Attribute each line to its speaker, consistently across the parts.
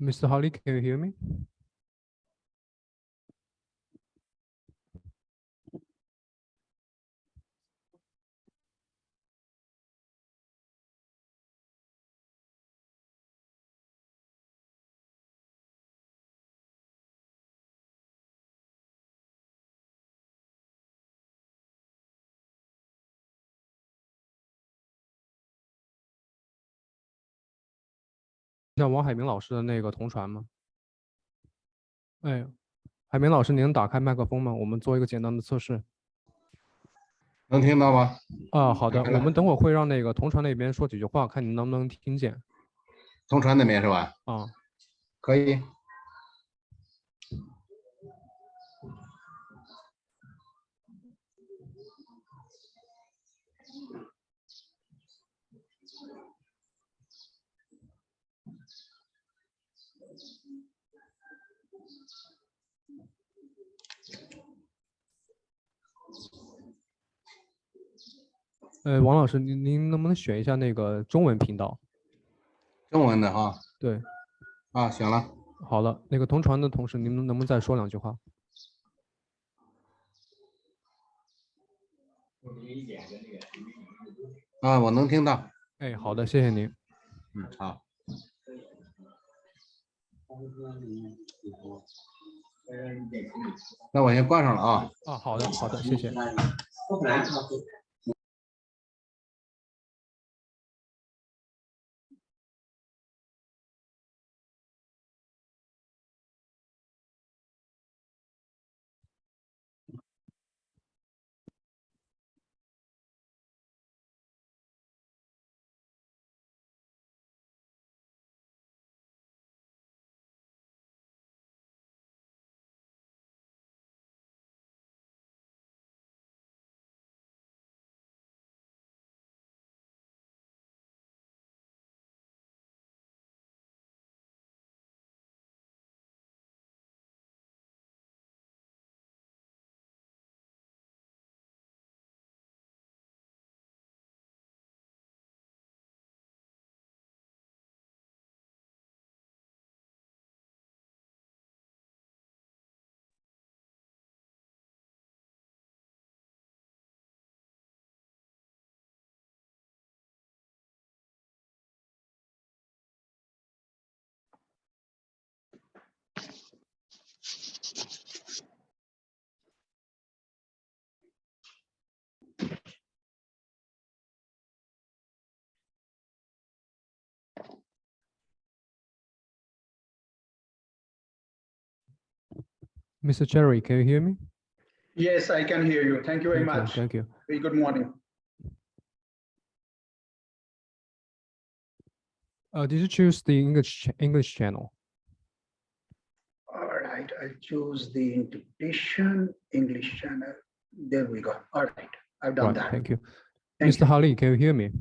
Speaker 1: Mr. Holly, can you hear me?像王海明老师的那个同传吗？哎，海明老师，您能打开麦克风吗？我们做一个简单的测试。
Speaker 2: 能听到吗？
Speaker 1: 啊，好的，我们等会儿会让那个同传那边说几句话，看您能不能听见。
Speaker 2: 同传那边是吧？
Speaker 1: 啊，
Speaker 2: 可以。
Speaker 1: 王老师，您能不能选一下那个中文频道？
Speaker 2: 中文的哈。
Speaker 1: 对。
Speaker 2: 啊，行了。
Speaker 1: 好了，那个同传的同事，您能不能再说两句话？
Speaker 2: 啊，我能听到。
Speaker 1: 哎，好的，谢谢您。
Speaker 2: 好。那我先关上了啊。
Speaker 1: 啊，好的，好的，谢谢。Mr. Jerry, can you hear me?
Speaker 3: Yes, I can hear you. Thank you very much.
Speaker 1: Thank you.
Speaker 3: Very good morning.
Speaker 1: Did you choose the English channel?
Speaker 3: All right, I'll choose the interpretation English channel. There we go. All right, I've done that.
Speaker 1: Thank you.
Speaker 3: Thank
Speaker 1: Mr.
Speaker 3: you.
Speaker 1: Holly, can you hear me?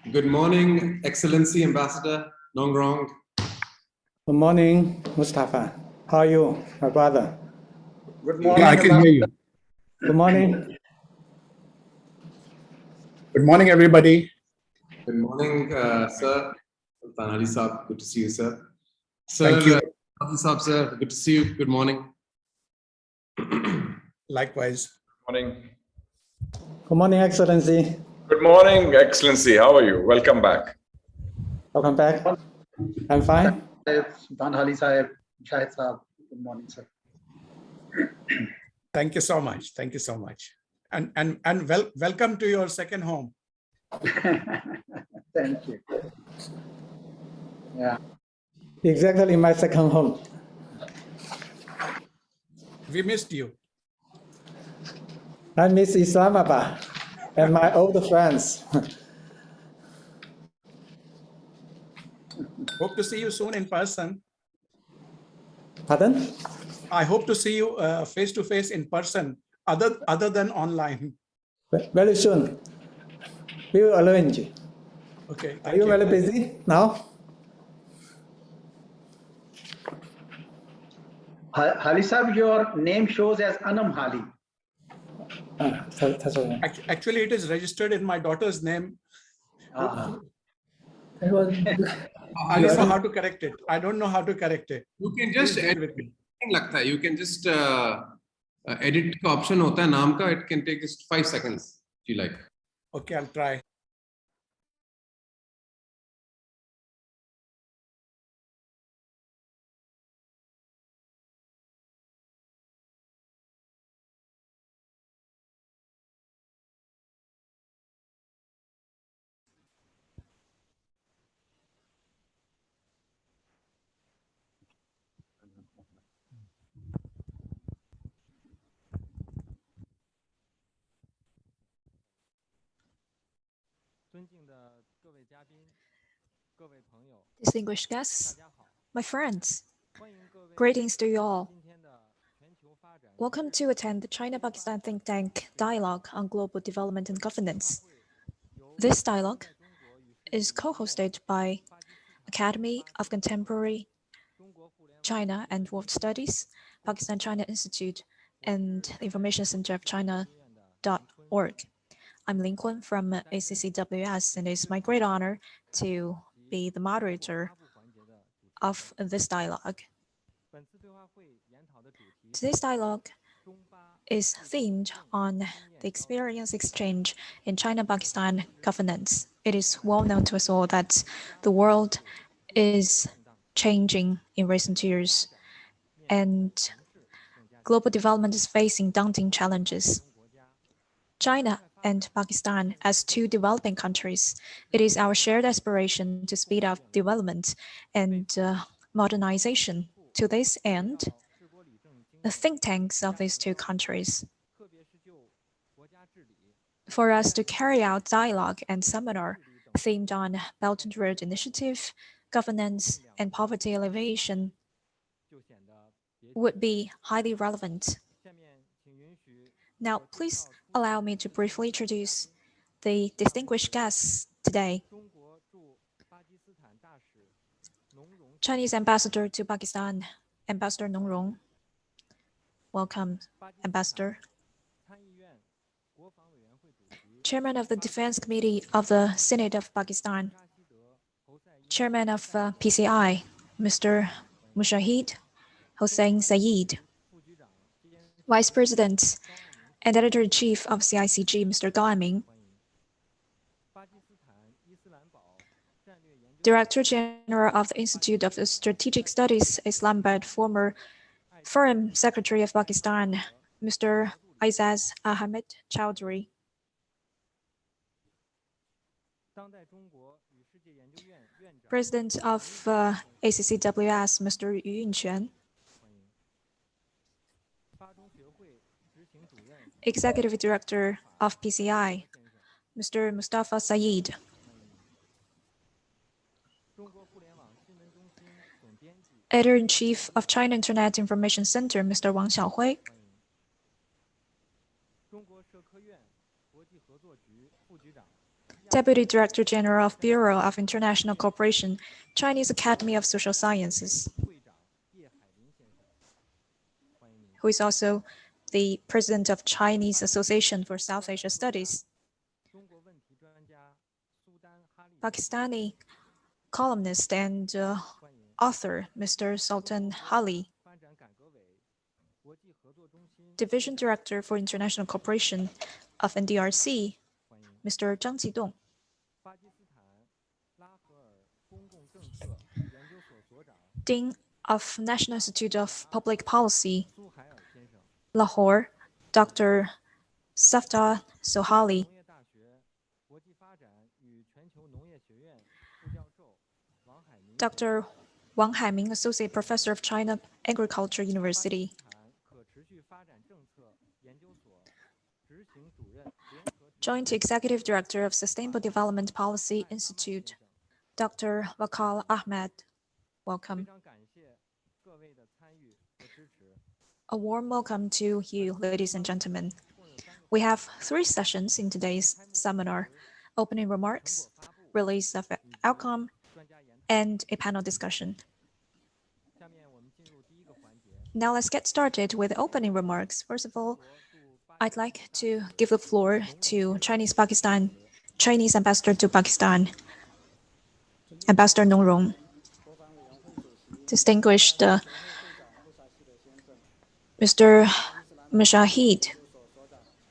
Speaker 4: Good morning, Excellency Ambassador Nongrong.
Speaker 5: Good morning, Mustafa. How are you, my brother?
Speaker 3: Good morning.
Speaker 2: Yeah, I can hear you.
Speaker 5: Good morning.
Speaker 3: Good morning, everybody.
Speaker 4: Good morning, sir. Sultan Ali Saab, good to see you, sir.
Speaker 3: Thank you.
Speaker 4: Ali Saab, sir, good to see you. Good morning.
Speaker 3: Likewise.
Speaker 6: Morning.
Speaker 5: Good morning, Excellency.
Speaker 6: Good morning, Excellency. How are you? Welcome back.
Speaker 5: Welcome back. I'm fine.
Speaker 3: Sultan Ali Sahib, Shahid Saab. Good morning, sir.
Speaker 7: Thank you so much. Thank you so much. And welcome to your second home.
Speaker 3: Thank you. Yeah.
Speaker 5: Exactly my second home.
Speaker 7: We missed you.
Speaker 5: I miss Islamabad and my old friends.
Speaker 7: Hope to see you soon in person.
Speaker 5: Pardon?
Speaker 7: I hope to see you face to face in person, other than online.
Speaker 5: Very soon. We will arrange.
Speaker 7: Okay.
Speaker 5: Are you very busy now?
Speaker 3: Hali Sahib, your name shows as Anam Hali.
Speaker 5: 他说
Speaker 7: Actually, it is registered in my daughter's name.
Speaker 3: Ah,
Speaker 5: 他说
Speaker 7: I don't know how to correct it. I don't know how to correct it.
Speaker 4: You can
Speaker 7: Please
Speaker 4: just
Speaker 7: bear
Speaker 4: edit.
Speaker 7: with me.
Speaker 4: लगता है you can just edit का option होता है नाम का. It can take just 5 seconds if you like.
Speaker 7: Okay, I'll try.
Speaker 8: Distinguished guests, my friends, greetings to you all. Welcome to attend the China-Pakistan think tank dialogue on global development and governance. This dialogue is co-hosted by Academy of Contemporary China and World Studies, Pakistan China Institute, and the Information Center of China.org. I'm Lincoln from ACCWS, and it's my great honor to be the moderator of this dialogue. Today's dialogue is themed on the experience exchange in China-Pakistan governance. It is well known to us all that the world is changing in recent years, and global development is facing daunting challenges. China and Pakistan, as two developing countries, it is our shared aspiration to speed up development and modernization. To this end, the think tanks of these two countries, for us to carry out dialogue and seminar themed on Belt and Road Initiative, governance, and poverty alleviation would be highly relevant. Now, please allow me to briefly introduce the distinguished guests today. Chinese Ambassador to Pakistan, Ambassador Nong Rong. Welcome, Ambassador. Chairman of the Defense Committee of the Senate of Pakistan. Chairman of PCI, Mr. Mushahid Hossain Saeed. Vice President and Editor-in-Chief of CICG, Mr. Gao Anming. Director General of the Institute of Strategic Studies, Islamabad, former Foreign Secretary of Pakistan, Mr. Aizaz Ahmed Chowdhury. President of ACCWS, Mr. Yu Yunquan. Executive Director of PCI, Mr. Mustafa Saeed. Editor-in-Chief of China Internet Information Center, Mr. Wang Xiaohui. Deputy Director General of Bureau of International Cooperation, Chinese Academy of Social Sciences, who is also the President of Chinese Association for South Asia Studies. Pakistani columnist and author, Mr. Sultan Hali. Division Director for International Cooperation of NDRC, Mr. Zhang Jidong. Dean of National Institute of Public Policy, Lahore, Dr. Safdar Sohali. Dr. Wang Haiming, Associate Professor of China Agriculture University. Joint Executive Director of Sustainable Development Policy Institute, Dr. Wakal Ahmed. Welcome. A warm welcome to you, ladies and gentlemen. We have 3 sessions in today's seminar: opening remarks, release of outcome, and a panel discussion. Now let's get started with opening remarks. First of all, I'd like to give the floor to Chinese ambassador to Pakistan, Ambassador Nong Rong. Distinguished Mr. Mujahid,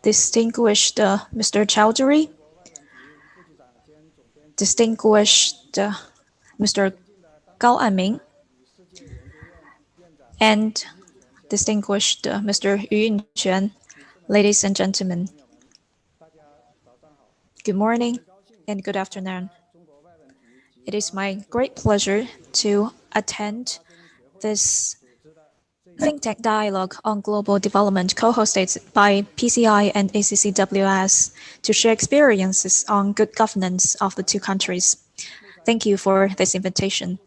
Speaker 8: distinguished Mr. Chowdhury, distinguished Mr. Gao Anming, and distinguished Mr. Yu Yunquan, ladies and gentlemen. Good morning and good afternoon. It is my great pleasure to attend this think tank dialogue on global development co-hosted by PCI and ACCWS to share experiences on good governance of the two countries. Thank you for this invitation.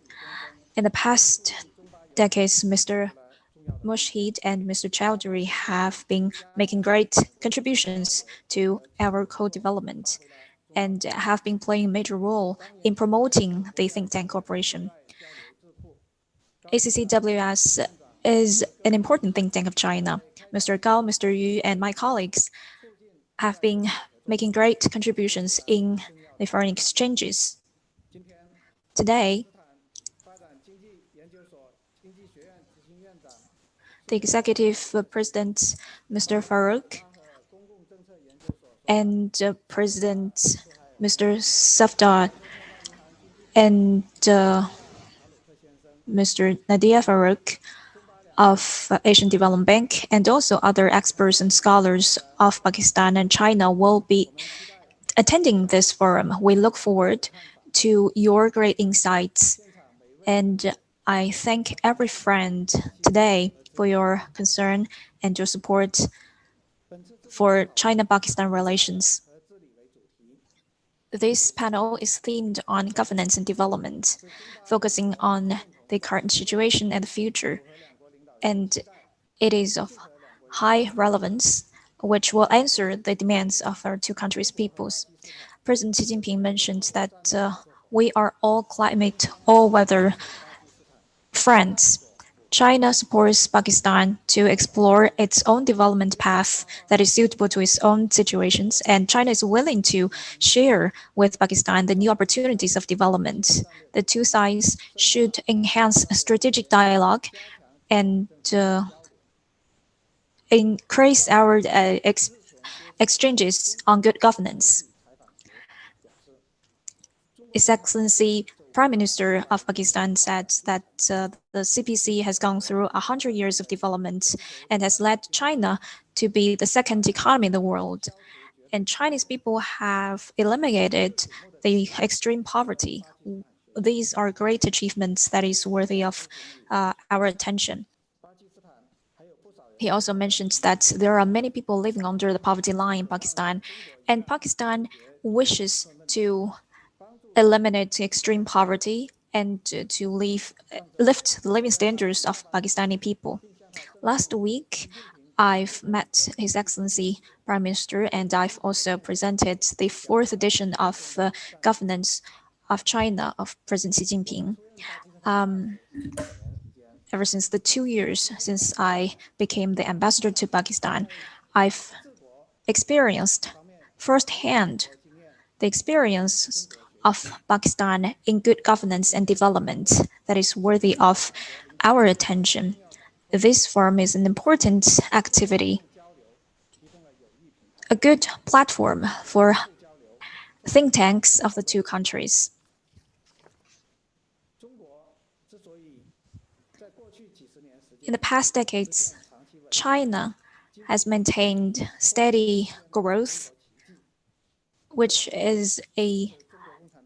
Speaker 8: In the past decades, Mr. Mujahid and Mr. Chowdhury have been making great contributions to our co-development and have been playing a major role in promoting the think tank cooperation. ACCWS is an important think tank of China. Mr. Gao, Mr. Yu, and my colleagues have been making great contributions in the foreign exchanges. Today, the executive president, Mr. Farouk, and President Mr. Safdar, and Mr. Nadia Farouk of Asian Development Bank, and also other experts and scholars of Pakistan and China will be attending this forum. We look forward to your great insights, and I thank every friend today for your concern and your support for China-Pakistan relations. This panel is themed on governance and development, focusing on the current situation and the future, and it is of high relevance, which will answer the demands of our two countries' peoples. President Xi Jinping mentioned that we are all climate, all-weather friends. China supports Pakistan to explore its own development path that is suitable to its own situations, and China is willing to share with Pakistan the new opportunities of development. The two sides should enhance strategic dialogue and increase our exchanges on good governance. His Excellency Prime Minister of Pakistan said that the CPC has gone through 100 years of development and has led China to be the second economy in the world. And Chinese people have eliminated the extreme poverty. These are great achievements that is worthy of our attention. He also mentioned that there are many people living under the poverty line in Pakistan, and Pakistan wishes to eliminate extreme poverty and to lift the living standards of Pakistani people. Last week, I've met His Excellency Prime Minister, and I've also presented the fourth edition of Governance of China of President Xi Jinping. Ever since the 2 years since I became the ambassador to Pakistan, I've experienced firsthand the experience of Pakistan in good governance and development that is worthy of our attention. This forum is an important activity, a good platform for think tanks of the two countries. In the past decades, China has maintained steady growth, which is a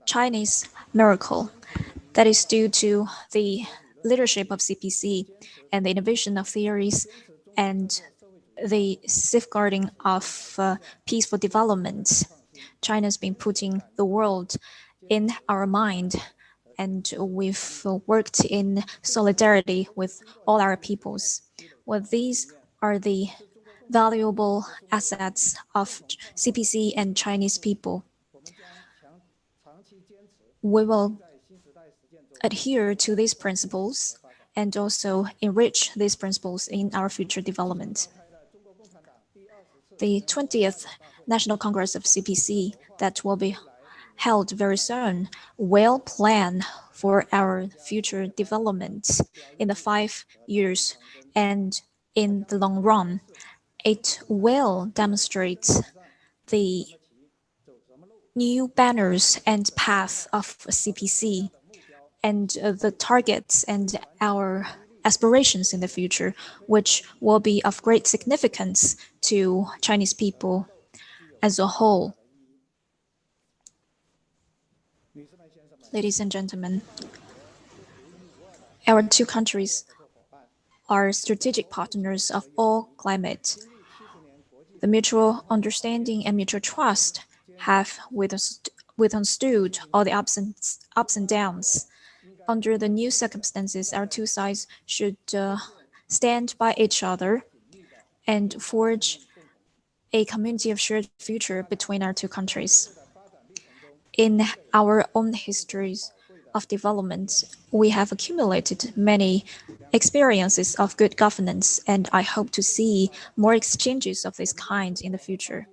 Speaker 8: Chinese miracle that is due to the leadership of CPC and the innovation of theories and the safeguarding of peaceful development. China's been putting the world in our mind, and we've worked in solidarity with all our peoples. Well, these are the valuable assets of CPC and Chinese people. We will adhere to these principles and also enrich these principles in our future development. The 20th National Congress of CPC that will be held very soon will plan for our future development in the 5 years, and in the long run, it will demonstrate the new banners and path of CPC and the targets and our aspirations in the future, which will be of great significance to Chinese people as a whole. Ladies and gentlemen, our two countries are strategic partners of all climate. The mutual understanding and mutual trust have withstood all the ups and downs. Under the new circumstances, our two sides should stand by each other and forge a community of shared future between our two countries. In our own histories of development, we have accumulated many experiences of good governance, and I hope to see more exchanges of this kind in the future.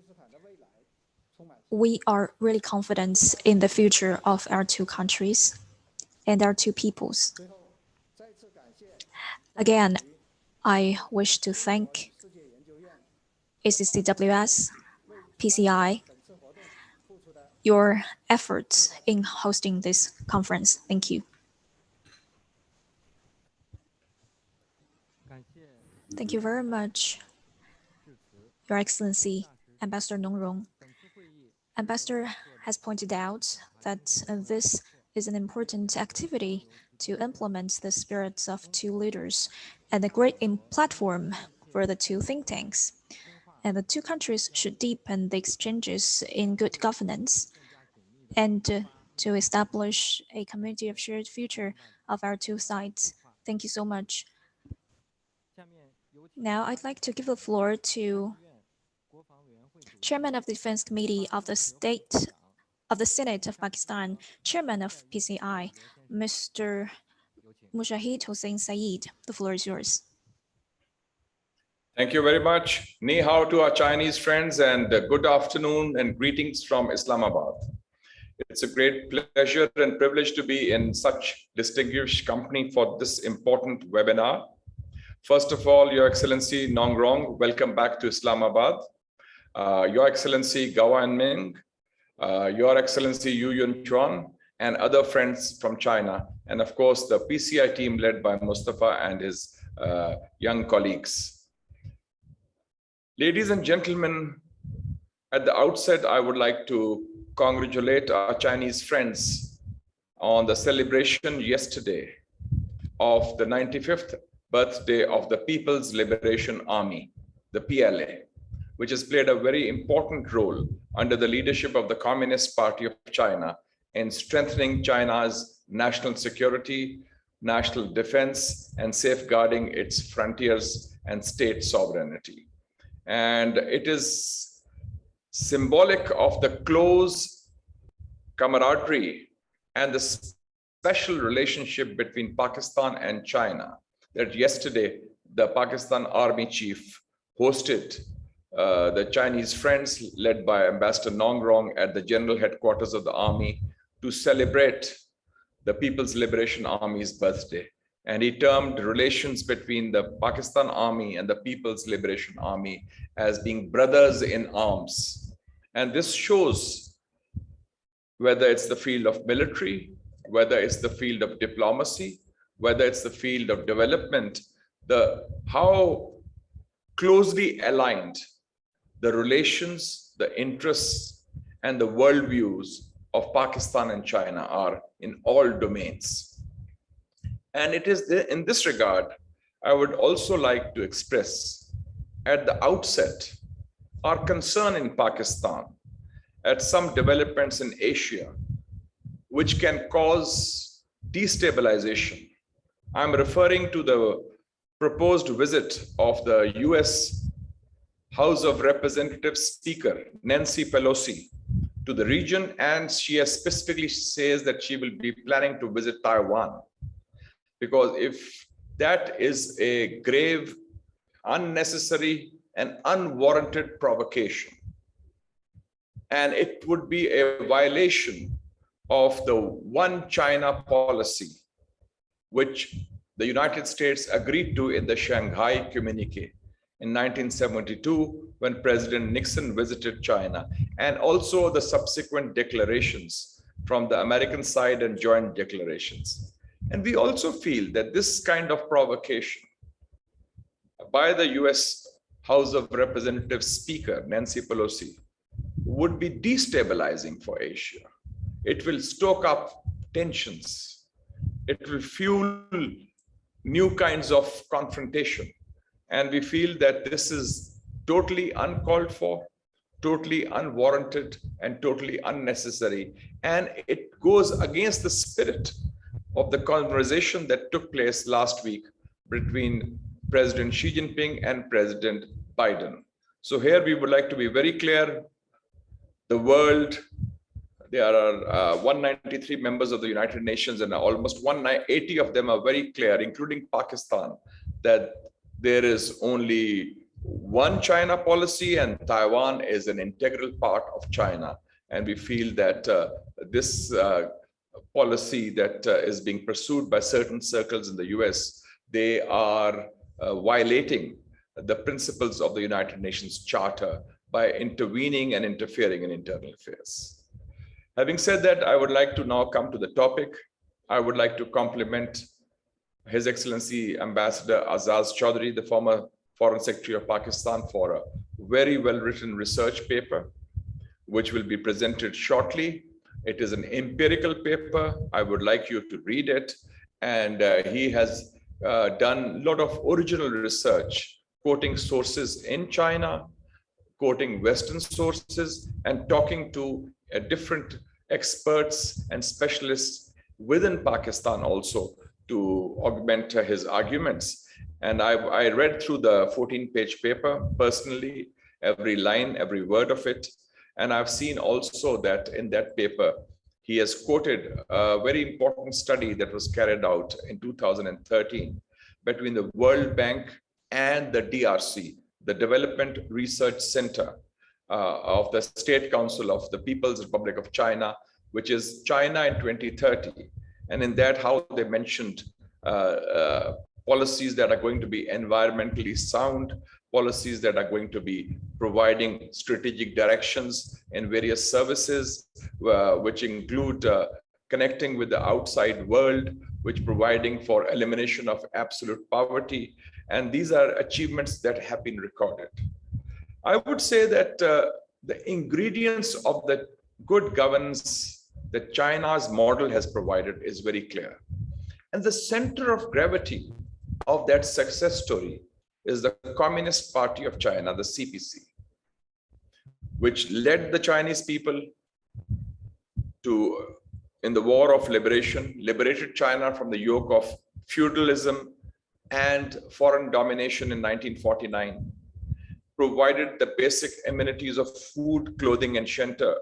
Speaker 8: We are really confident in the future of our two countries and our two peoples. Again, I wish to thank ACCWS, PCI, your efforts in hosting this conference. Thank you. Thank you very much, Your Excellency, Ambassador Nongrong. Ambassador has pointed out that this is an important activity to implement the spirits of two leaders and a great platform for the two think tanks. And the two countries should deepen the exchanges in good governance and to establish a community of shared future of our two sides. Thank you so much. Now I'd like to give the floor to Chairman of the Defense Committee of the Senate of Pakistan, Chairman of PCI, Mr. Mushahid Hossain Saeed. The floor is yours.
Speaker 6: Thank you very much. Ni hao to our Chinese friends, and good afternoon and greetings from Islamabad. It's a great pleasure and privilege to be in such distinguished company for this important webinar. First of all, Your Excellency Nongrong, welcome back to Islamabad. Your Excellency Gao Anming, Your Excellency Yu Yunchuan, and other friends from China, and of course the PCI team led by Mustafa and his young colleagues. Ladies and gentlemen, at the outset, I would like to congratulate our Chinese friends on the celebration yesterday of the 95th birthday of the People's Liberation Army, the PLA, which has played a very important role under the leadership of the Communist Party of China in strengthening China's national security, national defense, and safeguarding its frontiers and state sovereignty. And it is symbolic of the close camaraderie and the special relationship between Pakistan and China that yesterday the Pakistan Army Chief hosted the Chinese friends led by Ambassador Nongrong at the General Headquarters of the Army to celebrate the People's Liberation Army's birthday. And he termed relations between the Pakistan Army and the People's Liberation Army as being brothers in arms. And this shows, whether it's the field of military, whether it's the field of diplomacy, whether it's the field of development, how closely aligned the relations, the interests, and the worldviews of Pakistan and China are in all domains. And it is in this regard, I would also like to express at the outset our concern in Pakistan at some developments in Asia, which can cause destabilization. I'm referring to the proposed visit of the US House of Representatives Speaker, Nancy Pelosi, to the region, and she has specifically says that she will be planning to visit Taiwan. Because if that is a grave, unnecessary, and unwarranted provocation. And it would be a violation of the One China policy, which the United States agreed to in the Shanghai Communique in 1972 when President Nixon visited China, and also the subsequent declarations from the American side and joint declarations. And we also feel that this kind of provocation by the US House of Representatives Speaker, Nancy Pelosi, would be destabilizing for Asia. It will stoke up tensions. It will fuel new kinds of confrontation. And we feel that this is totally uncalled for, totally unwarranted, and totally unnecessary. And it goes against the spirit of the conversation that took place last week between President Xi Jinping and President Biden. So here we would like to be very clear. The world, there are 193 members of the United Nations, and almost 180 of them are very clear, including Pakistan, that there is only one China policy and Taiwan is an integral part of China. And we feel that this policy that is being pursued by certain circles in the US, they are violating the principles of the United Nations Charter by intervening and interfering in internal affairs. Having said that, I would like to now come to the topic. I would like to compliment His Excellency Ambassador Azaz Chaudhry, the former Foreign Secretary of Pakistan, for a very well-written research paper, which will be presented shortly. It is an empirical paper. I would like you to read it. And he has done a lot of original research, quoting sources in China, quoting Western sources, and talking to different experts and specialists within Pakistan also to augment his arguments. And I read through the 14-page paper personally, every line, every word of it. And I've seen also that in that paper, he has quoted a very important study that was carried out in 2013 between the World Bank and the DRC, the Development Research Center of the State Council of the People's Republic of China, which is China in 2030. And in that, how they mentioned policies that are going to be environmentally sound, policies that are going to be providing strategic directions in various services, which include connecting with the outside world, which providing for elimination of absolute poverty. And these are achievements that have been recorded. I would say that the ingredients of the good governance that China's model has provided is very clear. And the center of gravity of that success story is the Communist Party of China, the CPC, which led the Chinese people to, in the War of Liberation, liberated China from the yoke of feudalism and foreign domination in 1949, provided the basic amenities of food, clothing, and shelter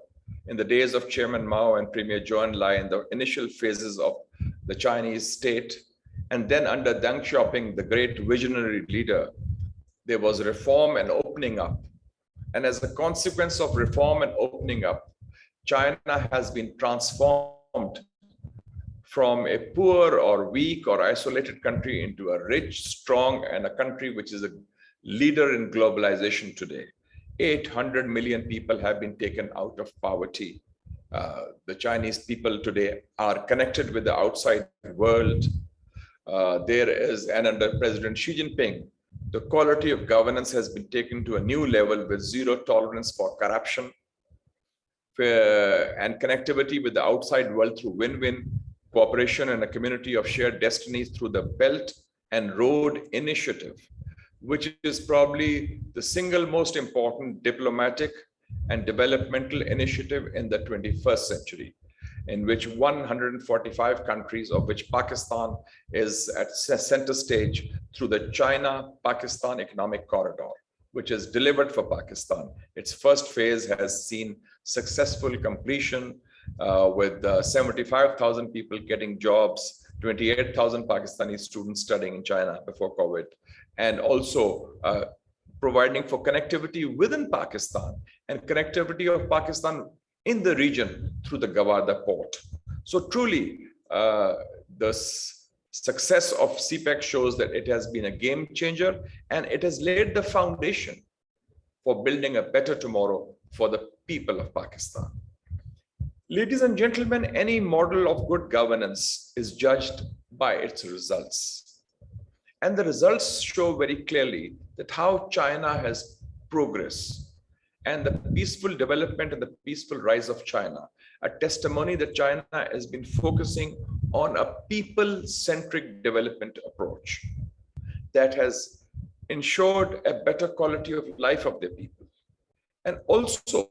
Speaker 6: in the days of Chairman Mao and Premier Zhou Enlai in the initial phases of the Chinese state. And then under Deng Xiaoping, the great visionary leader, there was reform and opening up. And as a consequence of reform and opening up, China has been transformed from a poor or weak or isolated country into a rich, strong, and a country which is a leader in globalization today. 800 million people have been taken out of poverty. The Chinese people today are connected with the outside world. There is, and under President Xi Jinping, the quality of governance has been taken to a new level with zero tolerance for corruption and connectivity with the outside world through win-win cooperation and a community of shared destinies through the Belt and Road Initiative, which is probably the single most important diplomatic and developmental initiative in the 21st century, in which 145 countries, of which Pakistan is at center stage through the China-Pakistan Economic Corridor, which is delivered for Pakistan. Its first phase has seen successful completion with 75,000 people getting jobs, 28,000 Pakistani students studying in China before COVID, and also providing for connectivity within Pakistan and connectivity of Pakistan in the region through the Gawarda port. So truly, the success of CPEC shows that it has been a game changer, and it has laid the foundation for building a better tomorrow for the people of Pakistan. Ladies and gentlemen, any model of good governance is judged by its results. And the results show very clearly that how China has progressed and the peaceful development and the peaceful rise of China, a testimony that China has been focusing on a people-centric development approach that has ensured a better quality of life of their people. And also,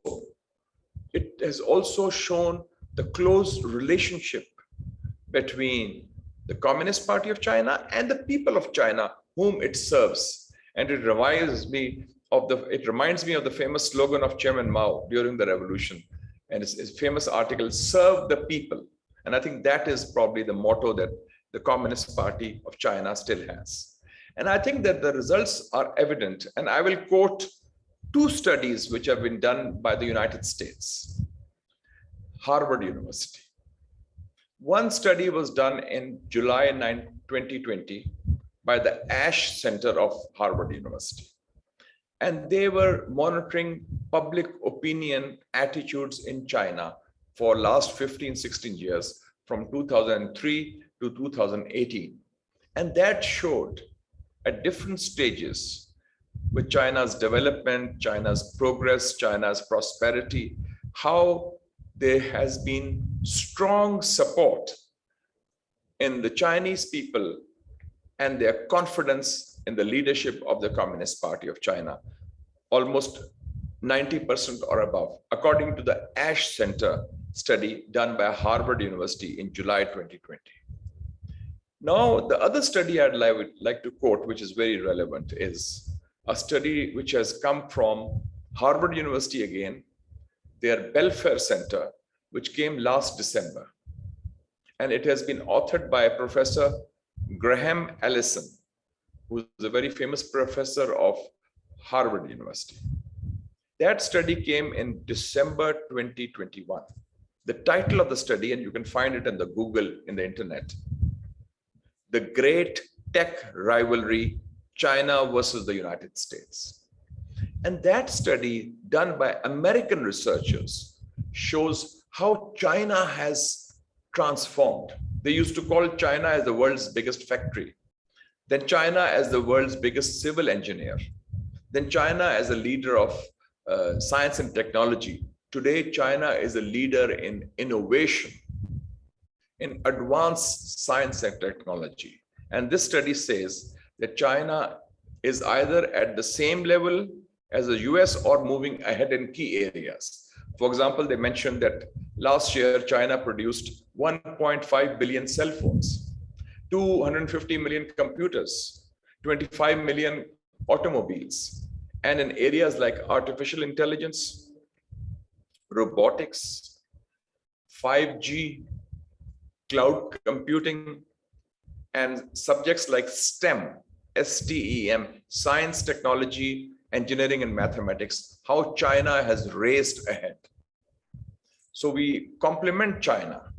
Speaker 6: it has also shown the close relationship between the Communist Party of China and the people of China whom it serves. And it reminds me of the famous slogan of Chairman Mao during the revolution, and his famous article, "Serve the people." And I think that is probably the motto that the Communist Party of China still has. And I think that the results are evident. And I will quote two studies which have been done by the United States. Harvard University. One study was done in July 2020 by the Ash Center of Harvard University. And they were monitoring public opinion attitudes in China for last 15, 16 years, from 2003 to 2018. And that showed at different stages with China's development, China's progress, China's prosperity, how there has been strong support in the Chinese people and their confidence in the leadership of the Communist Party of China, almost 90% or above, according to the Ash Center study done by Harvard University in July 2020. Now, the other study I'd like to quote, which is very relevant, is a study which has come from Harvard University again, their Belfer Center, which came last December. And it has been authored by Professor Graham Allison, who is a very famous professor of Harvard University. That study came in December 2021. The title of the study, and you can find it in the Google in the internet, "The Great Tech Rivalry, China versus the United States." And that study done by American researchers shows how China has transformed. They used to call China as the world's biggest factory, then China as the world's biggest civil engineer, then China as a leader of science and technology. Today, China is a leader in innovation, in advanced science and technology. And this study says that China is either at the same level as the US or moving ahead in key areas. For example, they mentioned that last year, China produced 1.5 billion cell phones, 250 million computers, 25 million automobiles, and in areas like artificial intelligence, robotics, 5G, cloud computing, and subjects like STEM, STEM, science, technology, engineering, and mathematics, how China has raced ahead. So we compliment China,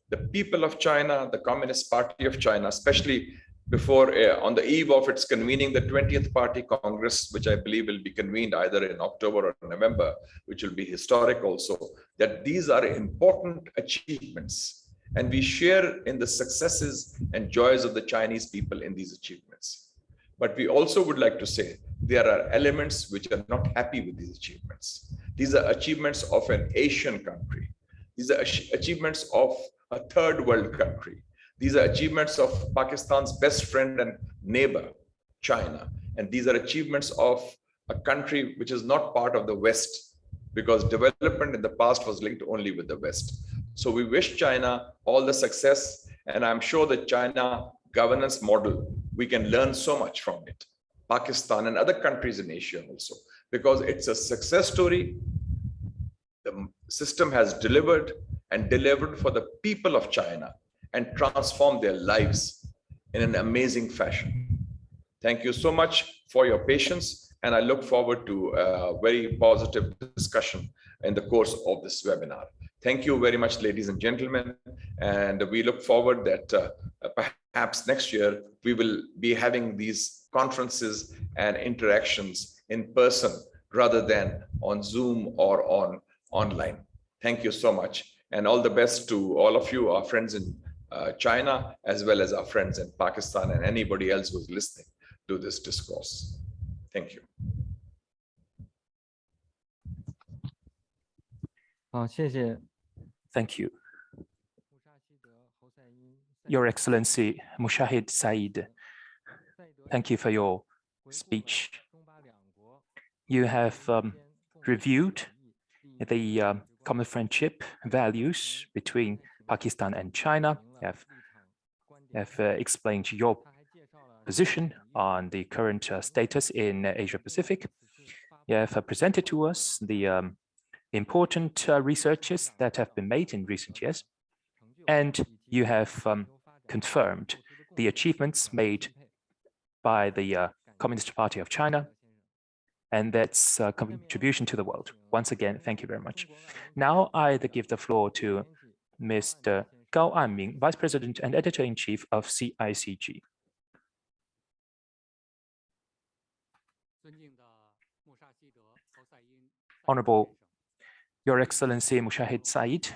Speaker 6: the people of China, the Communist Party of China, especially before on the eve of its convening the 20th Party Congress, which I believe will be convened either in October or November, which will be historic also, that these are important achievements. And we share in the successes and joys of the Chinese people in these achievements. But we also would like to say there are elements which are not happy with these achievements. These are achievements of an Asian country. These are achievements of a third world country. These are achievements of Pakistan's best friend and neighbor, China. And these are achievements of a country which is not part of the West, because development in the past was linked only with the West. So we wish China all the success, and I'm sure the China governance model, we can learn so much from it. Pakistan and other countries in Asia also, because it's a success story. The system has delivered and delivered for the people of China. and transform their lives in an amazing fashion. Thank you so much for your patience, and I look forward to a very positive discussion in the course of this webinar. Thank you very much, ladies and gentlemen, and we look forward that perhaps next year we will be having these conferences and interactions in person rather than on Zoom or online. Thank you so much, and all the best to all of you, our friends in China, as well as our friends in Pakistan and anybody else who's listening to this discourse. Thank you.
Speaker 9: 好，谢谢。
Speaker 10: Thank you. Your Excellency Mushahid Said, thank you for your speech. You have reviewed the common friendship values between Pakistan and China. You have explained your position on the current status in Asia Pacific. You have presented to us the important researches that have been made in recent years, and you have confirmed the achievements made by the Communist Party of China and that's contribution to the world. Once again, thank you very much. Now I give the floor to Mr. Gao Anming, Vice President and Editor-in-Chief of CICG. Honorable Your Excellency Mushahid Said,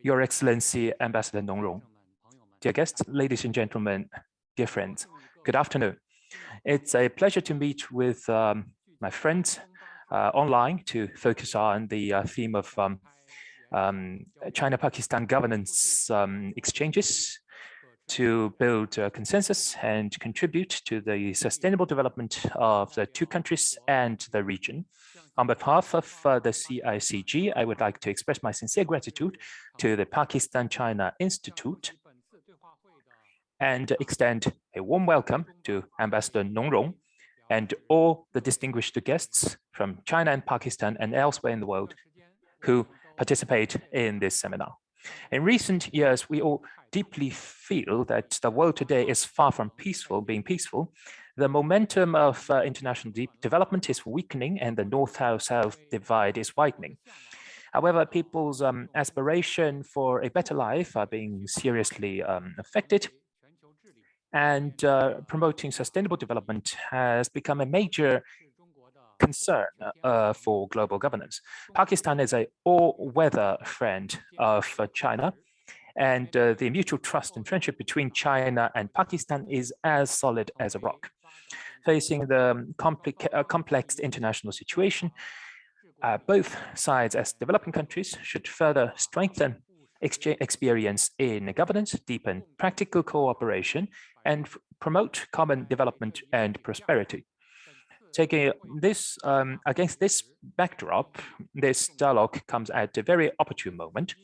Speaker 10: Your Excellency Ambassador Nong Rong, dear guests, ladies and gentlemen, dear friends, good afternoon. It's a pleasure to meet with my friends online to focus on the theme of China-Pakistan governance exchanges to build a consensus and contribute to the sustainable development of the two countries and the region. On behalf of the CICG, I would like to express my sincere gratitude to the Pakistan-China Institute and extend a warm welcome to Ambassador Nong Rong and all the distinguished guests from China and Pakistan and elsewhere in the world who participate in this seminar. In recent years, we all deeply feel that the world today is far from being peaceful. The momentum of international development is weakening and the North-South divide is widening. However, people's aspiration for a better life are being seriously affected, and promoting sustainable development has become a major concern for global governance. Pakistan is an all-weather friend of China, and the mutual trust and friendship between China and Pakistan is as solid as a rock. Facing the complex international situation, both sides as developing countries should further strengthen experience in governance, deepen practical cooperation, and promote common development and prosperity. Taking this against this backdrop, this dialogue comes at a very opportune moment.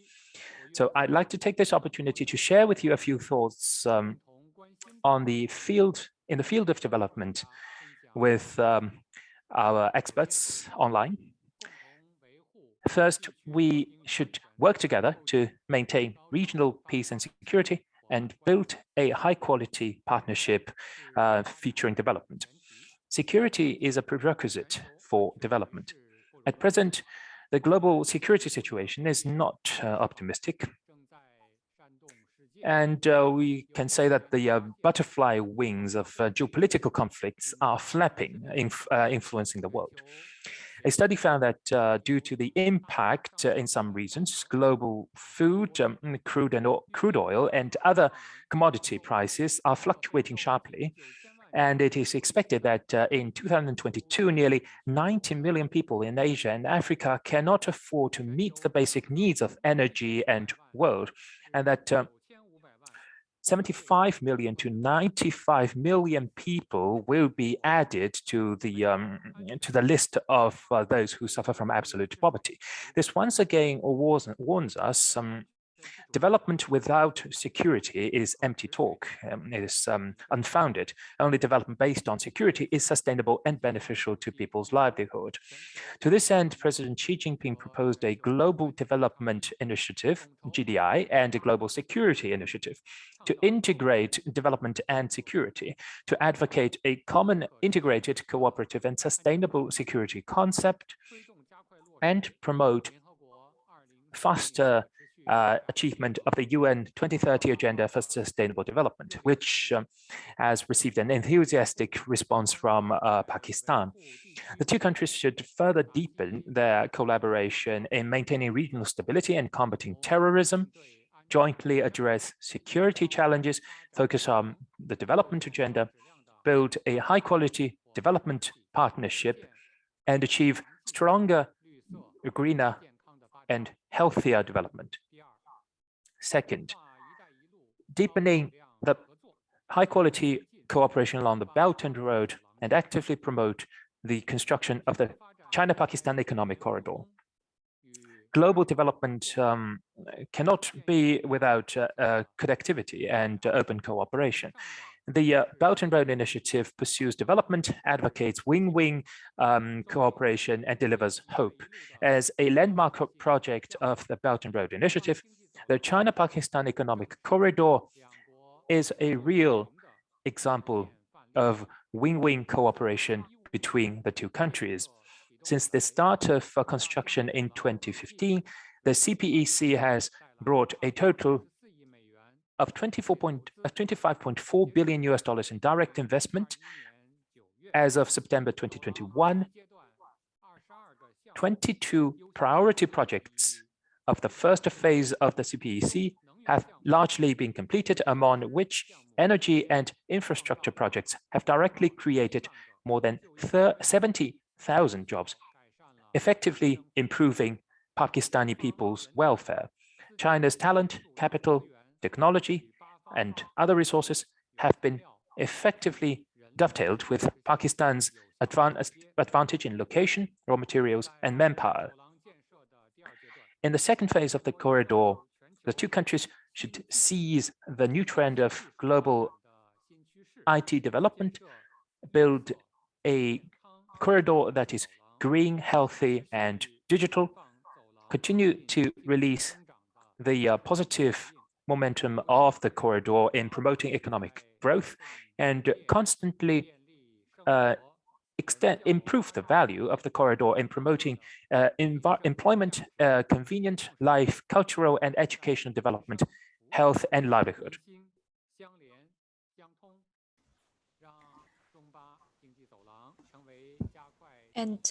Speaker 10: So I'd like to take this opportunity to share with you a few thoughts in the field of development with our experts online. First, we should work together to maintain regional peace and security and build a high-quality partnership featuring development. Security is a prerequisite for development. At present, the global security situation is not optimistic. And we can say that the butterfly wings of geopolitical conflicts are flapping, influencing the world. A study found that due to the impact in some regions, global food, crude oil, and other commodity prices are fluctuating sharply. And it is expected that in 2022, nearly 90 million people in Asia and Africa cannot afford to meet the basic needs of energy and world, and that 75 million to 95 million people will be added to the list of those who suffer from absolute poverty. This once again warns us Development without security is empty talk. It is unfounded. Only development based on security is sustainable and beneficial to people's livelihood. To this end, President Xi Jinping proposed a Global Development Initiative, GDI, and a Global Security Initiative to integrate development and security, to advocate a common integrated, cooperative, and sustainable security concept, and promote faster achievement of the UN 2030 Agenda for Sustainable Development, which has received an enthusiastic response from Pakistan. The two countries should further deepen their collaboration in maintaining regional stability and combating terrorism, jointly address security challenges, focus on the development agenda, build a high-quality development partnership, and achieve stronger, greener, and healthier development. Second, deepening the high-quality cooperation along the Belt and Road and actively promote the construction of the China-Pakistan Economic Corridor. Global development cannot be without connectivity and open cooperation. The Belt and Road Initiative pursues development, advocates win-win cooperation, and delivers hope. As a landmark project of the Belt and Road Initiative, the China-Pakistan Economic Corridor is a real example of win-win cooperation between the two countries. Since the start of construction in 2015, the CPEC has brought a total of $25.4 billion in direct investment. As of September 2021, 22 priority projects of the first phase of the CPEC have largely been completed, among which energy and infrastructure projects have directly created more than 70,000 jobs, effectively improving Pakistani people's welfare. China's talent, capital, technology, and other resources have been effectively dovetailed with Pakistan's advantage in location, raw materials, and manpower. In the second phase of the corridor, the two countries should seize the new trend of global IT development, build a corridor that is green, healthy, and digital, continue to release the positive momentum of the corridor in promoting economic growth, and constantly improve the value of the corridor in promoting employment, convenient life, cultural and educational development, health, and livelihood.
Speaker 8: And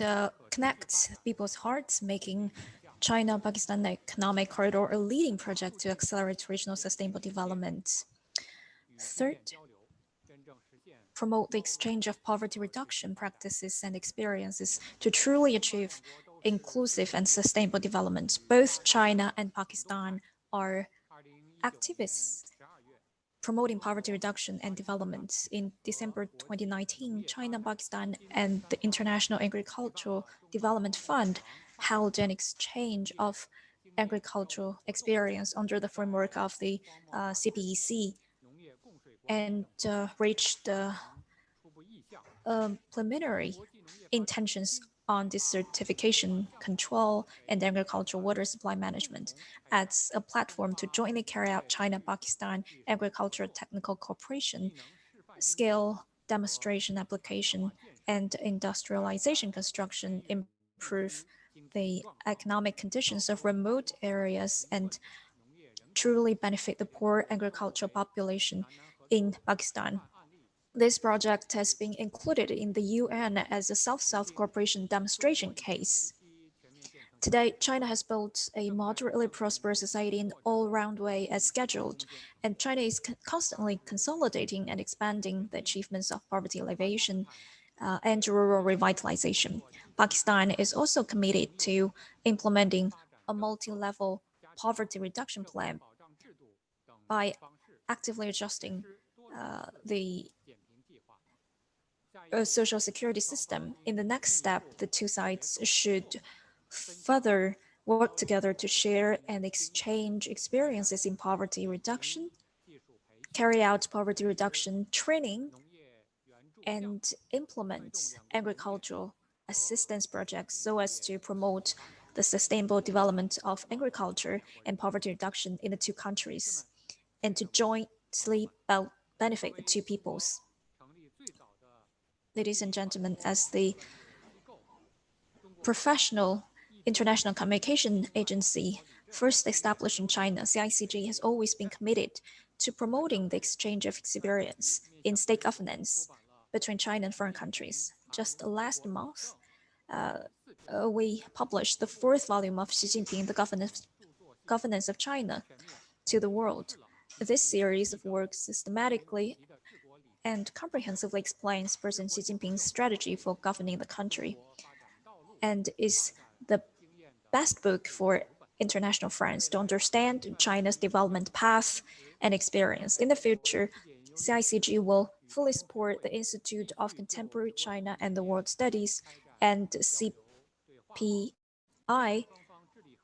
Speaker 8: connect people's hearts, making China-Pakistan Economic Corridor a leading project to accelerate regional sustainable development. Third, promote the exchange of poverty reduction practices and experiences to truly achieve inclusive and sustainable development. Both China and Pakistan are activists promoting poverty reduction and development. In December 2019, China, Pakistan, and the International Agricultural Development Fund held an exchange of agricultural experience under the framework of the CPEC and reached the preliminary intentions on desertification control and agricultural water supply management as a platform to jointly carry out China-Pakistan agricultural technical cooperation, scale demonstration application, and industrialization construction, improve the economic conditions of remote areas, and truly benefit the poor agricultural population in Pakistan. This project has been included in the UN as a South-South cooperation demonstration case. Today, China has built a moderately prosperous society in all-round way as scheduled, and China is constantly consolidating and expanding the achievements of poverty alleviation and rural revitalization. Pakistan is also committed to implementing a multi-level poverty reduction plan by actively adjusting the social security system. In the next step, the two sides should further work together to share and exchange experiences in poverty reduction, carry out poverty reduction training, and implement agricultural assistance projects so as to promote the sustainable development of agriculture and poverty reduction in the two countries, and to jointly benefit the two peoples. Ladies and gentlemen, as the professional international communication agency first established in China, CICG has always been committed to promoting the exchange of experience in state governance between China and foreign countries. Just last month, we published the 4th volume of Xi Jinping, The Governance of China, to the world. This series of works systematically and comprehensively explains President Xi Jinping's strategy for governing the country, and is the best book for international friends to understand China's development path and experience. In the future, CICG will fully support the Institute of Contemporary China and the World Studies and CPI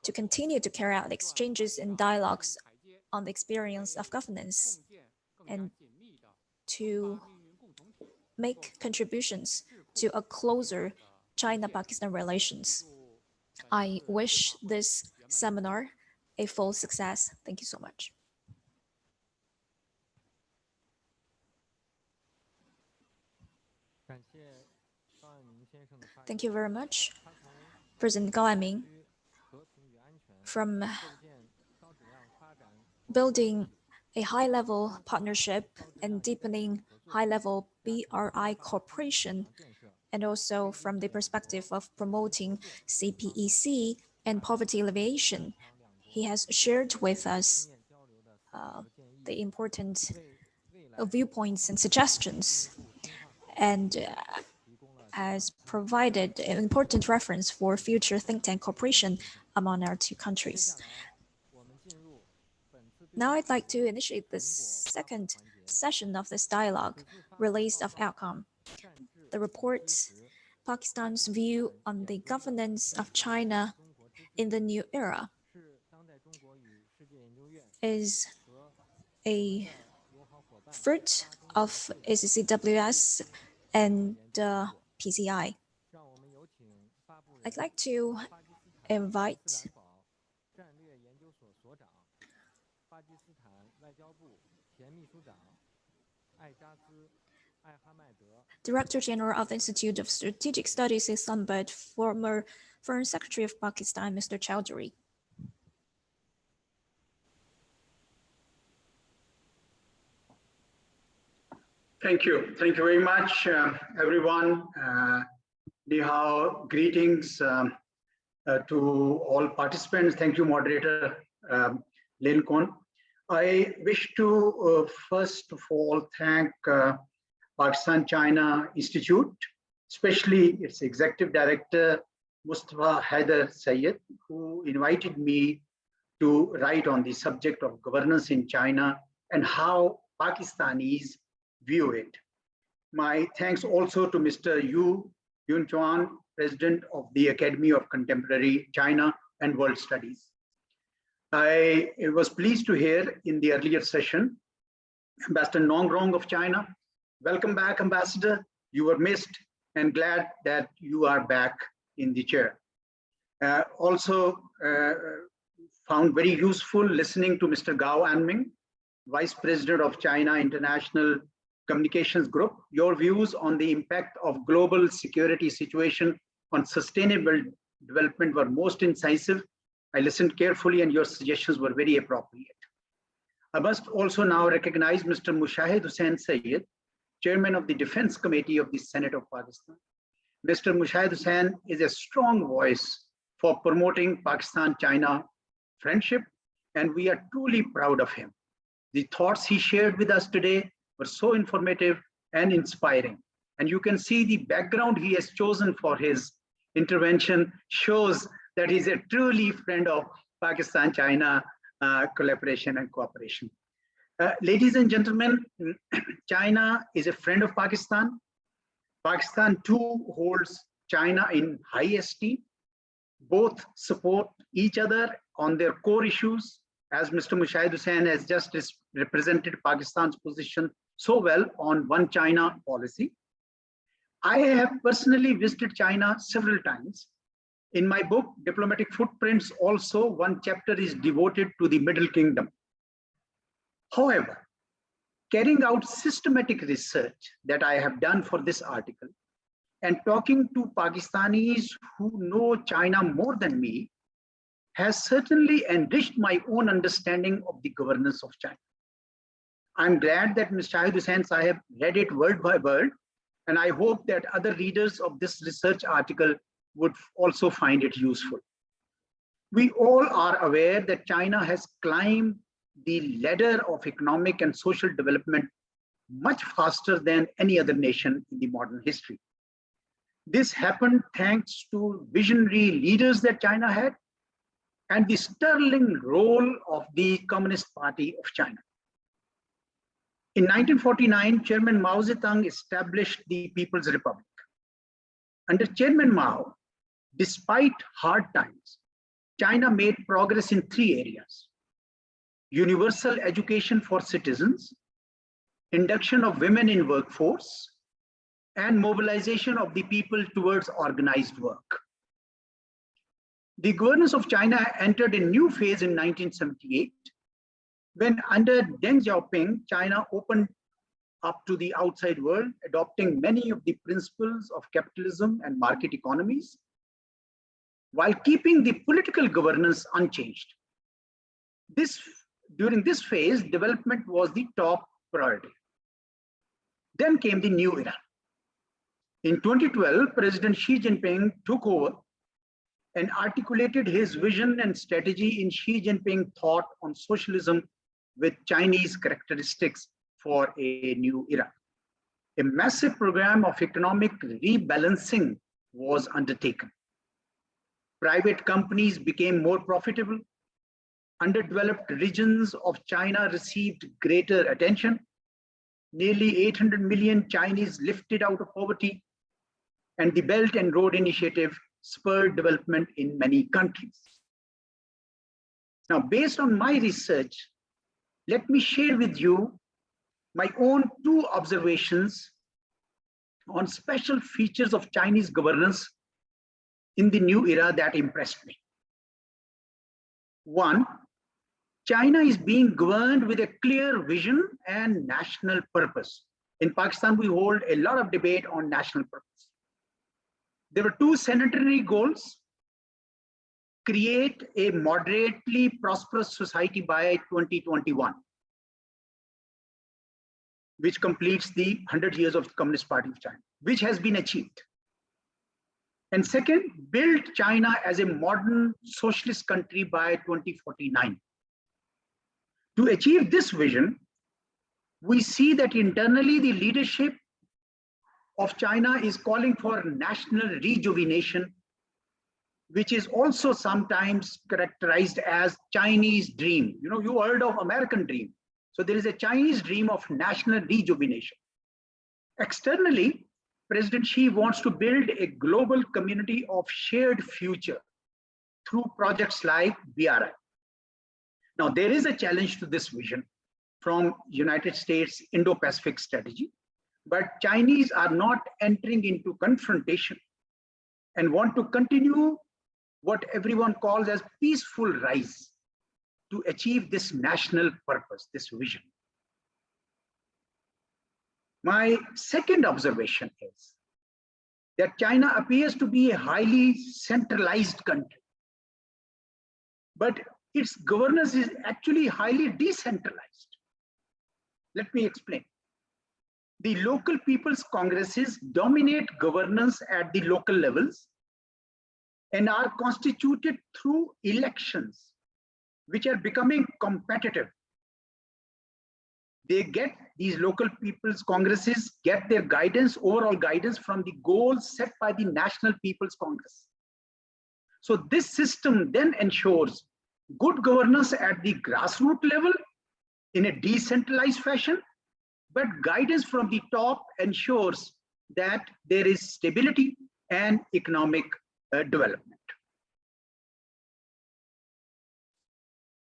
Speaker 8: to continue to carry out exchanges and dialogues on the experience of governance and to make contributions to a closer China-Pakistan relations. I wish this seminar a full success. Thank you so much. Thank you very much, President Gao Anming. From building a high-level partnership and deepening high-level BRI cooperation, and also from the perspective of promoting CPEC and poverty alleviation, he has shared with us the important viewpoints and suggestions, and has provided an important reference for future think tank cooperation among our two countries. Now I'd like to initiate the second session of this dialogue, Release of Outcome. The report, Pakistan's View on the Governance of China in the New Era, is a fruit of ACCWS and PCI. I'd like to invite Director General of the Institute of Strategic Studies, Islamabad, former Foreign Secretary of Pakistan, Mr. Chowdhury.
Speaker 3: Thank you. Thank you very much, everyone. Ni hao, greetings to all participants. Thank you, moderator Lincoln. I wish to first of all thank Pakistan-China Institute, especially its Executive Director, Mustafa Haider Sayed, who invited me to write on the subject of governance in China and how Pakistanis view it. My thanks also to Mr. Yu Yunchuan, President of the Academy of Contemporary China and World Studies. I was pleased to hear in the earlier session, Ambassador Nongrong of China. Welcome back, Ambassador. You were missed and glad that you are back in the chair. Also found very useful listening to Mr. Gao Anming, Vice President of China International Communications Group. Your views on the impact of global security situation on sustainable development were most incisive. I listened carefully and your suggestions were very appropriate. I must also now recognize Mr. Mushahid Hussain Sayyid, Chairman of the Defense Committee of the Senate of Pakistan. Mr. Mushahid Hussain is a strong voice for promoting Pakistan-China friendship, and we are truly proud of him. The thoughts he shared with us today were so informative and inspiring. And you can see the background he has chosen for his intervention shows that he's a truly friend of Pakistan-China collaboration and cooperation. Ladies and gentlemen, China is a friend of Pakistan. Pakistan too holds China in high esteem. both support each other on their core issues, as Mr. Mushahid Hussain has just represented Pakistan's position so well on One China policy. I have personally visited China several times. In my book, Diplomatic Footprints, also one chapter is devoted to the Middle Kingdom. However, carrying out systematic research that I have done for this article and talking to Pakistanis who know China more than me has certainly enriched my own understanding of the governance of China. I'm glad that Mr. Shahid Hussain Sahib read it word by word, and I hope that other readers of this research article would also find it useful. We all are aware that China has climbed the ladder of economic and social development much faster than any other nation in the modern history. This happened thanks to visionary leaders that China had and the sterling role of the Communist Party of China. In 1949, Chairman Mao Zedong established the People's Republic. Under Chairman Mao, despite hard times, China made progress in 3 areas: universal education for citizens, induction of women in workforce, and mobilization of the people towards organized work. The governance of China entered a new phase in 1978, when under Deng Xiaoping, China opened up to the outside world, adopting many of the principles of capitalism and market economies, while keeping the political governance unchanged. During this phase, development was the top priority. Then came the new era. In 2012, President Xi Jinping took over and articulated his vision and strategy in Xi Jinping thought on socialism with Chinese characteristics for a new era. A massive program of economic rebalancing was undertaken. Private companies became more profitable. Underdeveloped regions of China received greater attention. Nearly 800 million Chinese lifted out of poverty, and the Belt and Road Initiative spurred development in many countries. Now, based on my research, let me share with you my own 2 observations on special features of Chinese governance in the new era that impressed me. 1, China is being governed with a clear vision and national purpose. In Pakistan, we hold a lot of debate on national purpose. There were 2 sanitary goals: create a moderately prosperous society by 2021, which completes the 100 years of the Communist Party of China, which has been achieved. And second, build China as a modern socialist country by 2049. To achieve this vision, we see that internally the leadership of China is calling for national rejuvenation, which is also sometimes characterized as Chinese dream. You know, you heard of American dream. So there is a Chinese dream of national rejuvenation. Externally, President Xi wants to build a global community of shared future through projects like BRI. Now, there is a challenge to this vision from United States Indo-Pacific strategy, but Chinese are not entering into confrontation and want to continue what everyone calls as peaceful rise to achieve this national purpose, this vision. My second observation is that China appears to be a highly centralized country, but its governance is actually highly decentralized. Let me explain. The local people's congresses dominate governance at the local levels and are constituted through elections, which are becoming competitive. These local people's congresses get their guidance, overall guidance, from the goals set by the National People's Congress. So this system then ensures good governance at the grassroots level in a decentralized fashion, but guidance from the top ensures that there is stability and economic development.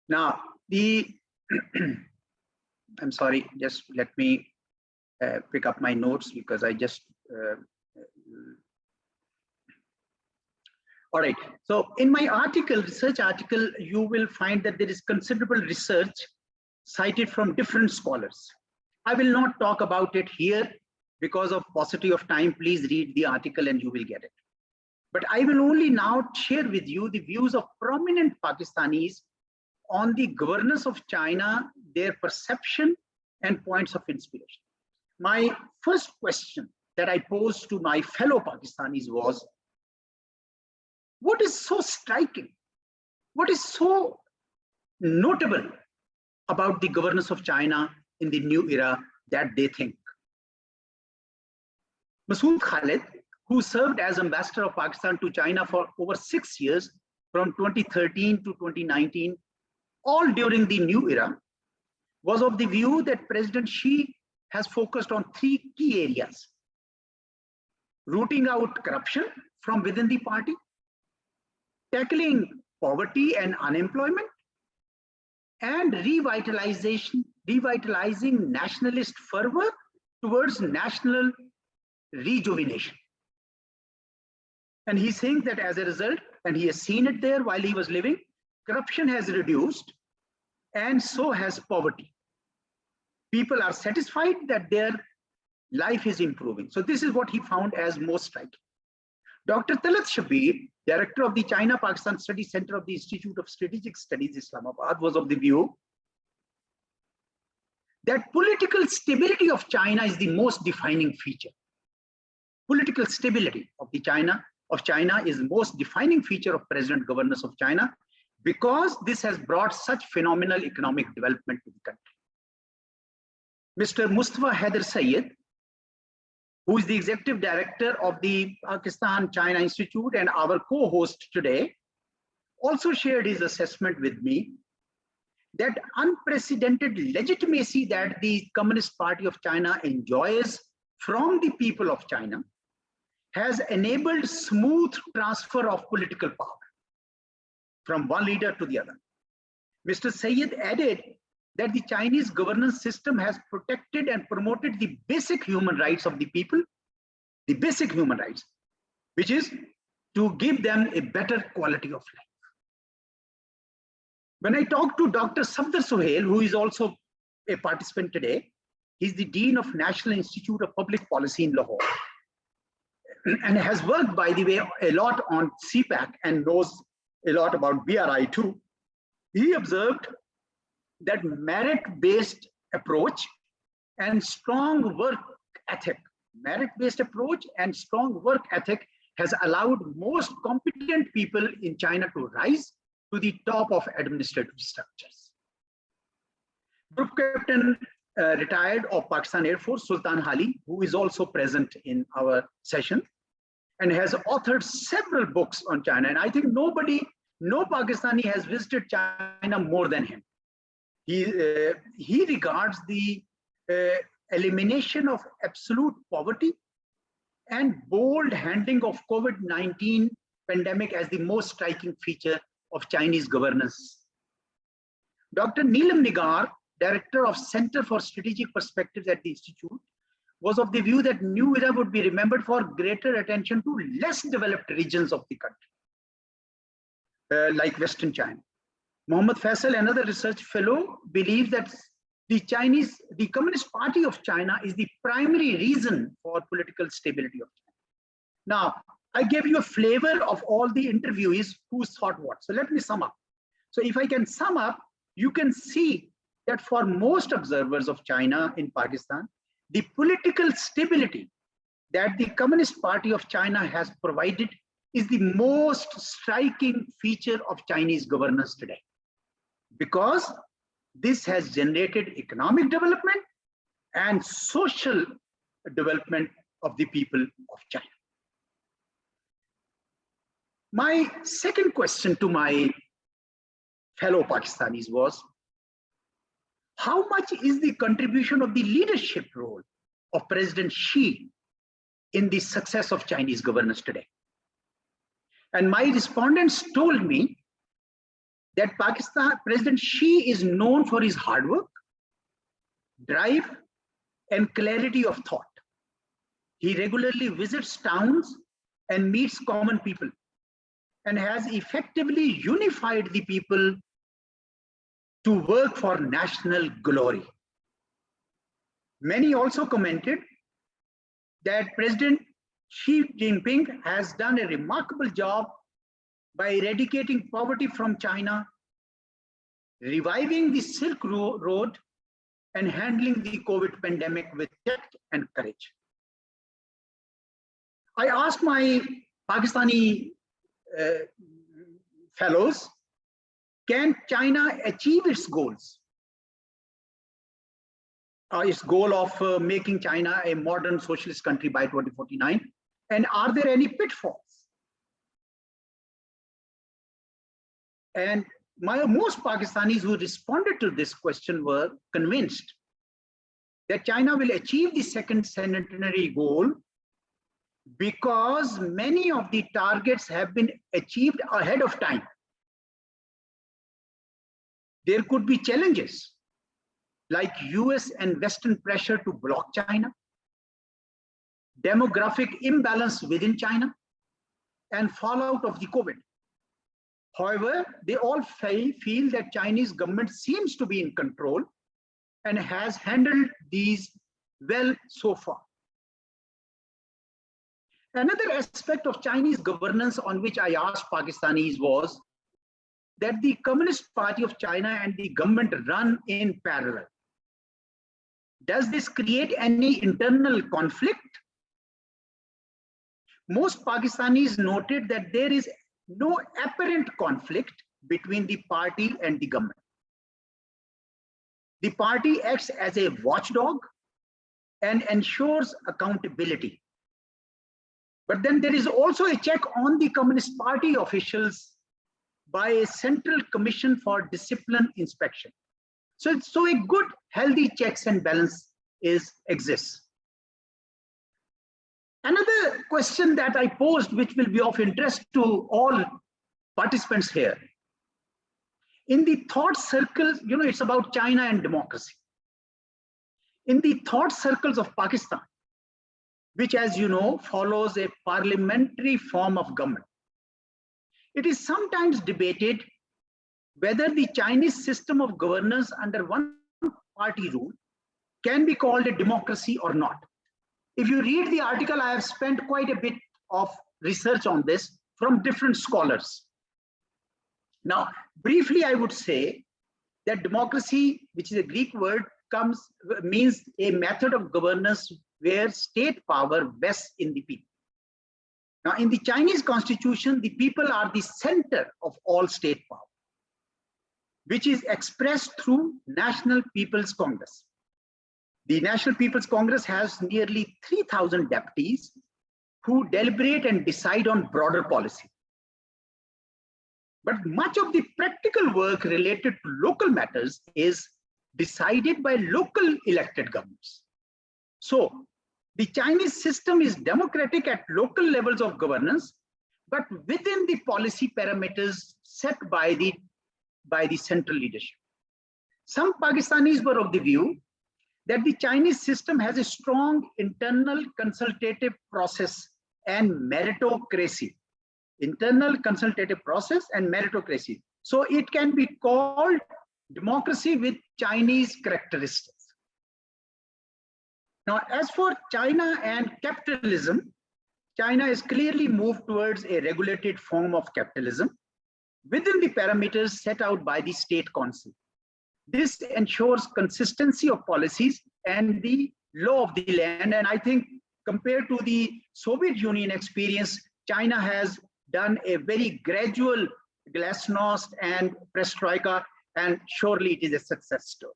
Speaker 3: Now, I'm sorry, just let me pick up my notes because I just, all right. So in my article, research article, you will find that there is considerable research cited from different scholars. I will not talk about it here because of paucity of time. Please read the article and you will get it. But I will only now share with you the views of prominent Pakistanis on the governance of China, their perception and points of inspiration. My first question that I posed to my fellow Pakistanis was, what is so striking? What is so notable about the governance of China in the new era that they think? Masood Khalid, who served as ambassador of Pakistan to China for over 6 years, from 2013 to 2019, all during the new era, was of the view that President Xi has focused on 3 key areas: rooting out corruption from within the party, tackling poverty and unemployment, and revitalizing nationalist fervor towards national rejuvenation. And he's saying that as a result, and he has seen it there while he was living, corruption has reduced and so has poverty. People are satisfied that their life is improving. So this is what he found as most striking. Dr. Talat Shabir, director of the China-Pakistan Studies Center of the Institute of Strategic Studies, Islamabad, was of the view that political stability of China is the most defining feature. Political stability of China is the most defining feature of present governance of China, because this has brought such phenomenal economic development to the country. Mr. Mustafa Haider Sayyid, who is the executive director of the Pakistan-China Institute and our co-host today, also shared his assessment with me that unprecedented legitimacy that the Communist Party of China enjoys from the people of China has enabled smooth transfer of political power from one leader to the other. Mr. Sayyid added that the Chinese governance system has protected and promoted the basic human rights of the people, the basic human rights, which is to give them a better quality of life. When I talked to Dr. Safdar Suhail, who is also a participant today, he's the Dean of National Institute of Public Policy in Lahore, and has worked, by the way, a lot on CPAC and knows a lot about BRI too. He observed that merit-based approach and strong work ethic, has allowed most competent people in China to rise to the top of administrative structures. Group Captain retired of Pakistan Air Force, Sultan Hali, who is also present in our session and has authored several books on China. And I think no Pakistani has visited China more than him. He regards the elimination of absolute poverty and bold handling of COVID-19 pandemic as the most striking feature of Chinese governance. Dr. Neelam Nigar, director of Center for Strategic Perspectives at the Institute, was of the view that new era would be remembered for greater attention to less developed regions of the country, like Western China. Mohammad Faisal, another research fellow, believes that the Communist Party of China is the primary reason for political stability of China. Now, I gave you a flavor of all the interviewees who thought what. So let me sum up. So if I can sum up, you can see that for most observers of China in Pakistan, the political stability that the Communist Party of China has provided is the most striking feature of Chinese governance today, because this has generated economic development and social development of the people of China. My second question to my fellow Pakistanis was, how much is the contribution of the leadership role of President Xi in the success of Chinese governance today? And my respondents told me that Pakistan President Xi is known for his hard work, drive, and clarity of thought. He regularly visits towns and meets common people and has effectively unified the people to work for national glory. Many also commented that President Xi Jinping has done a remarkable job by eradicating poverty from China, reviving the Silk Road, and handling the COVID pandemic with tact and courage. I asked my Pakistani fellows, can China achieve its goals? Its goal of making China a modern socialist country by 2049? And are there any pitfalls? And most Pakistanis who responded to this question were convinced that China will achieve the second centenary goal because many of the targets have been achieved ahead of time. There could be challenges like US and Western pressure to block China, demographic imbalance within China, and fallout of the COVID. However, they all feel that Chinese government seems to be in control and has handled these well so far. Another aspect of Chinese governance on which I asked Pakistanis was that the Communist Party of China and the government run in parallel. Does this create any internal conflict? Most Pakistanis noted that there is no apparent conflict between the party and the government. The party acts as a watchdog and ensures accountability. But then there is also a check on the Communist Party officials by a Central Commission for Discipline Inspection. So a good, healthy checks and balance exists. Another question that I posed, which will be of interest to all participants here. In the thought circles, it's about China and democracy. In the thought circles of Pakistan, which, as you know, follows a parliamentary form of government, it is sometimes debated whether the Chinese system of governance under one-party rule can be called a democracy or not. If you read the article, I have spent quite a bit of research on this from different scholars. Now, briefly, I would say that democracy, which is a Greek word, means a method of governance where state power vests in the people. Now, in the Chinese constitution, the people are the center of all state power, which is expressed through National People's Congress. The National People's Congress has nearly 3,000 deputies who deliberate and decide on broader policy. But much of the practical work related to local matters is decided by local elected governments. So the Chinese system is democratic at local levels of governance, but within the policy parameters set by the central leadership. Some Pakistanis were of the view that the Chinese system has a strong internal consultative process and meritocracy. Internal consultative process and meritocracy. So it can be called democracy with Chinese characteristics. Now, as for China and capitalism, China has clearly moved towards a regulated form of capitalism within the parameters set out by the State Council. This ensures consistency of policies and the law of the land. And I think compared to the Soviet Union experience, China has done a very gradual glasnost and perestroika, and surely it is a success story.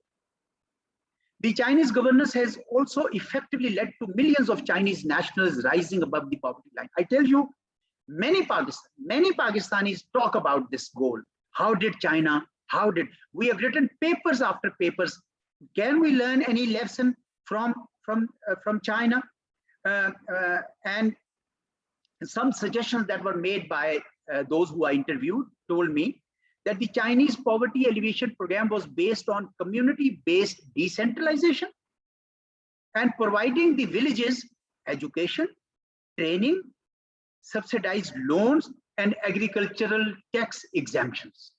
Speaker 3: The Chinese governance has also effectively led to millions of Chinese nationals rising above the poverty line. I tell you, many Pakistanis talk about this goal. How did China? We have written papers after papers. Can we learn any lesson from China? And some suggestions that were made by those who I interviewed told me that the Chinese poverty alleviation program was based on community-based decentralization and providing the villages education, training, subsidized loans, and agricultural tax exemptions.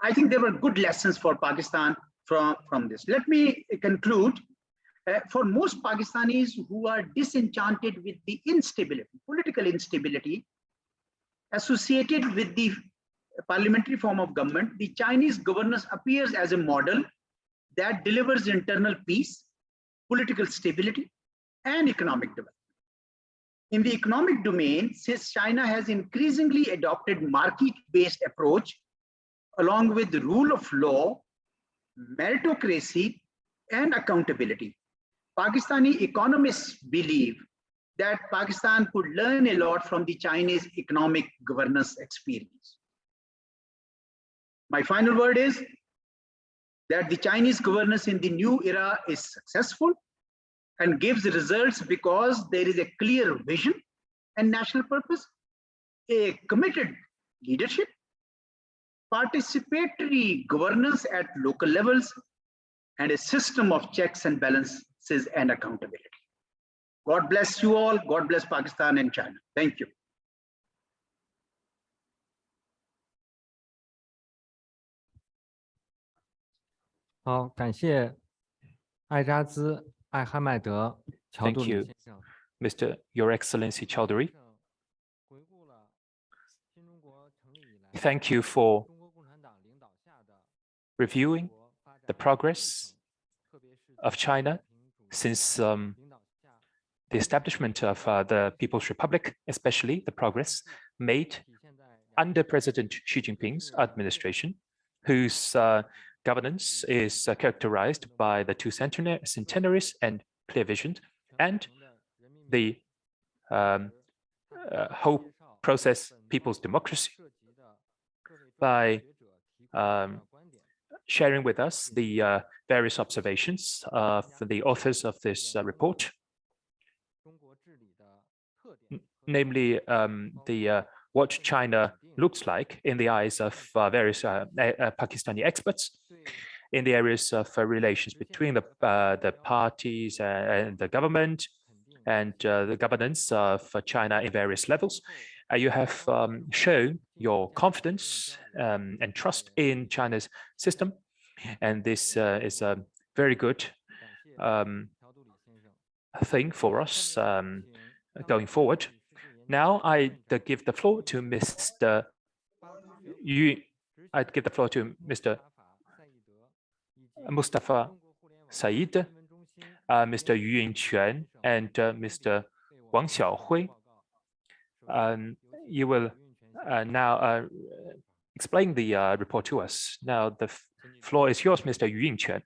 Speaker 3: I think there were good lessons for Pakistan from this. Let me conclude. For most Pakistanis who are disenchanted with the instability, political instability associated with the parliamentary form of government, the Chinese governance appears as a model that delivers internal peace, political stability, and economic development. In the economic domain, since China has increasingly adopted market-based approach along with the rule of law, meritocracy, and accountability, Pakistani economists believe that Pakistan could learn a lot from the Chinese economic governance experience. My final word is that the Chinese governance in the new era is successful and gives results because there is a clear vision and national purpose, a committed leadership, participatory governance at local levels, and a system of checks and balances and accountability. God bless you all. God bless Pakistan and China. Thank you.
Speaker 1: 好，感谢艾扎兹·艾哈迈德·乔杜
Speaker 10: Thank
Speaker 1: 里
Speaker 10: you,
Speaker 1: 先生。
Speaker 10: Mr. Your Excellency Chowdhury.
Speaker 1: 回顾了新中国成立以来
Speaker 10: Thank you for
Speaker 1: 中国共产党领导下的
Speaker 10: reviewing
Speaker 1: 国发展
Speaker 10: the progress
Speaker 1: 特别是
Speaker 10: of China since
Speaker 1: 领导下
Speaker 10: the establishment of the People's Republic, especially the progress made
Speaker 1: 体现在
Speaker 10: under President Xi Jinping's administration, whose governance is characterized by the two centenaries and clear vision, and the whole process, people's democracy, by sharing with us the various observations of the authors of this report, namely what China looks like in the eyes of various Pakistani experts in the areas of relations between the parties and the government and the governance of China in various levels. You have shown your confidence and trust in China's system, and this is a very good thing for us going forward. Now I give the floor to Mr. Yu. I'd give the floor to Mr. Mustafa Said, Mr. Yu Yingquan, and Mr. Wang Xiaohui. You will now explain the report to us. Now the floor is yours, Mr. Yu Yingquan.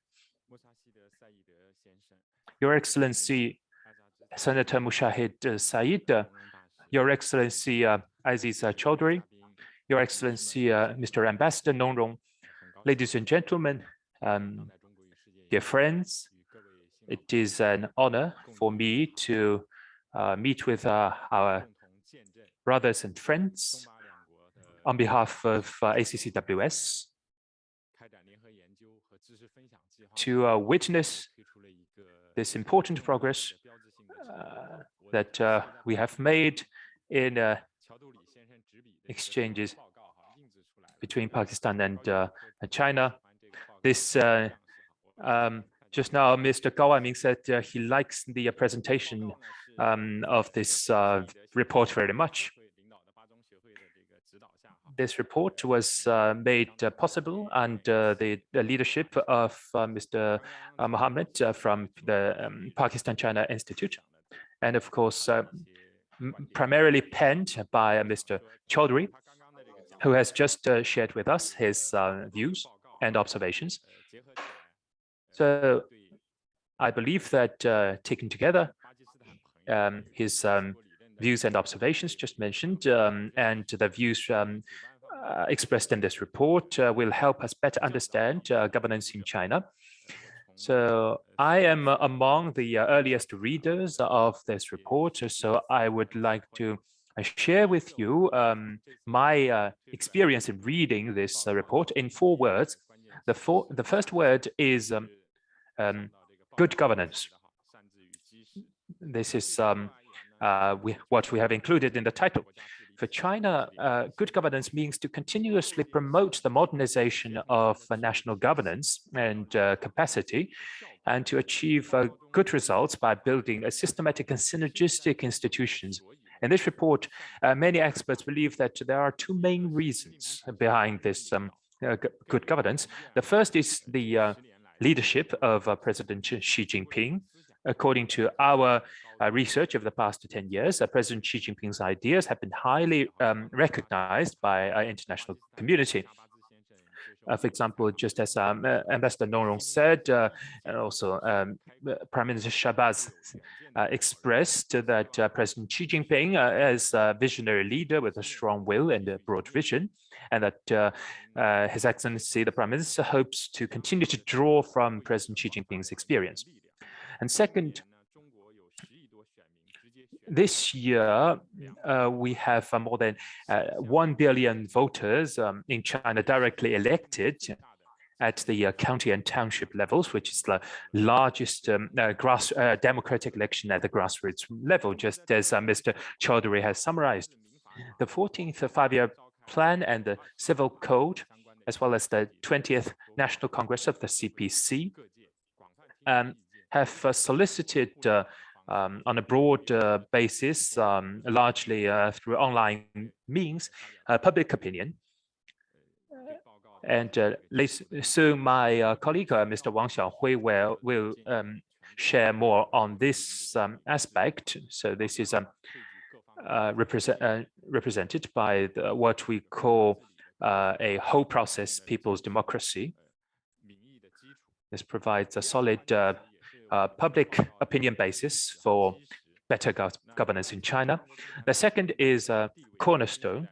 Speaker 10: Your Excellency, Senator Mushahid Said, Your Excellency Aziz Chowdhury, Your Excellency Mr. Ambassador Nongrong, ladies and gentlemen, dear friends, it is an honor for me to meet with our brothers and friends on behalf of ACCWS to witness this important progress that we have made in exchanges between Pakistan and China. This just now, Mr. Gao Wanming said he likes the presentation of this report very much. This report was made possible under the leadership of Mr. Mohammed from the Pakistan-China Institute, and of course, primarily penned by Mr. Chowdhury, who has just shared with us his views and observations. So I believe that taken together, his views and observations just mentioned and the views expressed in this report will help us better understand governance in China. So I am among the earliest readers of this report, so I would like to I share with you my experience in reading this report in 4 words. The first word is good governance. This is what we have included in the title. For China, good governance means to continuously promote the modernization of national governance and capacity, and to achieve good results by building a systematic and synergistic institutions. In this report, many experts believe that there are 2 main reasons behind this good governance. The first is the leadership of President Xi Jinping. According to our research over the past 10 years, President Xi Jinping's ideas have been highly recognized by our international community. For example, just as Ambassador Nongrong said, and also Prime Minister Shahbaz expressed that President Xi Jinping is a visionary leader with a strong will and a broad vision, and that His Excellency, the Prime Minister, hopes to continue to draw from President Xi Jinping's experience. And second, this year, we have more than 1 billion voters in China directly elected at the county and township levels, which is the largest democratic election at the grassroots level, just as Mr. Chaudhary has summarized. The 14th Five-Year Plan and the Civil Code, as well as the 20th National Congress of the CPC, have solicited on a broad basis, largely through online means, public opinion. And soon my colleague, Mr. Wang Xiaohui, will share more on this aspect. So this is represented by what we call a whole process people's democracy. This provides a solid public opinion basis for better governance in China. The second is a cornerstone,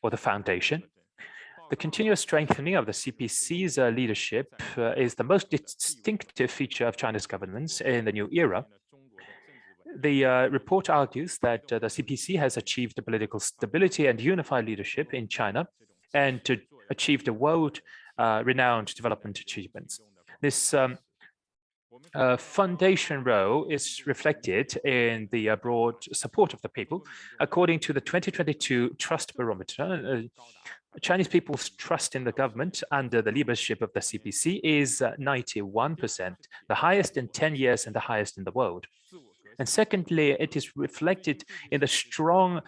Speaker 10: or the foundation. The continuous strengthening of the CPC's leadership is the most distinctive feature of China's governance in the new era. The report argues that the CPC has achieved political stability and unified leadership in China, and to achieve the world-renowned development achievements. This foundation role is reflected in the broad support of the people. According to the 2022 Trust Barometer, Chinese people's trust in the government under the leadership of the CPC is 91%, the highest in 10 years and the highest in the world. And secondly, it is reflected in the strong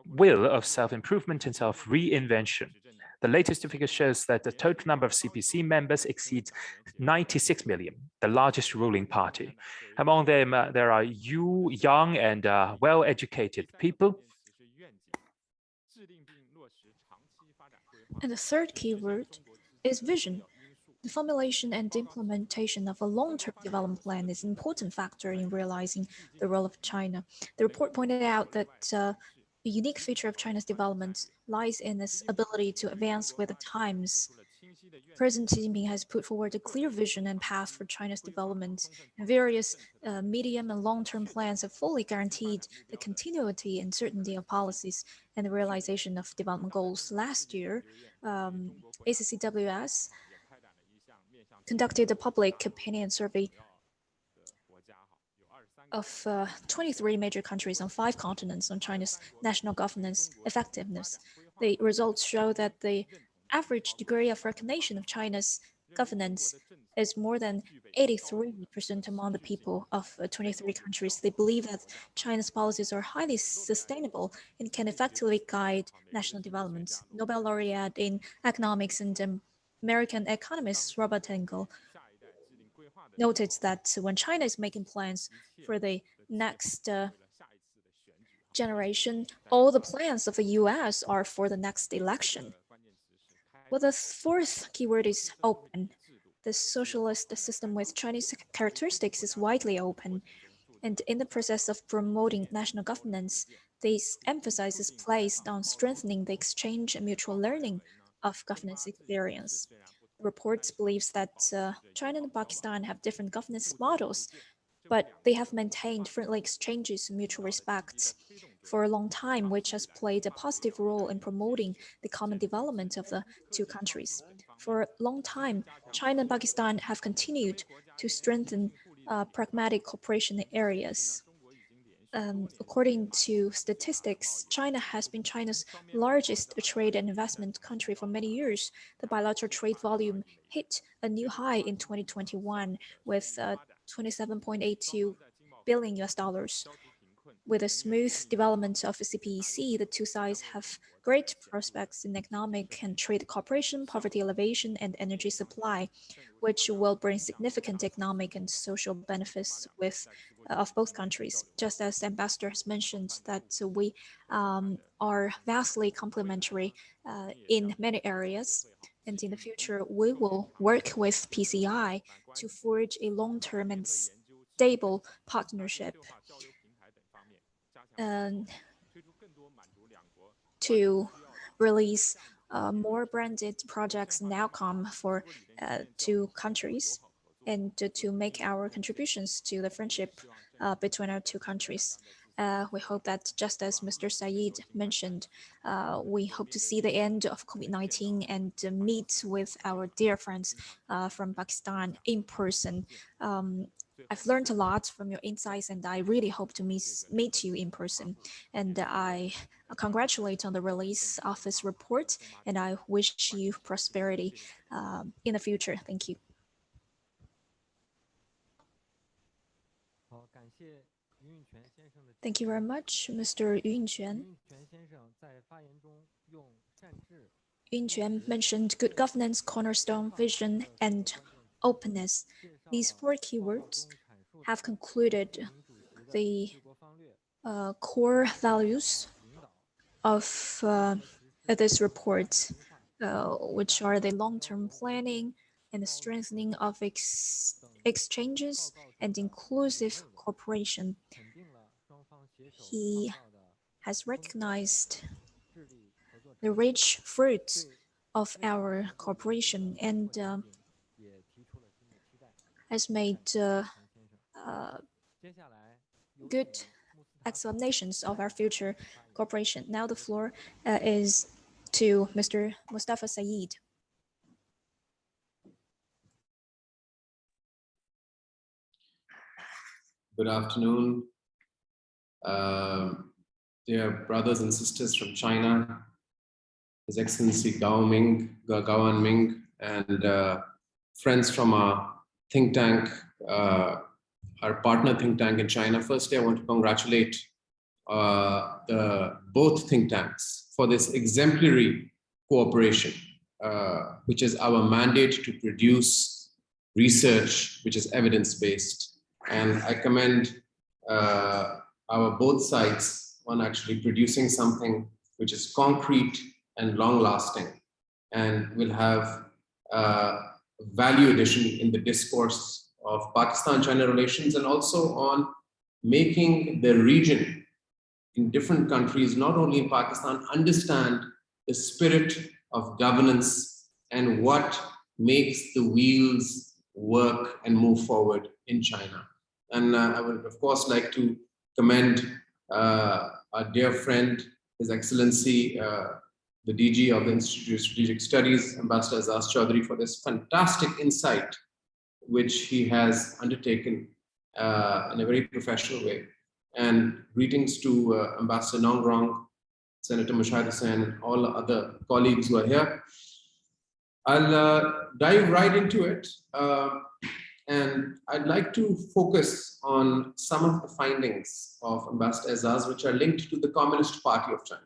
Speaker 10: will of self-improvement and self-reinvention. The latest figure shows that the total number of CPC members exceeds 96 million, the largest ruling party. Among them, there are young and well-educated people.
Speaker 8: And the third keyword is vision. The formulation and implementation of a long-term development plan is an important factor in realizing the role of China. The report pointed out that the unique feature of China's development lies in its ability to advance with the times. President Xi Jinping has put forward a clear vision and path for China's development, and various medium and long-term plans have fully guaranteed the continuity and certainty of policies and the realization of development goals. Last year, ACCWS conducted a public opinion survey of 23 major countries on 5 continents on China's national governance effectiveness. The results show that the average degree of recognition of China's governance is more than 83% among the people of 23 countries. They believe that China's policies are highly sustainable and can effectively guide national development. Nobel laureate in economics and American economist Robert Engel noted that when China is making plans for the next generation, all the plans of the US are for the next election. Well, the fourth keyword is open. The socialist system with Chinese characteristics is widely open, and in the process of promoting national governance, this emphasis is placed on strengthening the exchange and mutual learning of governance experience. The report believes that China and Pakistan have different governance models, but they have maintained friendly exchanges and mutual respect for a long time, which has played a positive role in promoting the common development of the two countries. For a long time, China and Pakistan have continued to strengthen pragmatic cooperation areas. According to statistics, China has been China's largest trade and investment country for many years. The bilateral trade volume hit a new high in 2021 with $27.82 billion US. With a smooth development of the CPEC, the two sides have great prospects in economic and trade cooperation, poverty alleviation, and energy supply, which will bring significant economic and social benefits of both countries. Just as the ambassador has mentioned, that we are vastly complementary in many areas. And in the future, we will work with PCI to forge a long-term and stable partnership to release more branded projects and outcome for two countries, and to make our contributions to the friendship between our two countries. We hope that, just as Mr. Saeed mentioned, we hope to see the end of COVID-19 and meet with our dear friends from Pakistan in person. I've learned a lot from your insights, and I really hope to meet you in person. And I congratulate on the release of this report, and I wish you prosperity in the future. Thank you. Thank you very much, Mr. Yu Yingquan. Yu Yingquan mentioned good governance, cornerstone, vision, and openness. These four keywords have concluded the core values of this report, which are the long-term planning and the strengthening of exchanges and inclusive cooperation. He has recognized the rich fruits of our cooperation and has made good explanations of our future cooperation. Now the floor is to Mr. Mustafa Saeed.
Speaker 4: Good afternoon, dear brothers and sisters from China, His Excellency Gao Anming, and friends from our think tank, our partner think tank in China. Firstly, I want to congratulate both think tanks for this exemplary cooperation, which is our mandate to produce research which is evidence-based. And I commend our both sides on actually producing something which is concrete and long-lasting, and will have value addition in the discourse of Pakistan-China relations, and also on making the region in different countries, not only in Pakistan, understand the spirit of governance and what makes the wheels work and move forward in China. And I would, of course, like to commend our dear friend, His Excellency, the DG of the Institute of Strategic Studies, Ambassador Azaz Chaudhry, for this fantastic insight, which he has undertaken in a very professional way. And greetings to Ambassador Nongrong, Senator Mushahid Hussain, and all the other colleagues who are here. I'll dive right into it. And I'd like to focus on some of the findings of Ambassador Azaz, which are linked to the Communist Party of China.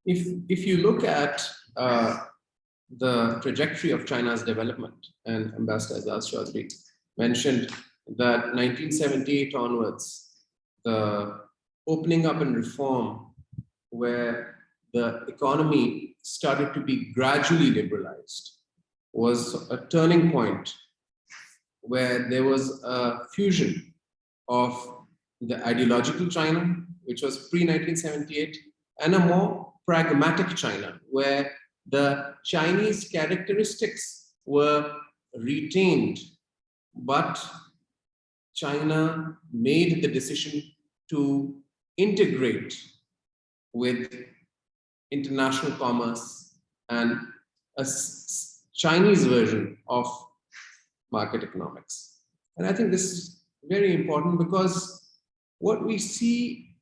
Speaker 4: If you look at the trajectory of China's development, and Ambassador Azaz Chaudhry mentioned that 1978 onwards, the opening up and reform, where the economy started to be gradually liberalized, was a turning point where there was a fusion of the ideological China, which was pre-1978, and a more pragmatic China, where the Chinese characteristics were retained, but China made the decision to integrate with international commerce and a Chinese version of market economics. And I think this is very important because what we see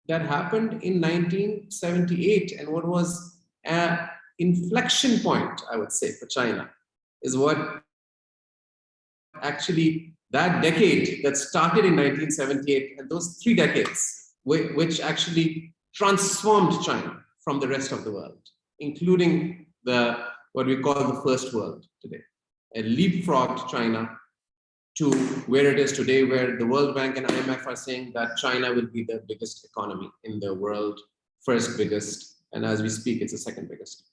Speaker 4: that happened in 1978 and what was an inflection point, I would say, for China is what actually that decade that started in 1978 and those 3 decades which actually transformed China from the rest of the world, including what we call the first world today. It leapfrogged China to where it is today, where the World Bank and IMF are saying that China will be the biggest economy in the world, first biggest, and as we speak, it's the second biggest.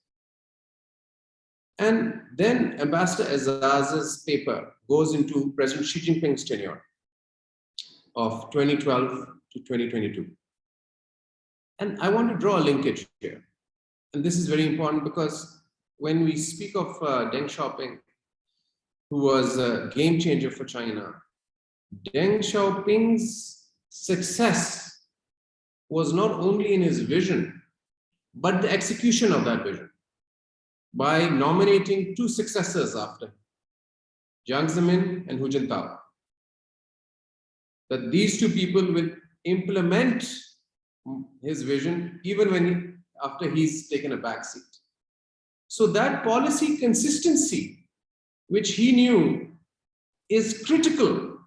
Speaker 4: And then Ambassador Azaz's paper goes into President Xi Jinping's tenure of 2012 to 2022. And I want to draw a linkage here. And this is very important because when we speak of Deng Xiaoping, who was a game changer for China, Deng Xiaoping's success was not only in his vision, but the execution of that vision by nominating 2 successors after Jiang Zemin and Hu Jintao. That these 2 people will implement his vision even after he's taken a back seat. So that policy consistency, which he knew is critical,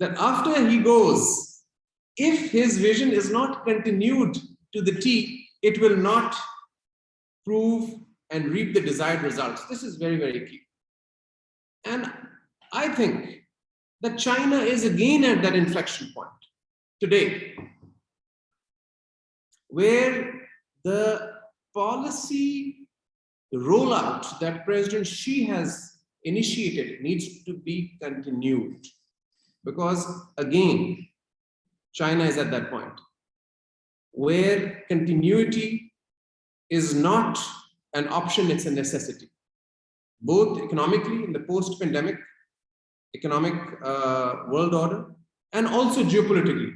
Speaker 4: that after he goes, if his vision is not continued to the T, it will not prove and reap the desired results. This is very, very key. And I think that China is again at that inflection point today, where the policy rollout that President Xi has initiated needs to be continued. Because again, China is at that point where continuity is not an option, it's a necessity. Both economically in the post-pandemic economic world order and also geopolitically,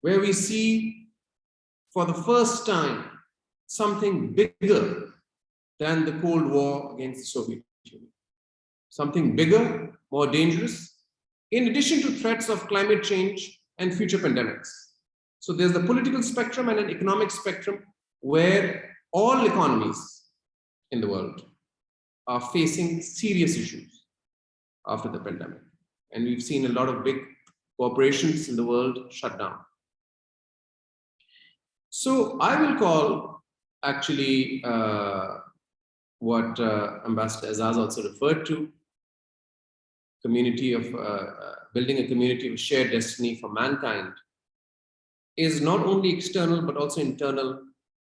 Speaker 4: where we see for the first time something bigger than the Cold War against the Soviet Union. Something bigger, more dangerous, in addition to threats of climate change and future pandemics. So there's the political spectrum and an economic spectrum where all economies in the world are facing serious issues after the pandemic. And we've seen a lot of big corporations in the world shut down. So I will call actually what Ambassador Azaz also referred to, community of building a community of shared destiny for mankind, is not only external but also internal.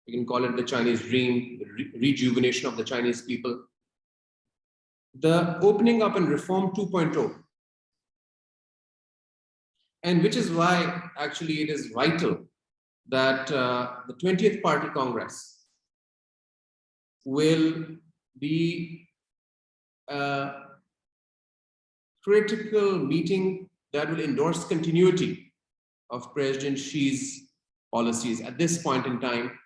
Speaker 4: We can call it the Chinese dream, the rejuvenation of the Chinese people, the opening up and reform 2.0, and which is why actually it is vital that the 20th Party Congress will be a critical meeting that will endorse continuity of President Xi's policies at this point in time,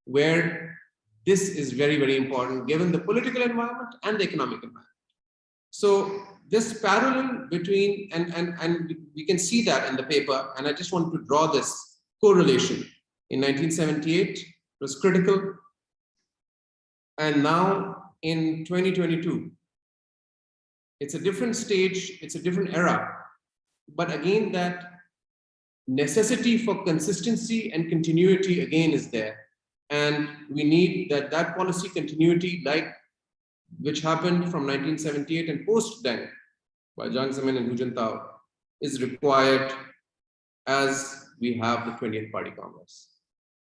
Speaker 4: where this is very, very important given the political environment and the economic environment. So this parallel between, and we can see that in the paper, and I just want to draw this correlation. In 1978, it was critical. And now in 2022, it's a different stage, it's a different era. But again, that necessity for consistency and continuity again is there. And we need that policy continuity, like which happened from 1978 and post-Deng by Jiang Zemin and Hu Jintao, is required as we have the 20th Party Congress.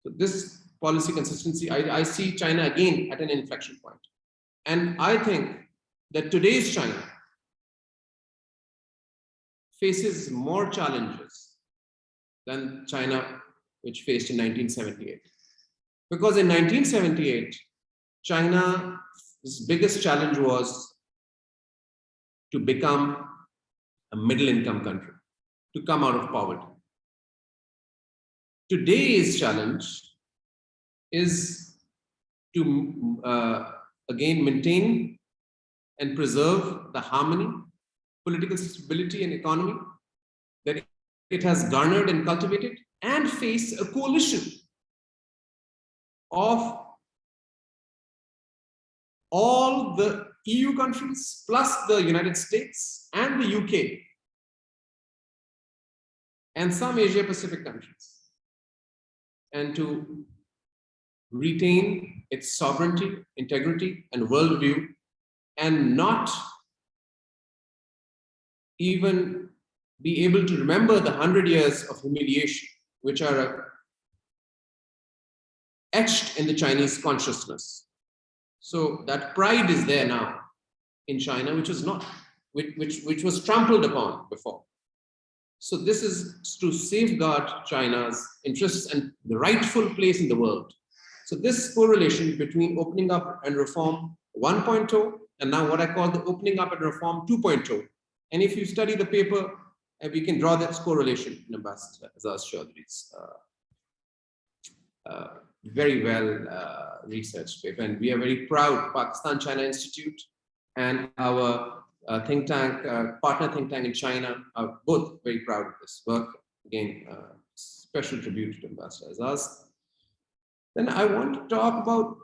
Speaker 4: So this policy consistency, I see China again at an inflection point. And I think that today's China faces more challenges than China which faced in 1978. Because in 1978, China's biggest challenge was to become a middle income country, to come out of poverty. Today's challenge is to again maintain and preserve the harmony, political stability and economy that it has garnered and cultivated, and face a coalition of all the EU countries plus the United States and the UK and some Asia Pacific countries, and to retain its sovereignty, integrity, and worldview, and not even be able to remember the 100 years of humiliation, which are etched in the Chinese consciousness. So that pride is there now in China, which was not, which was trampled upon before. So this is to safeguard China's interests and the rightful place in the world. So this correlation between opening up and reform 1.0 and now what I call the opening up and reform 2.0. And if you study the paper, we can draw that correlation in Ambassador Azaz Chaudhry's very well researched paper. And we are very proud, Pakistan-China Institute and our think tank, partner think tank in China are both very proud of this work. Again, special tribute to Ambassador Azaz. Then I want to talk about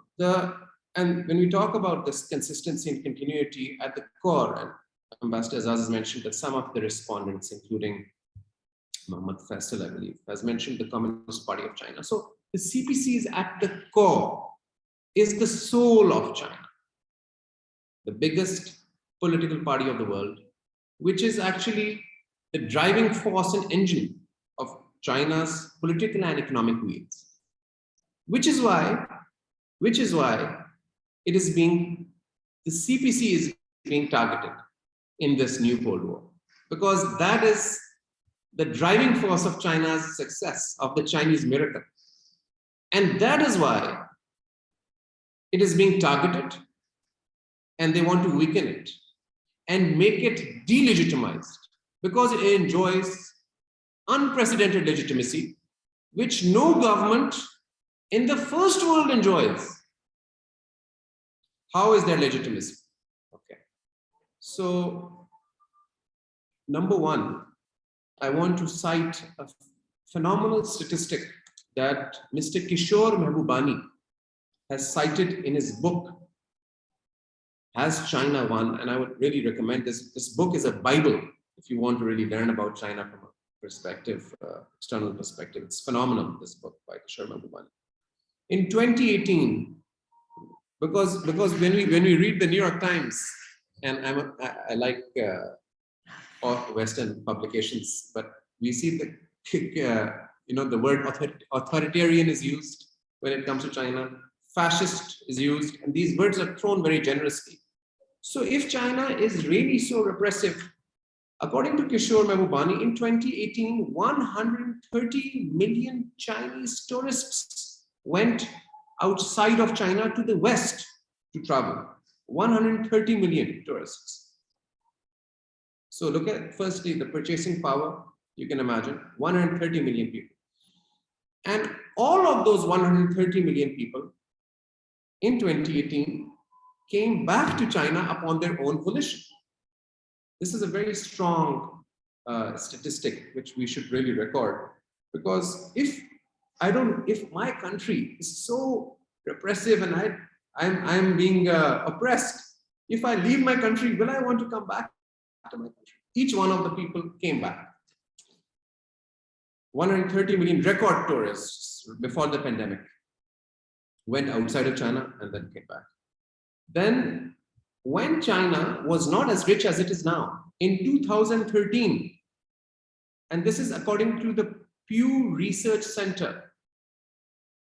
Speaker 4: and when we talk about this consistency and continuity at the core, and Ambassador Azaz has mentioned that some of the respondents, including Mohammad Faisal, I believe, has mentioned the Communist Party of China. So the CPC is at the core, is the soul of China, the biggest political party of the world, which is actually the driving force and engine of China's political and economic wheels. Which is why it is being, the CPC is being targeted in this new Cold War, because that is the driving force of China's success, of the Chinese miracle. And that is why it is being targeted, and they want to weaken it and make it delegitimized, because it enjoys unprecedented legitimacy, which no government in the first world enjoys. How is there legitimacy? Okay. So, number one, I want to cite a phenomenal statistic that Mr. Kishore Mahbubani has cited in his book, Has China Won? And I would really recommend this. This book is a Bible if you want to really learn about China from a perspective, external perspective. It's phenomenal, this book by Kishore Mahbubani. In 2018, because when we read the New York Times, and I like all Western publications, but we see the word authoritarian is used when it comes to China, fascist is used, and these words are thrown very generously. So if China is really so repressive, according to Kishore Mahbubani, in 2018, 130 million Chinese tourists went outside of China to the West to travel. 130 million tourists. So look at firstly the purchasing power, you can imagine, 130 million people. And all of those 130 million people in 2018 came back to China upon their own volition. This is a very strong statistic which we should really record, because if my country is so repressive and I'm being oppressed, if I leave my country, will I want to come back to my country? Each one of the people came back. 130 million record tourists before the pandemic went outside of China and then came back. Then when China was not as rich as it is now, in 2013, and this is according to the Pew Research Center,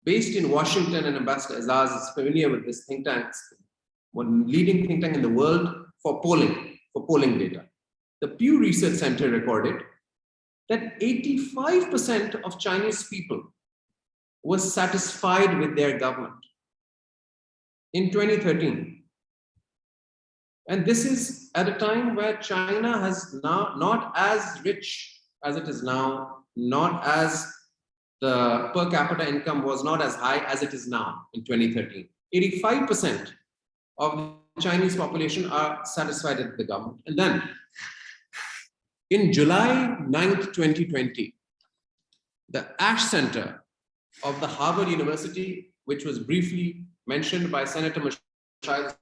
Speaker 4: based in Washington, and Ambassador Azaz is familiar with this think tank, one leading think tank in the world for polling data. The Pew Research Center recorded that 85% of Chinese people were satisfied with their government in 2013. And this is at a time where China has now not as rich as it is now, not as the per capita income was not as high as it is now in 2013. 85% of the Chinese population are satisfied with the government. And then in July 9th, 2020, the Ash Center of the Harvard University, which was briefly mentioned by Senator Michelle,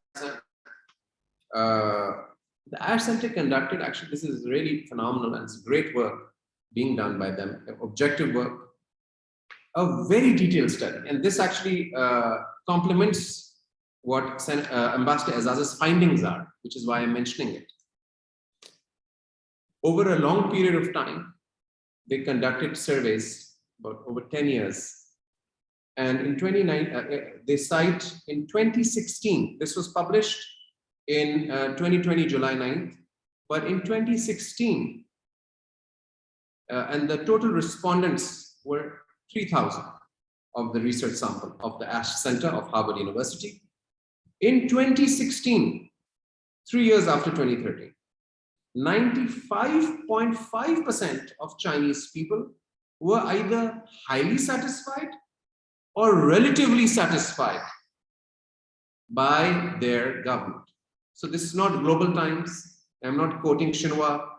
Speaker 4: the Ash Center conducted, actually, this is really phenomenal and it's great work being done by them, objective work, a very detailed study. And this actually complements what Ambassador Azaz's findings are, which is why I'm mentioning it. Over a long period of time, they conducted surveys about over 10 years. And in they cite in 2016, this was published in 2020, July 9th, but in 2016, and the total respondents were 3,000 of the research sample of the Ash Center of Harvard University. In 2016, 3 years after 2013, 95.5% of Chinese people were either highly satisfied or relatively satisfied by their government. So this is not Global Times. I'm not quoting Xinhua.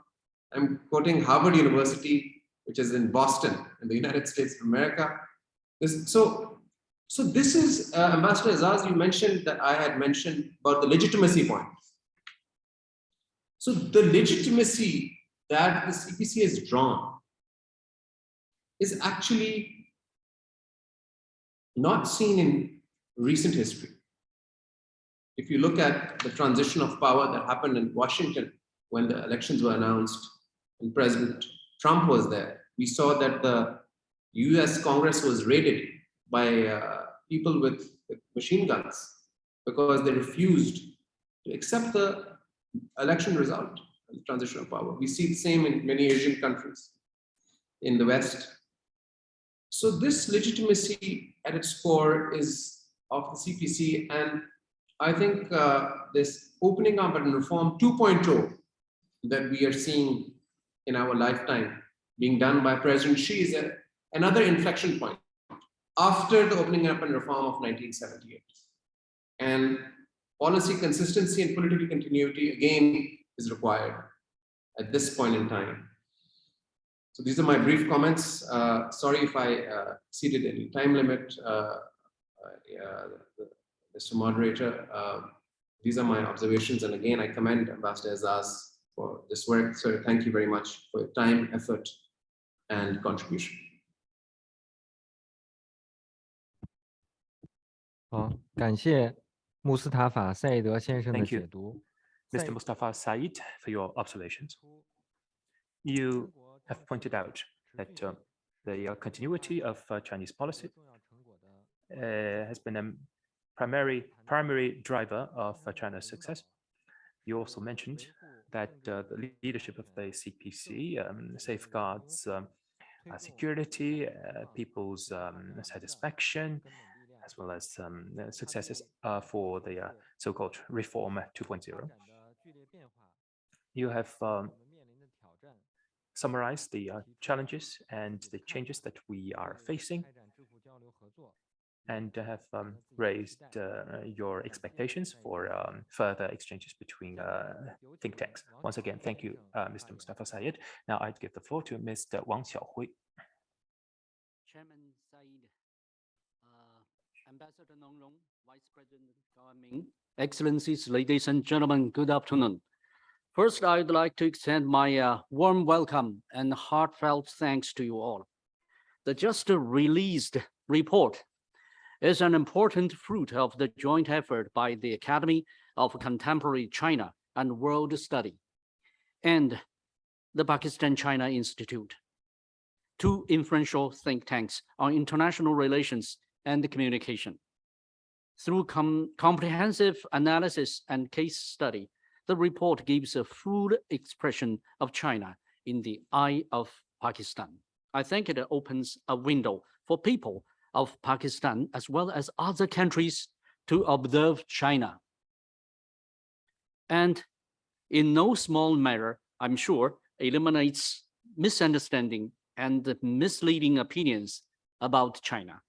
Speaker 4: I'm quoting Harvard University, which is in Boston, in the United States of America. So this is, Ambassador Azaz, you mentioned that I had mentioned about the legitimacy point. So the legitimacy that the CPC has drawn is actually not seen in recent history. If you look at the transition of power that happened in Washington when the elections were announced and President Trump was there, we saw that the US Congress was raided by people with machine guns because they refused to accept the election result and the transition of power. We see the same in many Asian countries in the West. So this legitimacy at its core is of the CPC, and I think this opening up and reform 2.0 that we are seeing in our lifetime being done by President Xi is another inflection point after the opening up and reform of 1978. And policy consistency and political continuity again is required at this point in time. So these are my brief comments. Sorry if I exceeded any time limit, Mr. Moderator. These are my observations. And again, I commend Ambassador Azaz for this work. So thank you very much for your time, effort, and contribution.
Speaker 9: 好，感谢穆斯塔法·赛义德先生的
Speaker 10: Thank
Speaker 9: 解
Speaker 10: you,
Speaker 9: 读。
Speaker 10: Mr. Mustafa Said, for your observations. You have pointed out that the continuity of Chinese policy has been a primary driver of China's success. You also mentioned that the leadership of the CPC safeguards security, people's satisfaction, as well as successes for the so-called Reform 2.0. You have summarized the challenges and the changes that we are facing, and have raised your expectations for further exchanges between think tanks. Once again, thank you, Mr. Mustafa Said. Now I'd give the floor to Mr. Wang Xiaohui.
Speaker 11: Chairman Said, Ambassador Nongrong, Vice President Gao Ming, Excellencies, ladies and gentlemen, good afternoon. First, I'd like to extend my warm welcome and heartfelt thanks to you all. The just released report is an important fruit of the joint effort by the Academy of Contemporary China and World Study and the Pakistan-China Institute, two influential think tanks on international relations and communication. Through comprehensive analysis and case study, the report gives a full expression of China in the eye of Pakistan. I think it opens a window for people of Pakistan as well as other countries to observe China. and in no small measure, I'm sure, eliminates misunderstanding and misleading opinions about China.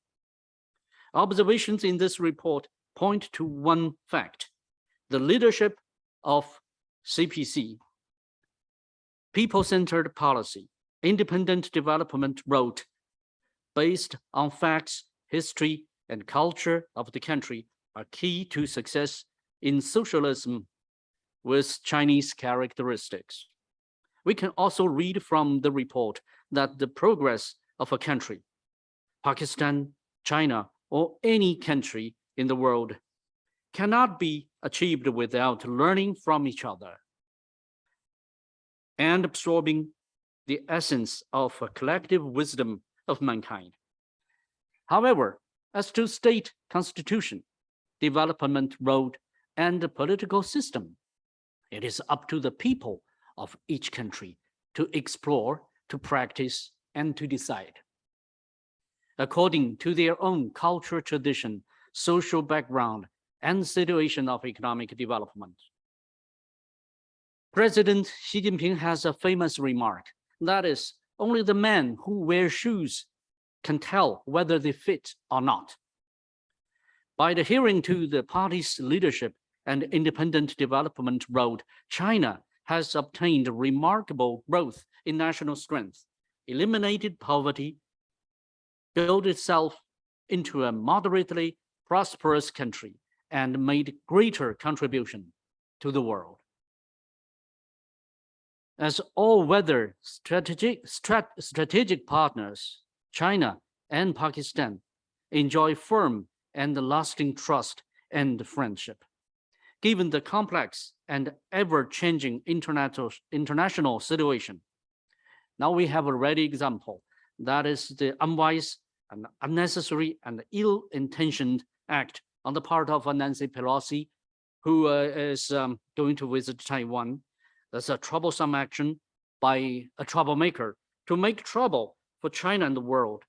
Speaker 11: Observations in this report point to one fact: the leadership of CPC, people-centered policy, independent development road based on facts, history, and culture of the country are key to success in socialism with Chinese characteristics. We can also read from the report that the progress of a country, Pakistan, China, or any country in the world, cannot be achieved without learning from each other and absorbing the essence of a collective wisdom of mankind. However, as to state constitution, development road, and the political system, it is up to the people of each country to explore, to practice, and to decide, according to their own culture, tradition, social background, and situation of economic development. President Xi Jinping has a famous remark, that is, only the man who wears shoes can tell whether they fit or not. By adhering to the party's leadership and independent development road, China has obtained remarkable growth in national strength, eliminated poverty, built itself into a moderately prosperous country, and made greater contribution to the world. As all-weather strategic partners, China and Pakistan enjoy firm and lasting trust and friendship. Given the complex and ever-changing international situation, now we have a ready example. That is the unwise and unnecessary and ill-intentioned act on the part of Nancy Pelosi, who is going to visit Taiwan. That's a troublesome action by a troublemaker to make trouble for China and the world.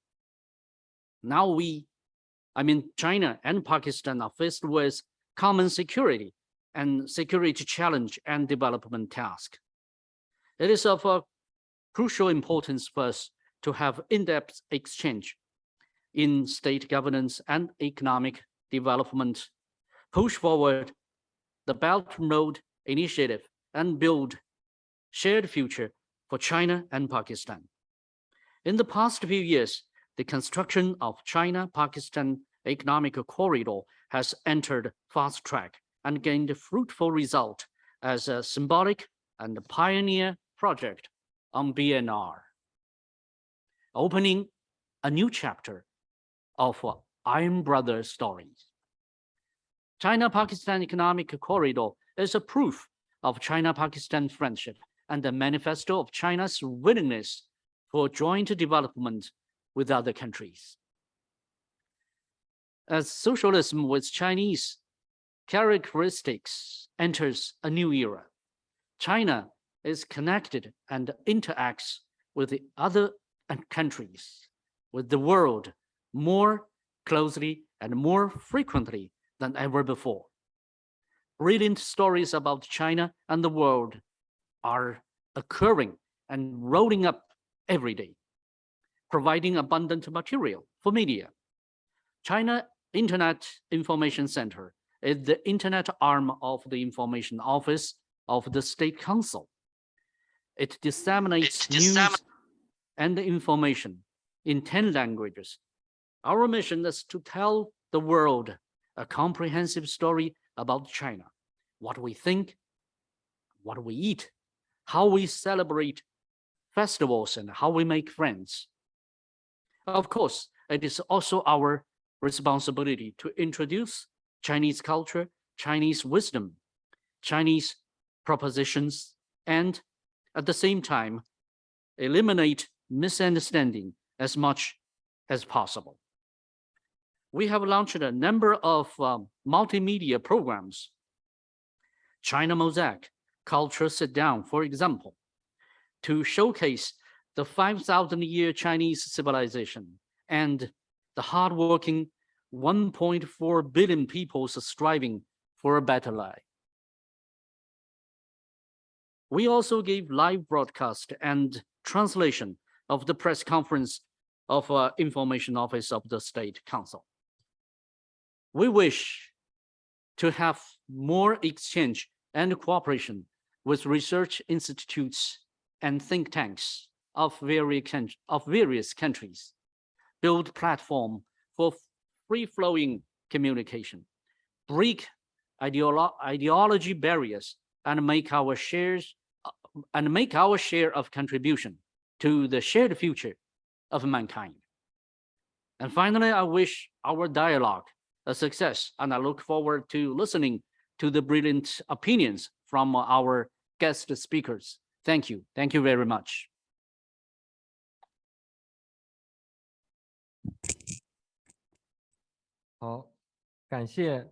Speaker 11: Now China and Pakistan are faced with common security and security challenge and development task. It is of a crucial importance for us to have in-depth exchange in state governance and economic development, push forward the Belt and Road Initiative, and build shared future for China and Pakistan. In the past few years, the construction of China-Pakistan economic corridor has entered fast track and gained a fruitful result as a symbolic and pioneer project on BNR, opening a new chapter of Iron Brother stories. China-Pakistan economic corridor is a proof of China-Pakistan friendship and a manifesto of China's willingness for joint development with other countries. As socialism with Chinese characteristics enters a new era, China is connected and interacts with the other countries, with the world more closely and more frequently than ever before. Brilliant stories about China and the world are occurring and rolling up every day, providing abundant material for media. China Internet Information Center is the internet arm of the Information Office of the State Council. It disseminates news and information in 10 languages. Our mission is to tell the world a comprehensive story about China, what we think, what we eat, how we celebrate festivals, and how we make friends. Of course, it is also our responsibility to introduce Chinese culture, Chinese wisdom, Chinese propositions, and at the same time, eliminate misunderstanding as much as possible. We have launched a number of multimedia programs. China Mosaic, Culture Sit Down, for example, to showcase the 5,000-year Chinese civilization and the hardworking 1.4 billion people's striving for a better life. We also gave live broadcast and translation of the press conference of Information Office of the State Council. We wish to have more exchange and cooperation with research institutes and think tanks of various countries, build platform for free-flowing communication, break ideology barriers, and make our share of contribution to the shared future of mankind. And finally, I wish our dialogue a success, and I look forward to listening to the brilliant opinions from our guest speakers. Thank you. Thank you very much.
Speaker 9: Thank you,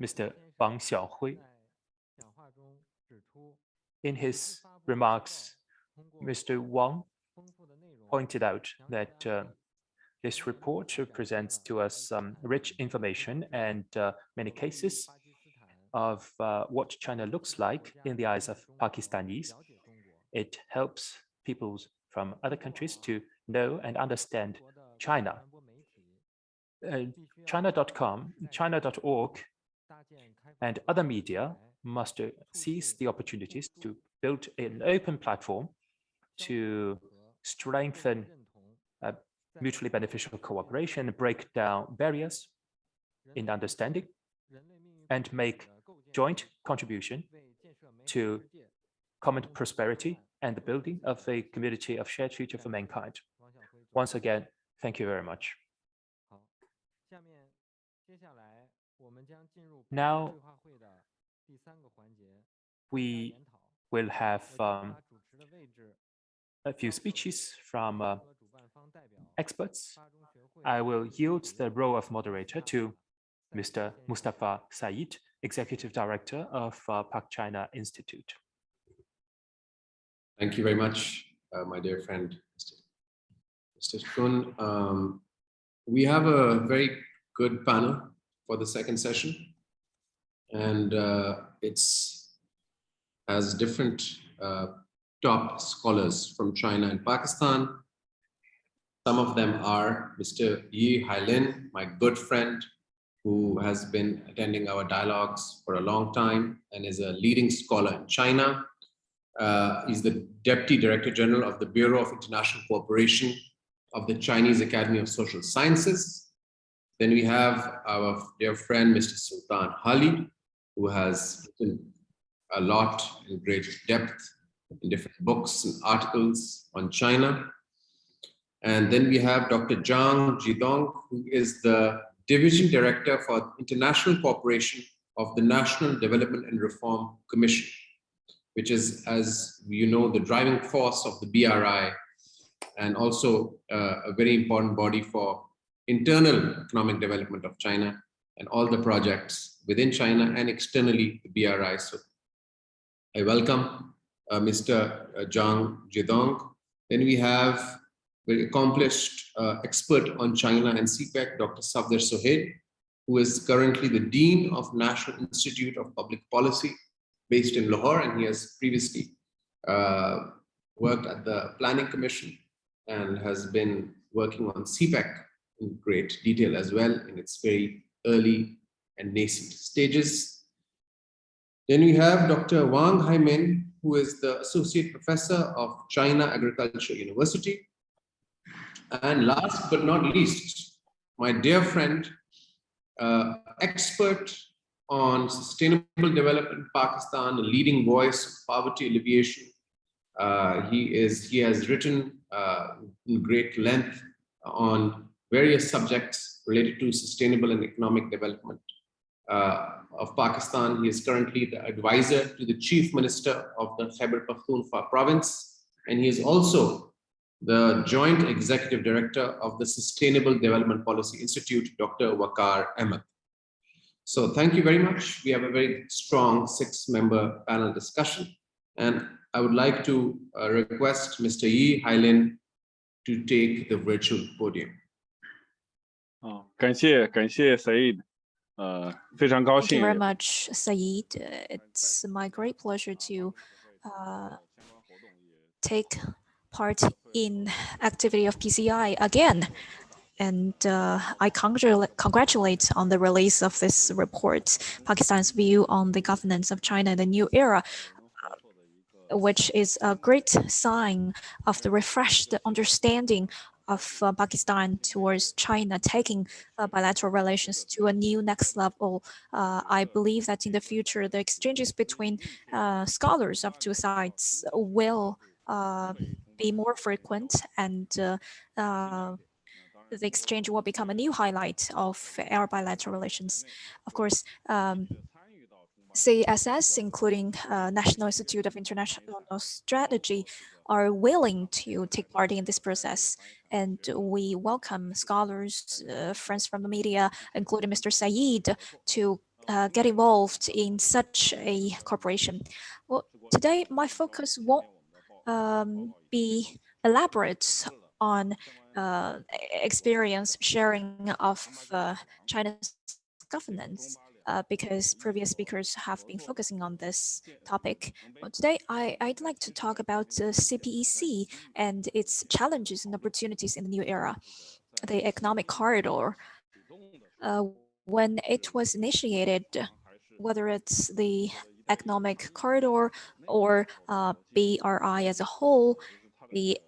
Speaker 10: Mr. Wang Xiaohui. In his remarks, Mr. Wang pointed out that this report presents to us rich information and many cases of what China looks like in the eyes of Pakistanis. It helps people from other countries to know and understand China. China.com, China.org, and other media must seize the opportunities to build an open platform to strengthen mutually beneficial cooperation, break down barriers in understanding, and make joint contribution to common prosperity and the building of a community of shared future for mankind. Once again, thank you very much. Now, we will have a few speeches from experts. I will yield the role of moderator to Mr. Mustafa Said, Executive Director of Pak China Institute.
Speaker 4: Thank you very much, my dear friend, Mr. Kun. We have a very good panel for the second session, and it's has different top scholars from China and Pakistan. Some of them are Mr. Yi Hailin, my good friend, who has been attending our dialogues for a long time and is a leading scholar in China. He's the Deputy Director General of the Bureau of International Cooperation of the Chinese Academy of Social Sciences. Then we have our dear friend, Mr. Sultan Khalid, who has written a lot in great depth in different books and articles on China. And then we have Dr. Zhang Jidong, who is the Division Director for International Cooperation of the National Development and Reform Commission, which is, as you know, the driving force of the BRI, and also a very important body for internal economic development of China and all the projects within China and externally the BRI. So I welcome Mr. Zhang Jidong. Then we have very accomplished expert on China and CPEC, Dr. Safdar Sohail, who is currently the Dean of National Institute of Public Policy based in Lahore, and he has previously worked at the Planning Commission and has been working on CPEC in great detail as well in its very early and nascent stages. Then we have Dr. Wang Haimin, who is the Associate Professor of China Agriculture University. And last but not least, my dear friend, expert on sustainable development in Pakistan, a leading voice of poverty alleviation. He has written in great length on various subjects related to sustainable and economic development of Pakistan. He is currently the advisor to the Chief Minister of the Khyber Pakhtunkhwa province, and he is also the Joint Executive Director of the Sustainable Development Policy Institute, Dr. Waqar Ahmed. So thank you very much. We have a very strong 6-member panel discussion, and I would like to request Mr. Yi Hailin to take the virtual podium.
Speaker 12: 感谢 Said
Speaker 8: Thank you very much, Saeed. It's my great pleasure to take part in activity of PCI again. And I congratulate on the release of this report, Pakistan's view on the governance of China in the new era, which is a great sign of the refreshed understanding of Pakistan towards China, taking bilateral relations to a new next level. I believe that in the future, the exchanges between scholars of two sides will be more frequent, and the exchange will become a new highlight of our bilateral relations. Of course, CSS, including National Institute of International Strategy, are willing to take part in this process. And we welcome scholars, friends from the media, including Mr. Saeed, to get involved in such a cooperation. Well, today my focus won't be elaborate on experience sharing of China's governance, because previous speakers have been focusing on this topic. But today, I'd like to talk about CPEC and its challenges and opportunities in the new era. The economic corridor, when it was initiated, whether it's the economic corridor or BRI as a whole, the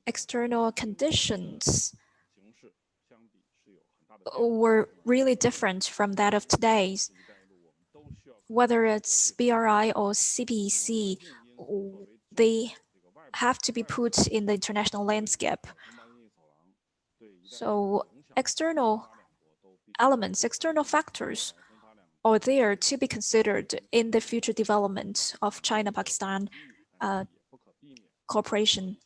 Speaker 8: external conditions were really different from that of today's. Whether it's BRI or CPEC, they have to be put in the international landscape. So external elements, external factors are there to be considered in the future development of China-Pakistan cooperation.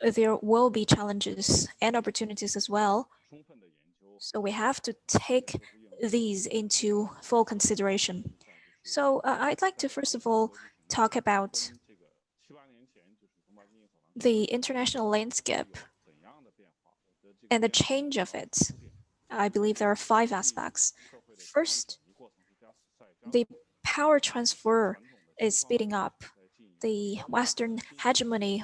Speaker 8: There will be challenges and opportunities as well. So we have to take these into full consideration. So I'd like to first of all talk about the international landscape and the change of it. I believe there are 5 aspects. First, the power transfer is speeding up. The Western hegemony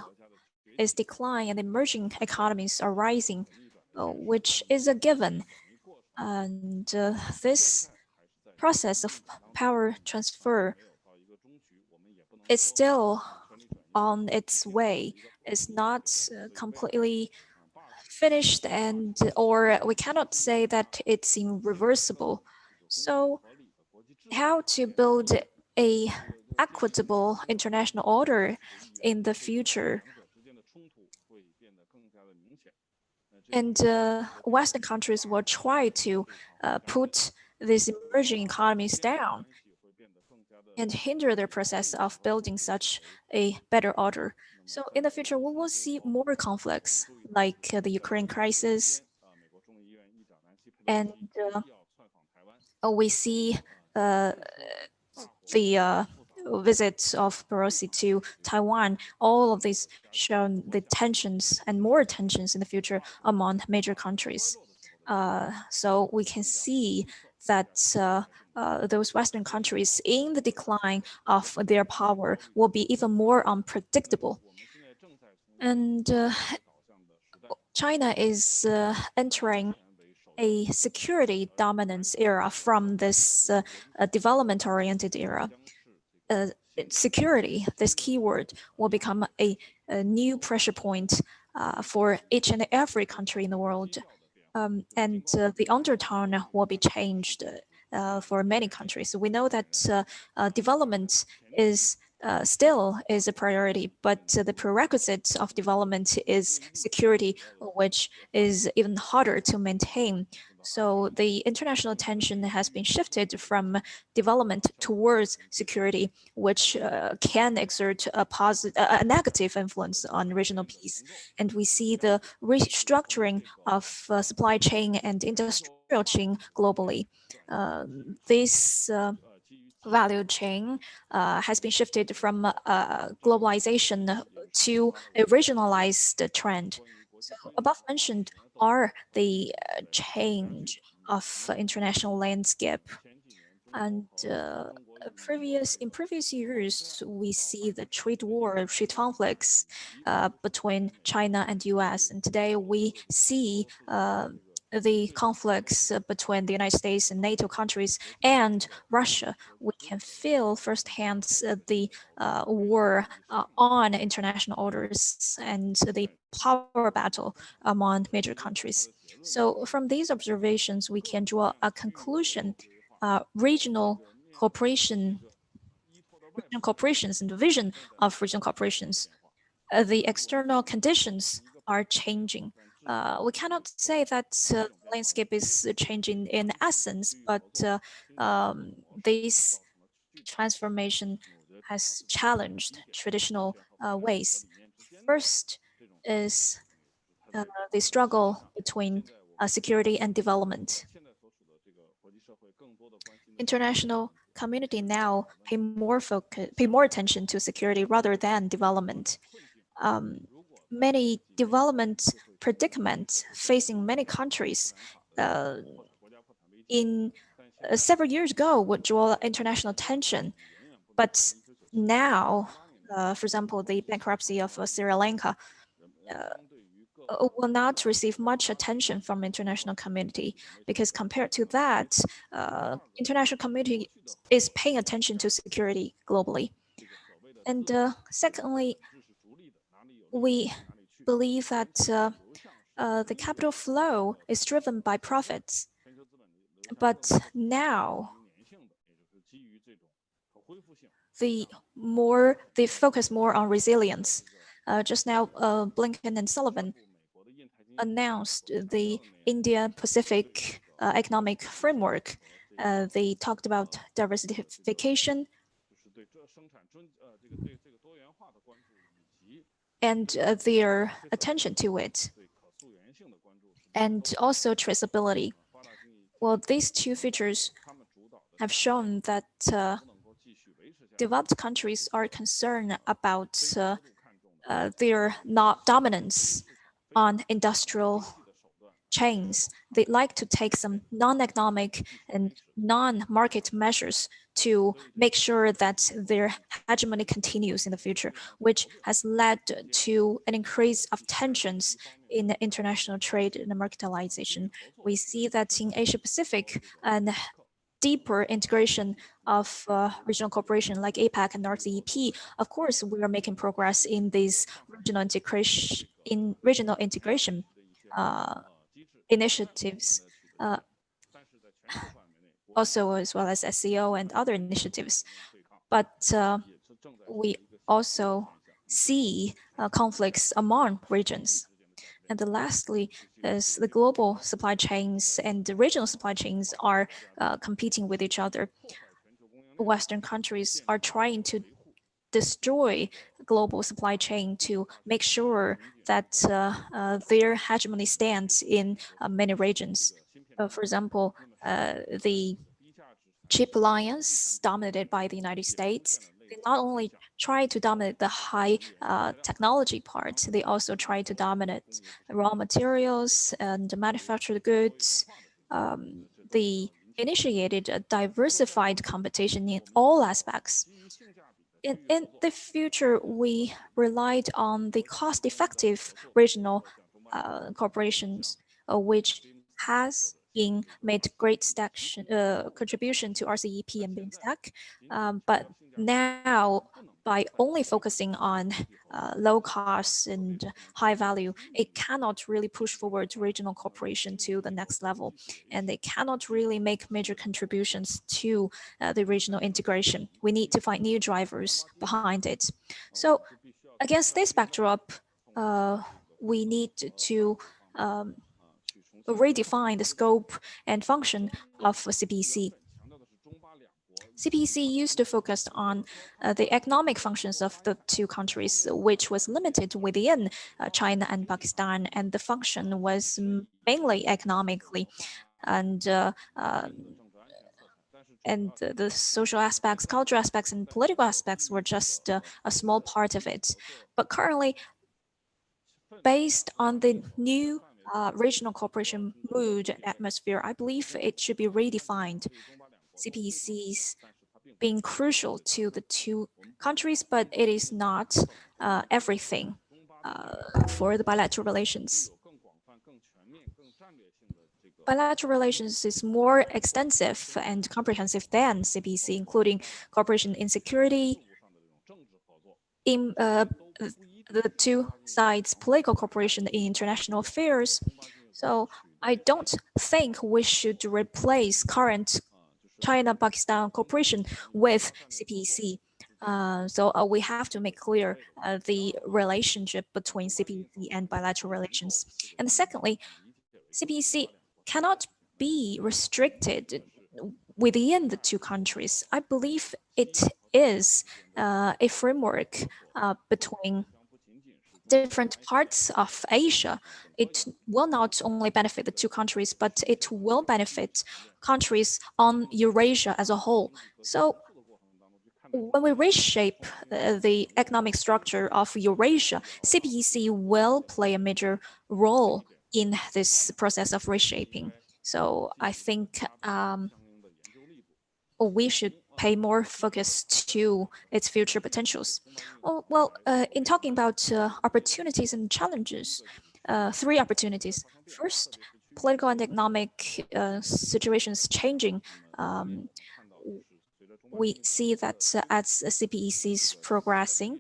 Speaker 8: is declining and emerging economies are rising, which is a given. And this process of power transfer is still on its way. It's not completely finished, and or we cannot say that it's irreversible. So how to build a equitable international order in the future? And Western countries will try to put these emerging economies down and hinder their process of building such a better order. So in the future, we will see more conflicts like the Ukraine crisis, and we see the visits of Pelosi to Taiwan. All of these show the tensions and more tensions in the future among major countries. So we can see that those Western countries in the decline of their power will be even more unpredictable. And China is entering a security dominance era from this development-oriented era. Security, this keyword, will become a new pressure point for each and every country in the world. And the undertone will be changed for many countries. So we know that development is still is a priority, but the prerequisite of development is security, which is even harder to maintain. So the international attention has been shifted from development towards security, which can exert a negative influence on regional peace. And we see the restructuring of supply chain and industrial chain globally. This value chain has been shifted from globalization to a regionalized trend. So above mentioned are the change of international landscape. And in previous years, we see the trade war, trade conflicts between China and US. And today we see the conflicts between the United States and NATO countries and Russia. We can feel firsthand the war on international orders and the power battle among major countries. So from these observations, we can draw a conclusion. Regional corporations and the vision of regional corporations, the external conditions are changing. We cannot say that landscape is changing in essence, but this transformation has challenged traditional ways. First is the struggle between security and development. International community now pay more attention to security rather than development. Many development predicaments facing many countries in several years ago would draw international attention, but now, for example, the bankruptcy of Sri Lanka will not receive much attention from international community, because compared to that, international community is paying attention to security globally. And secondly, we believe that the capital flow is driven by profits. But now, they focus more on resilience. Just now, Blinken and Sullivan announced the India-Pacific economic framework. They talked about diversification and their attention to it, and also traceability. Well, these two features have shown that developed countries are concerned about their not dominance on industrial chains. They'd like to take some non-economic and non-market measures to make sure that their hegemony continues in the future, which has led to an increase of tensions in international trade and marketization. We see that in Asia Pacific, and deeper integration of regional cooperation like APEC and RCEP. Of course, we are making progress in these regional integration initiatives, also as well as SCO and other initiatives. But we also see conflicts among regions. And lastly, is the global supply chains and the regional supply chains are competing with each other. Western countries are trying to destroy global supply chain to make sure that their hegemony stands in many regions. For example, the chip alliance dominated by the United States, they not only try to dominate the high technology part, they also try to dominate raw materials and manufactured goods. They initiated a diversified competition in all aspects. In the future, we relied on the cost-effective regional corporations, which has been made great contribution to RCEP and BIMSTEC. But now, by only focusing on low cost and high value, it cannot really push forward regional cooperation to the next level, and it cannot really make major contributions to the regional integration. We need to find new drivers behind it. So against this backdrop, we need to redefine the scope and function of CPEC. CPEC used to focus on the economic functions of the two countries, which was limited within China and Pakistan, and the function was mainly economically, and the social aspects, cultural aspects, and political aspects were just a small part of it. But currently, based on the new regional cooperation mood atmosphere, I believe it should be redefined. CPECs being crucial to the two countries, but it is not everything for the bilateral relations. Bilateral relations is more extensive and comprehensive than CPEC, including cooperation in security, in the two sides' political cooperation in international affairs. So I don't think we should replace current China-Pakistan cooperation with CPEC. So we have to make clear the relationship between CPEC and bilateral relations. And secondly, CPEC cannot be restricted within the two countries. I believe it is a framework between different parts of Asia. It will not only benefit the two countries, but it will benefit countries on Eurasia as a whole. So when we reshape the economic structure of Eurasia, CPEC will play a major role in this process of reshaping. So I think we should pay more focus to its future potentials. Oh, well, in talking about opportunities and challenges, three opportunities. First, political and economic situations changing. We see that as CPEC is progressing,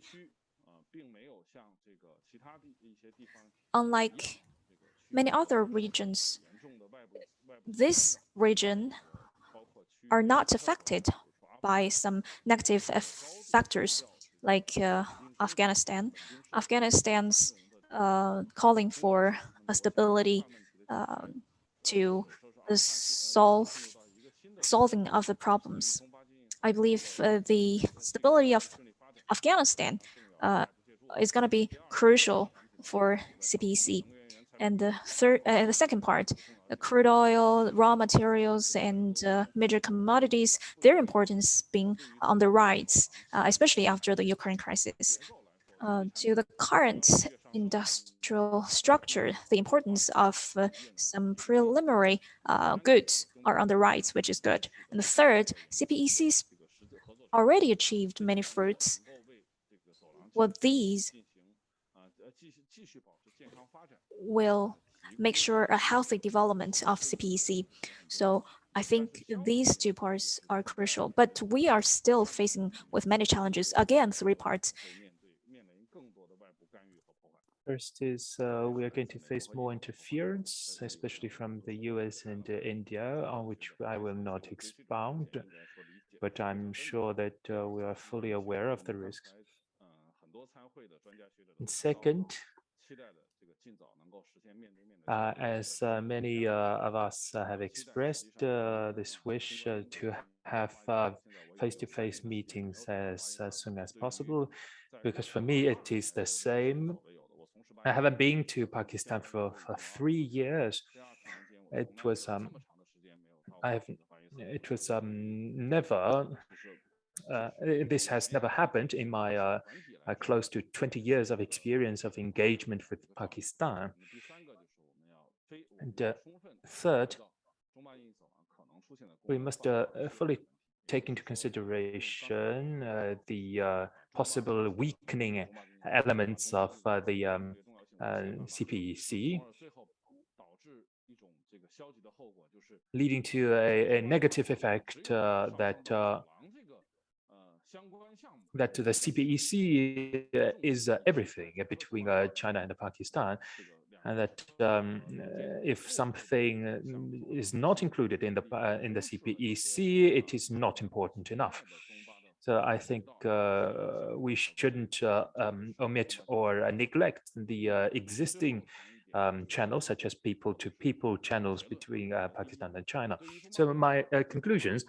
Speaker 8: unlike many other regions, this region are not affected by some negative factors like Afghanistan. Afghanistan's calling for a stability to solving of the problems. I believe the stability of Afghanistan is going to be crucial for CPEC. And the second part, the crude oil, raw materials, and major commodities, their importance being on the rise, especially after the Ukraine crisis. To the current industrial structure, the importance of some preliminary goods are on the rise, which is good. And the third, CPEC's already achieved many fruits. Well, these will make sure a healthy development of CPEC. So I think these two parts are crucial, but we are still facing with many challenges. Again, three parts.
Speaker 10: First is we are going to face more interference, especially from the US and India, on which I will not expound, but I'm sure that we are fully aware of the risks. And second, as many of us have expressed this wish to have face-to-face meetings as soon as possible, because for me it is the same. I haven't been to Pakistan for 3 years. It was never. This has never happened in my close to 20 years of experience of engagement with Pakistan. And third, we must fully take into consideration the possible weakening elements of the CPEC, leading to a negative effect that the CPEC is everything between China and Pakistan, and that if something is not included in the CPEC, it is not important enough. So I think we shouldn't omit or neglect the existing channels, such as people-to-people channels between Pakistan and China. So my conclusions.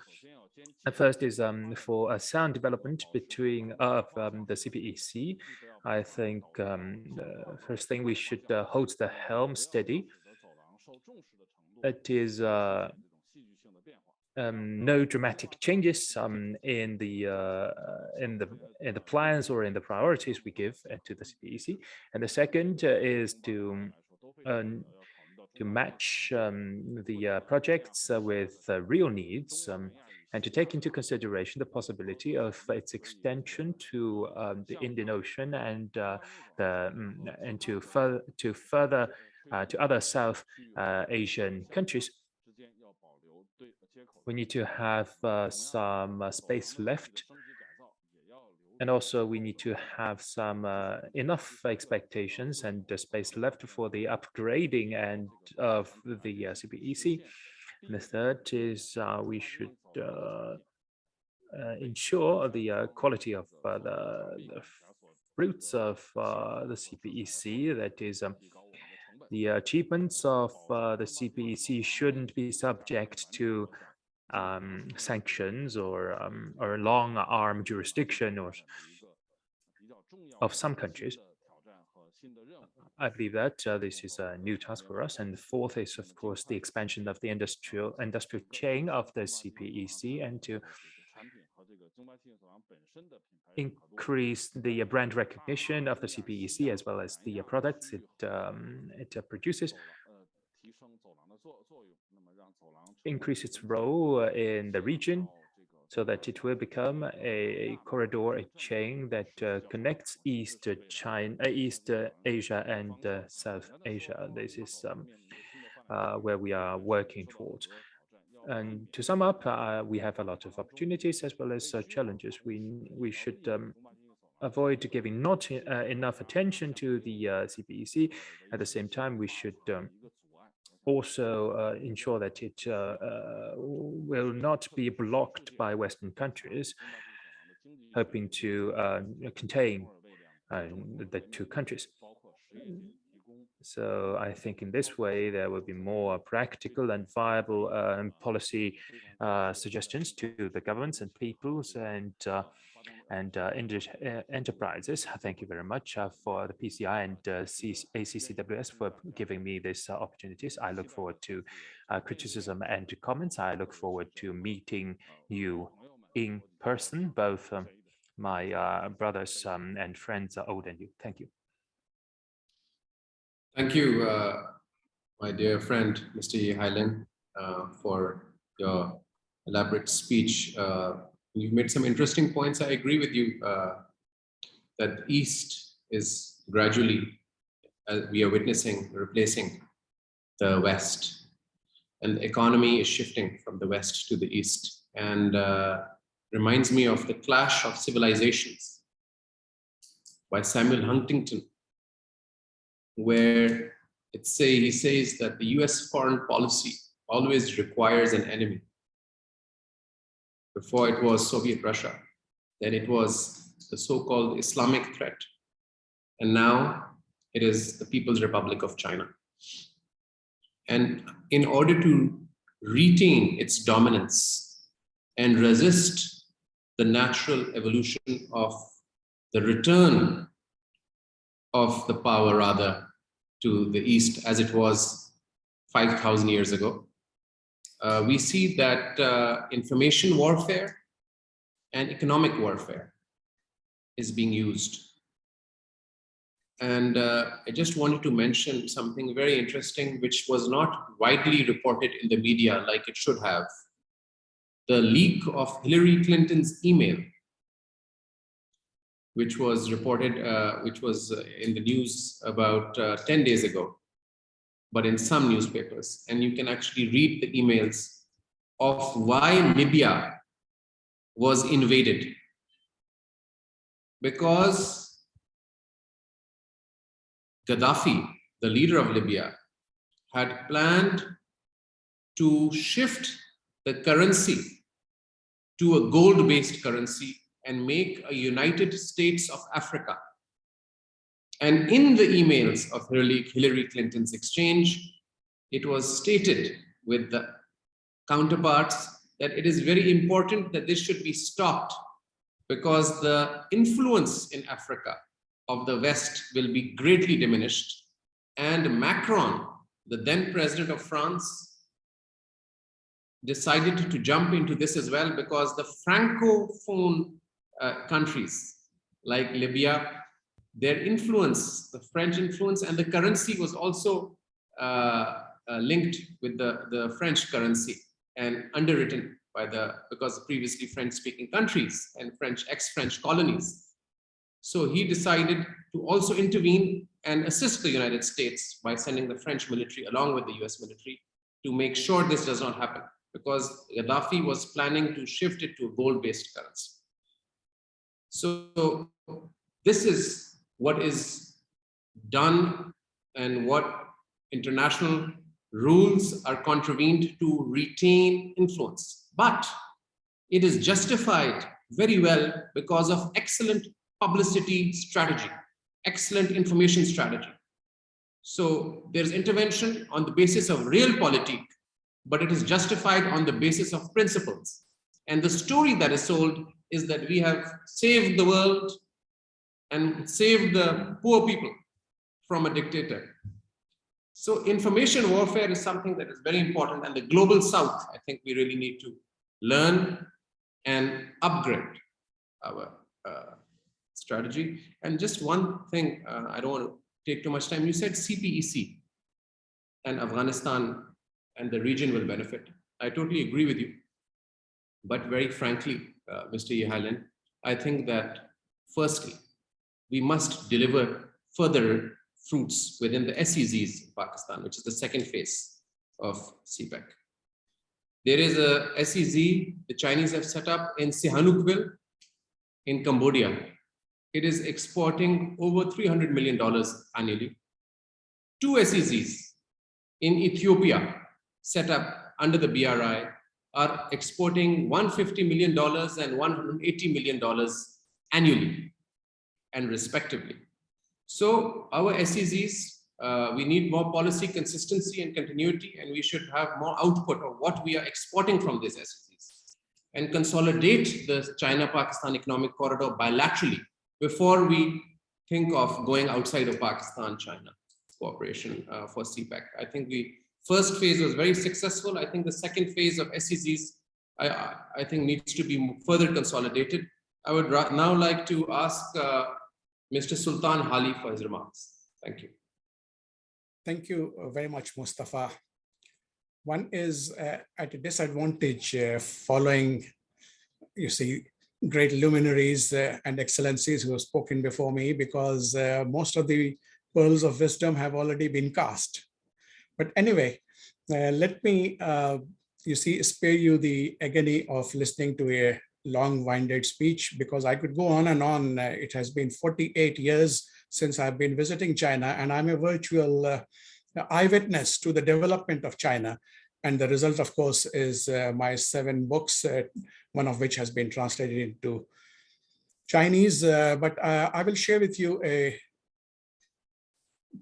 Speaker 10: First is for a sound development between the CPEC. I think first thing we should hold the helm steady. It is no dramatic changes in the plans or in the priorities we give to the CPEC. And the second is to to match the projects with real needs, and to take into consideration the possibility of its extension to the Indian Ocean and to other South Asian countries. We need to have some space left, and also we need to have some enough expectations and space left for the upgrading and of the CPEC. And the third is we should ensure the quality of the fruits of the CPEC. That is, the achievements of the CPEC shouldn't be subject to sanctions or long arm jurisdiction or of some countries. I believe that this is a new task for us. And the fourth is, of course, the expansion of the industrial chain of the CPEC, and to increase the brand recognition of the CPEC as well as the products it produces, increase its role in the region so that it will become a corridor, a chain that connects East Asia and South Asia. This is where we are working towards. And to sum up, we have a lot of opportunities as well as challenges. We should avoid giving not enough attention to the CPEC. At the same time, we should also ensure that it will not be blocked by Western countries, hoping to contain the two countries. So I think in this way, there will be more practical and viable policy suggestions to the governments and peoples and enterprises. Thank you very much for the PCI and ACCWS for giving me these opportunities. I look forward to criticism and comments. I look forward to meeting you in person, both my brothers and friends, old and new. Thank you.
Speaker 4: Thank you, my dear friend, Mr. Ye Hailin, for your elaborate speech. You've made some interesting points. I agree with you that the East is gradually, as we are witnessing, replacing the West. And the economy is shifting from the West to the East. And reminds me of The Clash of Civilizations by Samuel Huntington, where he says that the US foreign policy always requires an enemy. Before it was Soviet Russia, then it was the so-called Islamic threat, and now it is the People's Republic of China. And in order to retain its dominance and resist the natural evolution of the return of the power rather to the East as it was 5,000 years ago, we see that information warfare and economic warfare is being used. And I just wanted to mention something very interesting, which was not widely reported in the media like it should have. The leak of Hillary Clinton's email, which was reported, which was in the news about 10 days ago, but in some newspapers. And you can actually read the emails of why Libya was invaded. Because Gaddafi, the leader of Libya, had planned to shift the currency to a gold-based currency and make a United States of Africa. And in the emails of Hillary Clinton's exchange, it was stated with the counterparts that it is very important that this should be stopped because the influence in Africa of the West will be greatly diminished. And Macron, the then president of France, decided to jump into this as well because the Francophone countries like Libya, their influence, the French influence, and the currency was also linked with the French currency and underwritten by because previously French-speaking countries and ex-French colonies. So he decided to also intervene and assist the United States by sending the French military along with the US military to make sure this does not happen, because Gaddafi was planning to shift it to a gold-based currency. So this is what is done and what international rules are contravened to retain influence. But it is justified very well because of excellent publicity strategy, excellent information strategy. So there's intervention on the basis of realpolitik, but it is justified on the basis of principles. And the story that is sold is that we have saved the world and saved the poor people from a dictator. So information warfare is something that is very important, and the global South, I think we really need to learn and upgrade our strategy. And just one thing, I don't want to take too much time. You said CPEC and Afghanistan and the region will benefit. I totally agree with you. But very frankly, Mr. Yehalen, I think that firstly, we must deliver further fruits within the SEZs in Pakistan, which is the second phase of CPEC. There is a SEZ the Chinese have set up in Sihanoukville in Cambodia. It is exporting over $300 million annually. Two SEZs in Ethiopia set up under the BRI are exporting $150 million and $180 million annually and respectively. So our SEZs, we need more policy consistency and continuity, and we should have more output of what we are exporting from these SEZs and consolidate the China-Pakistan economic corridor bilaterally before we think of going outside of Pakistan-China cooperation for CPEC. I think the first phase was very successful. I think the second phase of SEZs, I think needs to be further consolidated. I would now like to ask Mr. Sultan Hali for his remarks. Thank you.
Speaker 7: Thank you very much, Mustafa. One is at a disadvantage following, you see, great luminaries and excellencies who have spoken before me, because most of the pearls of wisdom have already been cast. But anyway, let me, you see, spare you the agony of listening to a long-winded speech, because I could go on and on. It has been 48 years since I've been visiting China, and I'm a virtual eyewitness to the development of China. And the result, of course, is my 7 books, one of which has been translated into Chinese. But I will share with you a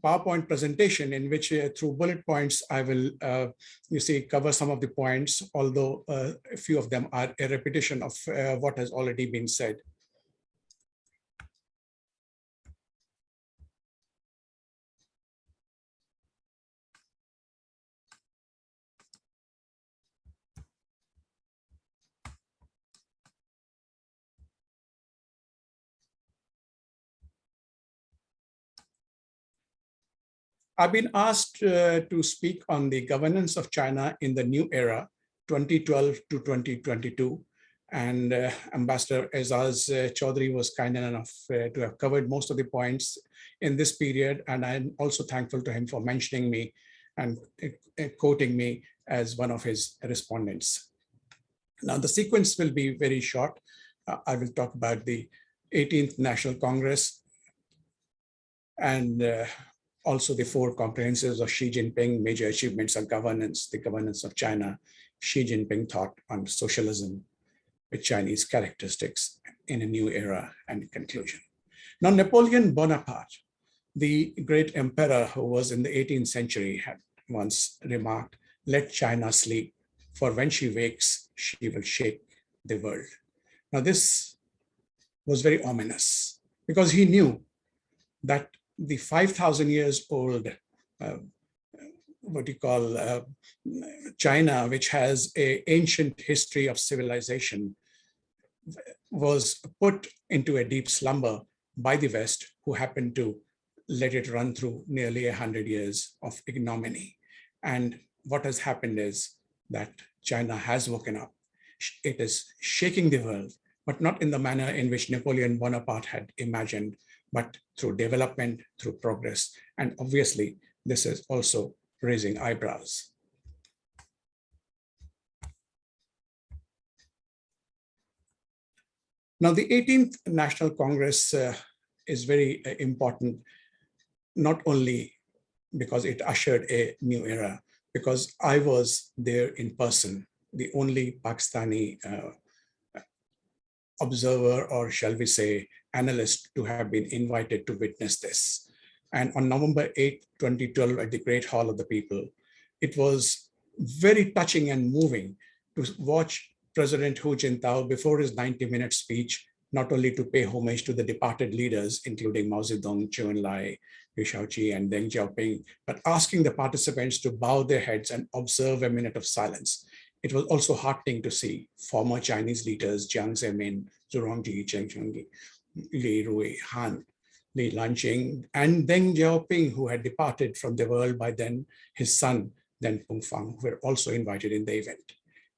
Speaker 7: PowerPoint presentation in which through bullet points, I will, you see, cover some of the points, although a few of them are a repetition of what has already been said. I've been asked to speak on the governance of China in the new era, 2012 to 2022. And Ambassador Aizaz Chaudhry was kind enough to have covered most of the points in this period. And I'm also thankful to him for mentioning me and quoting me as one of his respondents. Now, the sequence will be very short. I will talk about the 18th National Congress and also the 4 comprehensives of Xi Jinping, major achievements of governance, the governance of China, Xi Jinping thought on socialism with Chinese characteristics in a new era, and conclusion. Now, Napoleon Bonaparte, the great emperor who was in the 18th century, had once remarked, "Let China sleep, for when she wakes, she will shake the world." Now, this was very ominous because he knew that the 5,000 years old, what you call China, which has an ancient history of civilization, was put into a deep slumber by the West, who happened to let it run through nearly 100 years of ignominy. And what has happened is that China has woken up. It is shaking the world, but not in the manner in which Napoleon Bonaparte had imagined, but through development, through progress. And obviously, this is also raising eyebrows. Now, the 18th National Congress is very important, not only because it ushered a new era, because I was there in person, the only Pakistani observer, or shall we say, analyst, to have been invited to witness this. And on November 8, 2012, at the Great Hall of the People, it was very touching and moving to watch President Hu Jintao, before his 90-minute speech, not only to pay homage to the departed leaders, including Mao Zedong, Zhou Enlai, Liu Shaoqi, and Deng Xiaoping, but asking the participants to bow their heads and observe a minute of silence. It was also heartening to see former Chinese leaders, Jiang Zemin, Zhu Rongji, Chen Chengli, Li Rui, Han, Li Lanqing, and Deng Xiaoping, who had departed from the world by then, his son, Deng Pengfang, were also invited in the event.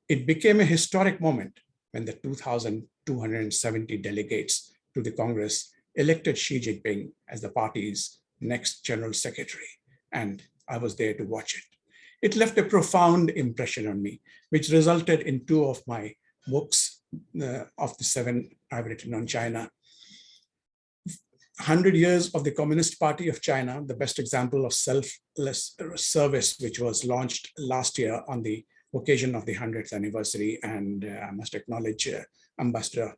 Speaker 7: It became a historic moment when the 2,270 delegates to the Congress elected Xi Jinping as the party's next general secretary, and I was there to watch it. It left a profound impression on me, which resulted in 2 of my books of the 7 I've written on China. 100 Years of the Communist Party of China, the best example of selfless service, which was launched last year on the occasion of the 100th anniversary. And I must acknowledge Ambassador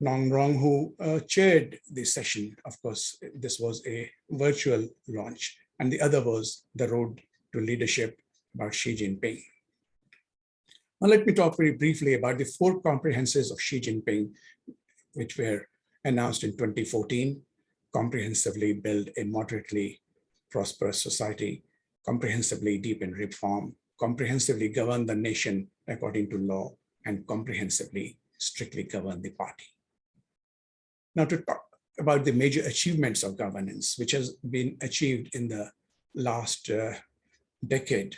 Speaker 7: Nong Rong, who chaired the session. Of course, this was a virtual launch. And the other was The Road to Leadership, about Xi Jinping. Now, let me talk very briefly about the 4 comprehensives of Xi Jinping, which were announced in 2014: comprehensively build a moderately prosperous society, comprehensively deepen reform, comprehensively govern the nation according to law, and comprehensively strictly govern the party. Now, to talk about the major achievements of governance, which has been achieved in the last decade.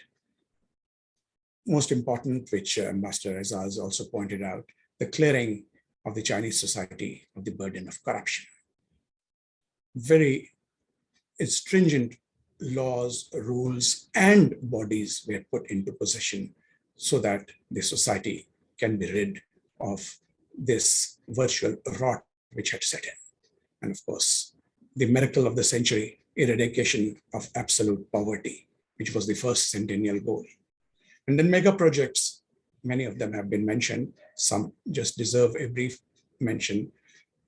Speaker 7: Most important, which Ambassador Azaz also pointed out, the clearing of the Chinese society of the burden of corruption. Very stringent laws, rules, and bodies were put into position so that the society can be rid of this virtual rot which had set in. And of course, the miracle of the century, eradication of absolute poverty, which was the first centennial goal. And then mega projects, many of them have been mentioned. Some just deserve a brief mention.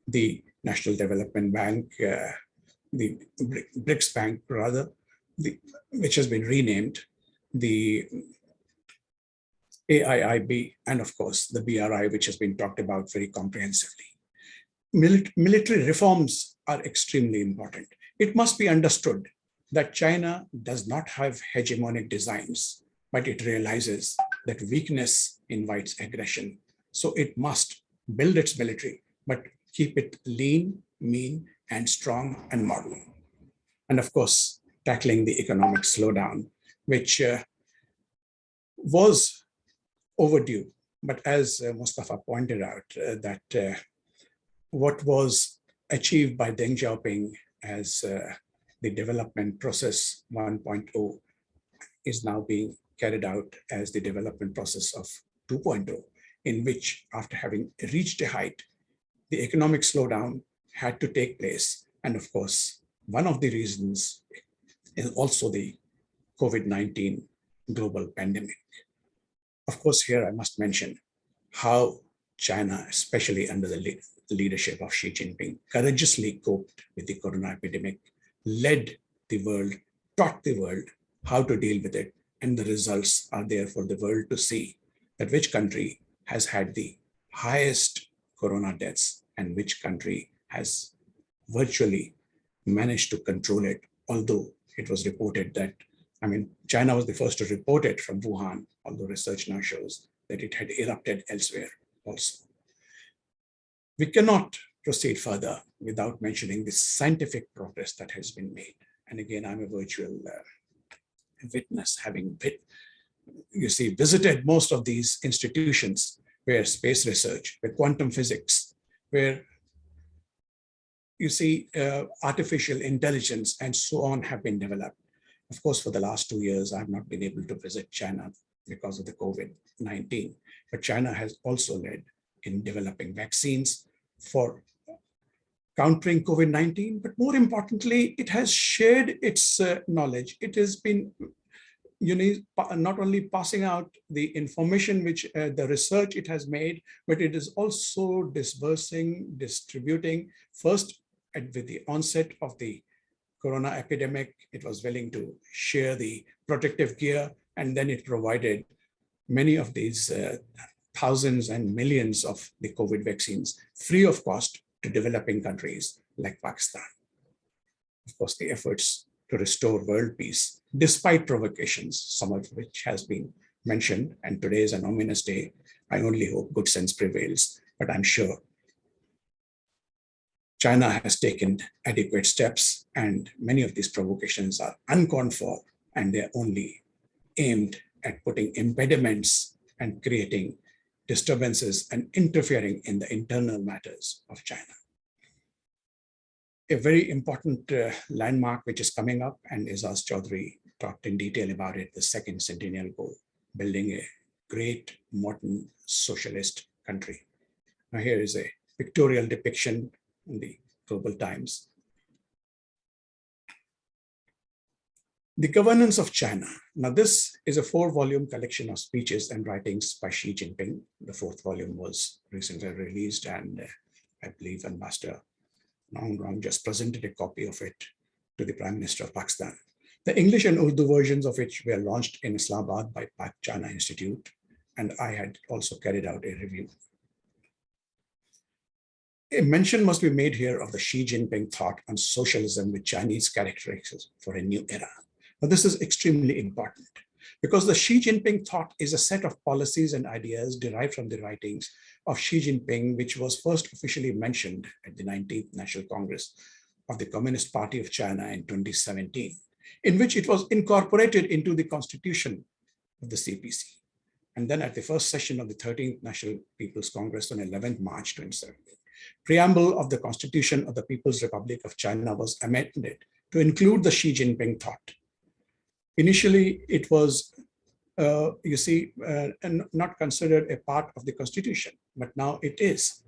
Speaker 7: The National Development Bank, the BRICS Bank rather, which has been renamed, the AIIB, and of course the BRI, which has been talked about very comprehensively. Military reforms are extremely important. It must be understood that China does not have hegemonic designs, but it realizes that weakness invites aggression. So it must build its military, but keep it lean, mean, and strong and modern. And of course, tackling the economic slowdown, which was overdue. But as Mustafa pointed out, that what was achieved by Deng Xiaoping as the development process 1.0 is now being carried out as the development process of 2.0, in which, after having reached a height, the economic slowdown had to take place. And of course, one of the reasons is also the COVID-19 global pandemic. Of course, here I must mention how China, especially under the leadership of Xi Jinping, courageously coped with the corona epidemic, led the world, taught the world how to deal with it. And the results are there for the world to see, that which country has had the highest corona deaths and which country has virtually managed to control it. Although it was reported that, China was the first to report it from Wuhan, although research now shows that it had erupted elsewhere also. We cannot proceed further without mentioning the scientific progress that has been made. And again, I'm a virtual witness, having visited most of these institutions where space research, where quantum physics, where artificial intelligence and so on have been developed. Of course, for the last 2 years, I have not been able to visit China because of the COVID-19, but China has also led in developing vaccines for countering COVID-19, but more importantly, it has shared its knowledge. It has been not only passing out the information which the research it has made, but it is also distributing. First, with the onset of the corona epidemic, it was willing to share the protective gear, and then it provided many of these thousands and millions of the COVID vaccines free of cost to developing countries like Pakistan. Of course, the efforts to restore world peace, despite provocations, some of which has been mentioned, and today is an ominous day. I only hope good sense prevails, but I'm sure China has taken adequate steps, and many of these provocations are uncalled for, and they're only aimed at putting impediments and creating disturbances and interfering in the internal matters of China. A very important landmark which is coming up, and Izaz Chaudhry talked in detail about it, the second centennial goal, building a great modern socialist country. Now here is a pictorial depiction in the Global Times. The Governance of China. Now this is a 4-volume collection of speeches and writings by Xi Jinping. The 4th volume was recently released, and I believe Ambassador Nong just presented a copy of it to the Prime Minister of Pakistan. The English and Urdu versions of which were launched in Islamabad by Pak China Institute, and I had also carried out a review. A mention must be made here of the Xi Jinping thought on socialism with Chinese characteristics for a new era. Now, this is extremely important because the Xi Jinping thought is a set of policies and ideas derived from the writings of Xi Jinping, which was first officially mentioned at the 19th National Congress of the Communist Party of China in 2017, in which it was incorporated into the constitution of the CPC. And then at the first session of the 13th National People's Congress on 11th March 2017, preamble of the Constitution of the People's Republic of China was amended to include the Xi Jinping thought. Initially, it was, not considered a part of the Constitution, but now it is.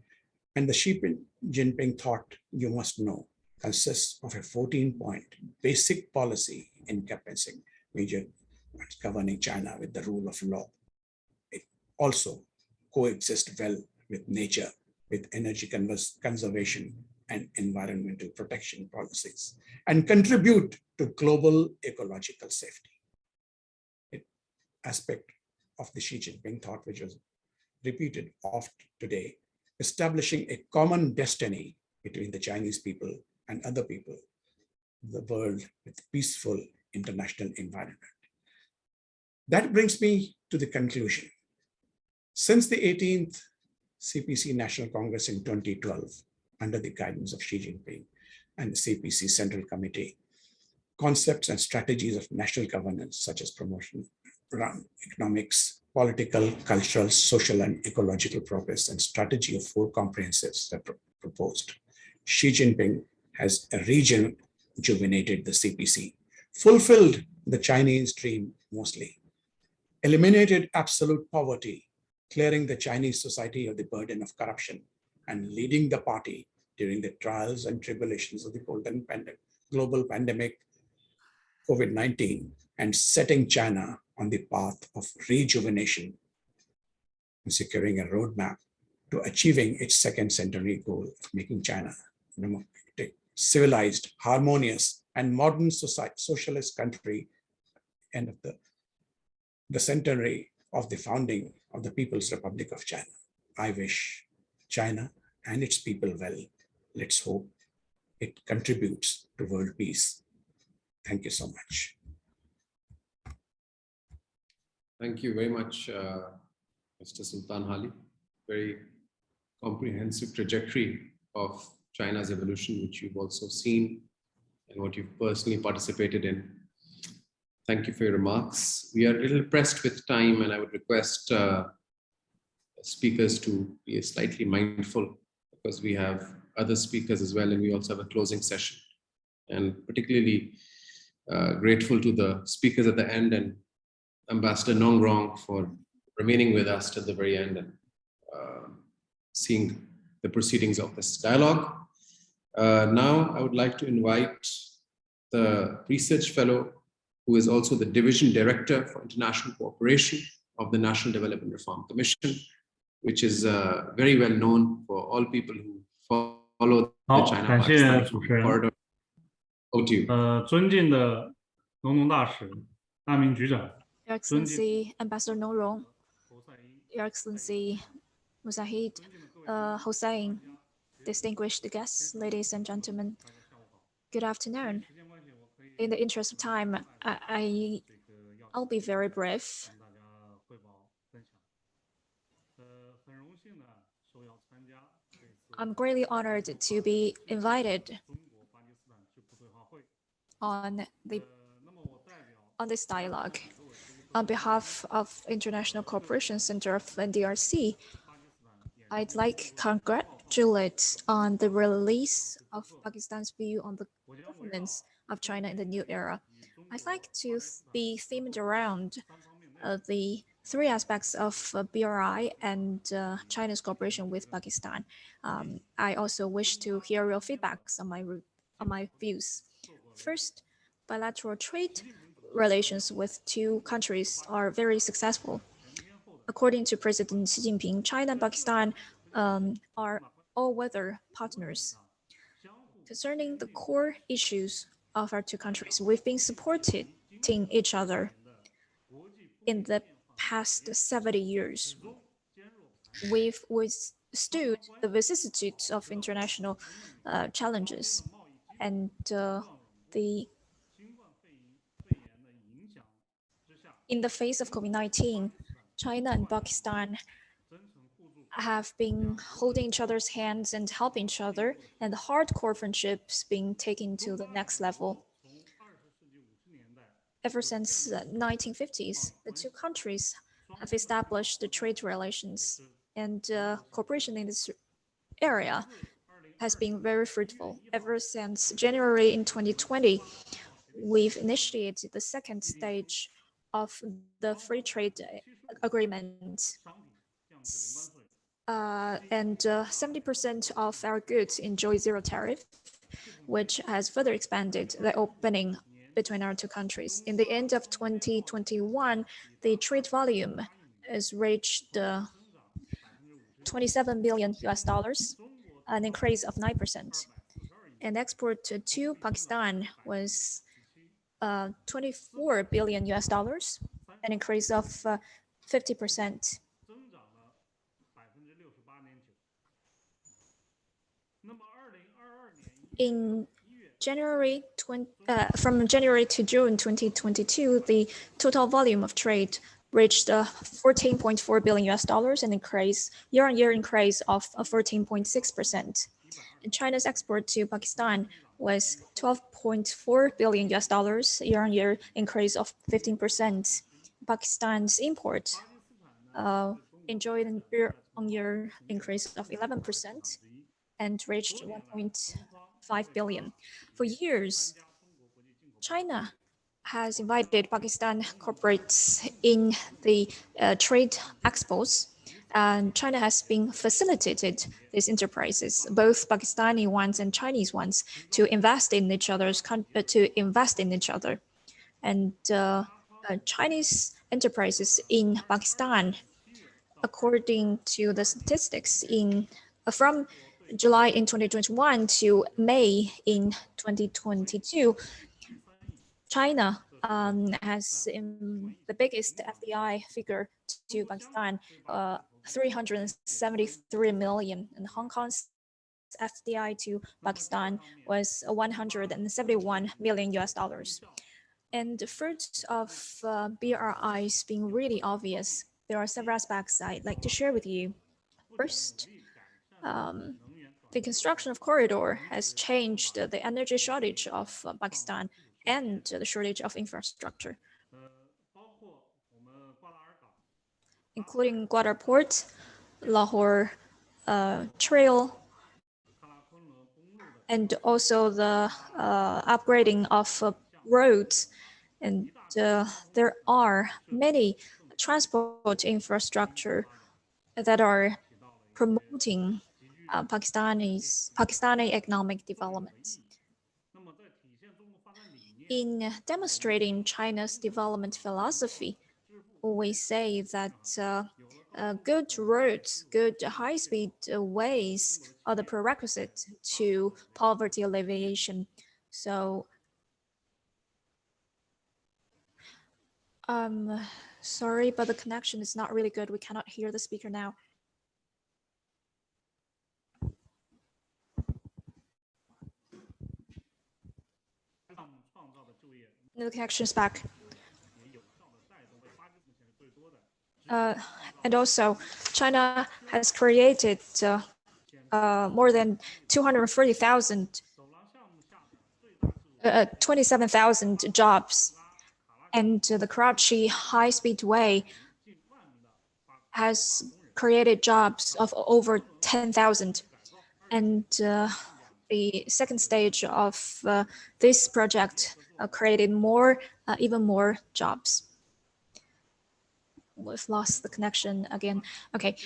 Speaker 7: And the Xi Jinping thought, you must know, consists of a 14-point basic policy encompassing major governing China with the rule of law. It also coexists well with nature, with energy conservation and environmental protection policies, and contribute to global ecological safety. An aspect of the Xi Jinping thought, which was repeated oft today, establishing a common destiny between the Chinese people and other people of the world with peaceful international environment. That brings me to the conclusion. Since the 18th CPC National Congress in 2012, under the guidance of Xi Jinping and the CPC Central Committee, concepts and strategies of national governance, such as promotion around economics, political, cultural, social, and ecological progress, and strategy of 4 comprehensives that proposed. Xi Jinping has rejuvenated the CPC, fulfilled the Chinese dream mostly, eliminated absolute poverty, clearing the Chinese society of the burden of corruption, and leading the party during the trials and tribulations of the global pandemic, COVID-19, and setting China on the path of rejuvenation and securing a roadmap to achieving its second centenary goal of making China a democratic, civilized, harmonious, and modern socialist country, and of the centenary of the founding of the People's Republic of China. I wish China and its people well. Let's hope it contributes to world peace. Thank you so much.
Speaker 4: Thank you very much, Mr. Sultan Hali. Very comprehensive trajectory of China's evolution, which you've also seen and what you've personally participated in. thank you for your remarks. We are a little pressed with time, and I would request speakers to be slightly mindful because we have other speakers as well, and we also have a closing session. And particularly grateful to the speakers at the end and Ambassador Nongrong for remaining with us till the very end and seeing the proceedings of this dialogue. Now, I would like to invite the research fellow who is also the Division Director for International Cooperation of the National Development Reform Commission, which is very well known for all people who follow the China-Pakistan corridor. Over to you.
Speaker 12: 尊敬的农农大使、大明局长，
Speaker 8: Your Excellency Ambassador Nongrong, Your Excellency Mujahid Hossain, distinguished guests, ladies and gentlemen, good afternoon. In the interest of time, I'll be very brief. I'm greatly honored to be invited on this dialogue. On behalf of International Cooperation Center of NDRC, I'd like to congratulate on the release of Pakistan's view on the governance of China in the new era. I'd like to be themed around the three aspects of BRI and China's cooperation with Pakistan. I also wish to hear your feedbacks on my views. First, bilateral trade relations with two countries are very successful. According to President Xi Jinping, China and Pakistan are all-weather partners. Concerning the core issues of our two countries, we've been supporting each other in the past 70 years. We've withstood the vicissitudes of international challenges, and in the face of COVID-19, China and Pakistan have been holding each other's hands and helping each other, and the hardcore friendships being taken to the next level. Ever since the 1950s, the two countries have established the trade relations, and cooperation in this area has been very fruitful. Ever since January in 2020, we've initiated the second stage of the free trade agreement. And 70% of our goods enjoy zero tariff, which has further expanded the opening between our two countries. In the end of 2021, the trade volume has reached 27 billion US dollars, an increase of 9%. And export to Pakistan was 24 billion US dollars, an increase of 50%. In January from January to June 2022, the total volume of trade reached 14.4 billion US dollars, an increase year-on-year increase of 14.6%. And China's export to Pakistan was 12.4 billion US dollars, year-on-year increase of 15%. Pakistan's import enjoyed a year-on-year increase of 11% and reached 1.5 billion. For years, China has invited Pakistan corporates in the trade expos, and China has been facilitated these enterprises, both Pakistani ones and Chinese ones, to invest in each other. And Chinese enterprises in Pakistan, according to the statistics, from July in 2021 to May in 2022, China has the biggest FDI figure to Pakistan, 373 million, and Hong Kong's FDI to Pakistan was 171 million US dollars. And the fruits of BRIs being really obvious, there are several aspects I'd like to share with you. First, the construction of corridor has changed the energy shortage of Pakistan and the shortage of infrastructure. including Gwadar Port, Lahore Trail, and also the upgrading of roads. And there are many transport infrastructure that are promoting Pakistani economic development. In demonstrating China's development philosophy, we say that good roads, good high-speed ways are the prerequisite to poverty alleviation. So, sorry, but the connection is not really good. We cannot hear the speaker now. The connection is back. And also, China has created more than 27,000 jobs. And the Karachi high-speed way has created jobs of over 10,000. And the second stage of this project created even more jobs. We've lost the connection again. Okay.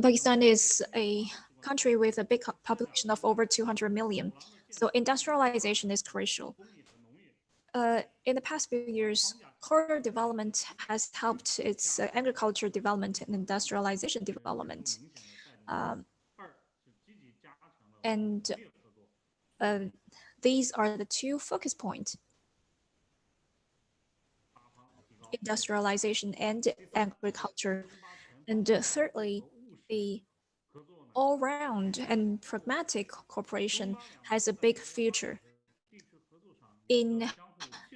Speaker 8: Pakistan is a country with a big population of over 200 million. So industrialization is crucial. In the past few years, corridor development has helped its agriculture development and industrialization development. And these are the two focus points: industrialization and agriculture. And thirdly, the all-round and pragmatic cooperation has a big future. In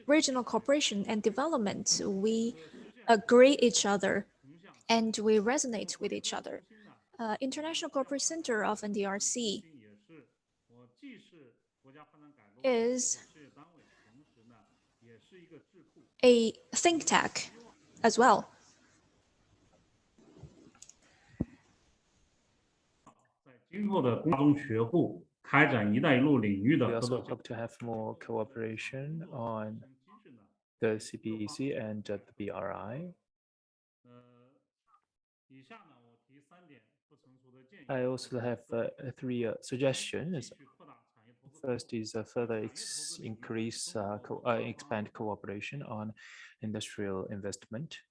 Speaker 8: regional cooperation and development, we agree each other and we resonate with each other. International Cooperation Center of NDRC is a think tank as well.
Speaker 12: We also
Speaker 10: hope to have more cooperation on the CPEC and the BRI. I also have three suggestions. First is further expand cooperation on industrial investment.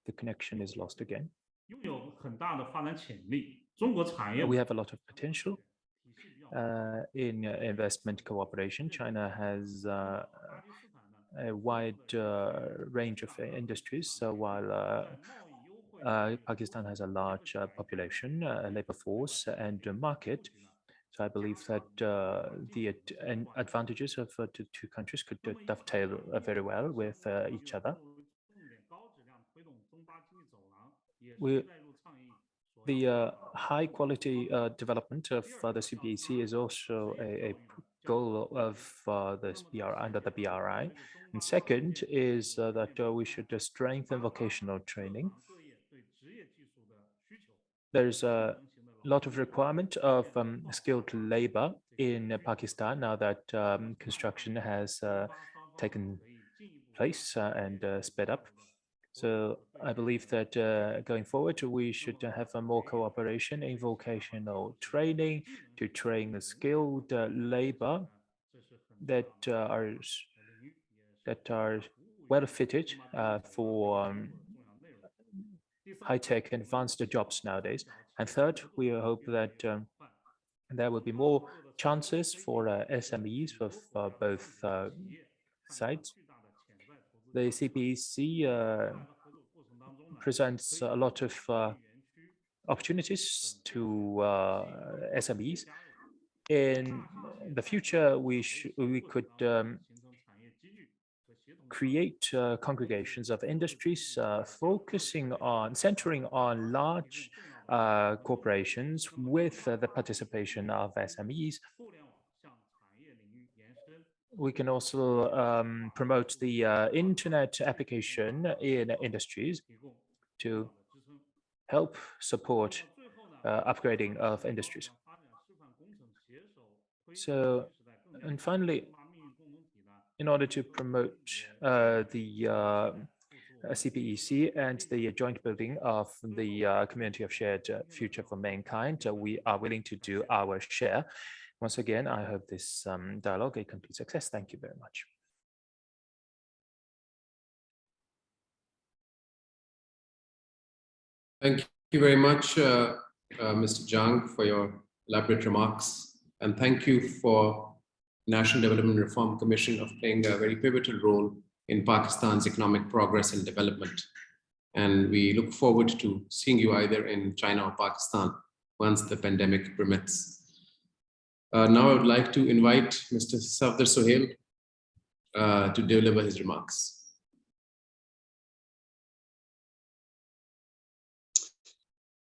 Speaker 10: The connection is lost again. We have a lot of potential in investment cooperation. China has a wide range of industries, while Pakistan has a large population, labor force, and market. So I believe that the advantages of the two countries could dovetail very well with each other. The high quality development of the CPEC is also a goal of this under the BRI. And second is that we should strengthen vocational training. There's a lot of requirement of skilled labor in Pakistan now that construction has taken place and sped up. So I believe that going forward, we should have more cooperation in vocational training to train the skilled labor that are well fitted for high-tech advanced jobs nowadays. And third, we hope that there will be more chances for SMEs of both sides. The CPEC presents a lot of opportunities to SMEs. In the future, we could create congregations of industries centering on large corporations with the participation of SMEs. We can also promote the internet application in industries to help support upgrading of industries. So, and finally, in order to promote the CPEC and the joint building of the community of shared future for mankind, we are willing to do our share. Once again, I hope this dialogue a complete success. Thank you very much.
Speaker 4: Thank you very much, Mr. Zhang, for your elaborate remarks. And thank you for National Development Reform Commission of playing a very pivotal role in Pakistan's economic progress and development. And we look forward to seeing you either in China or Pakistan once the pandemic permits. Now I would like to invite Mr. Safdar Sohail to deliver his remarks.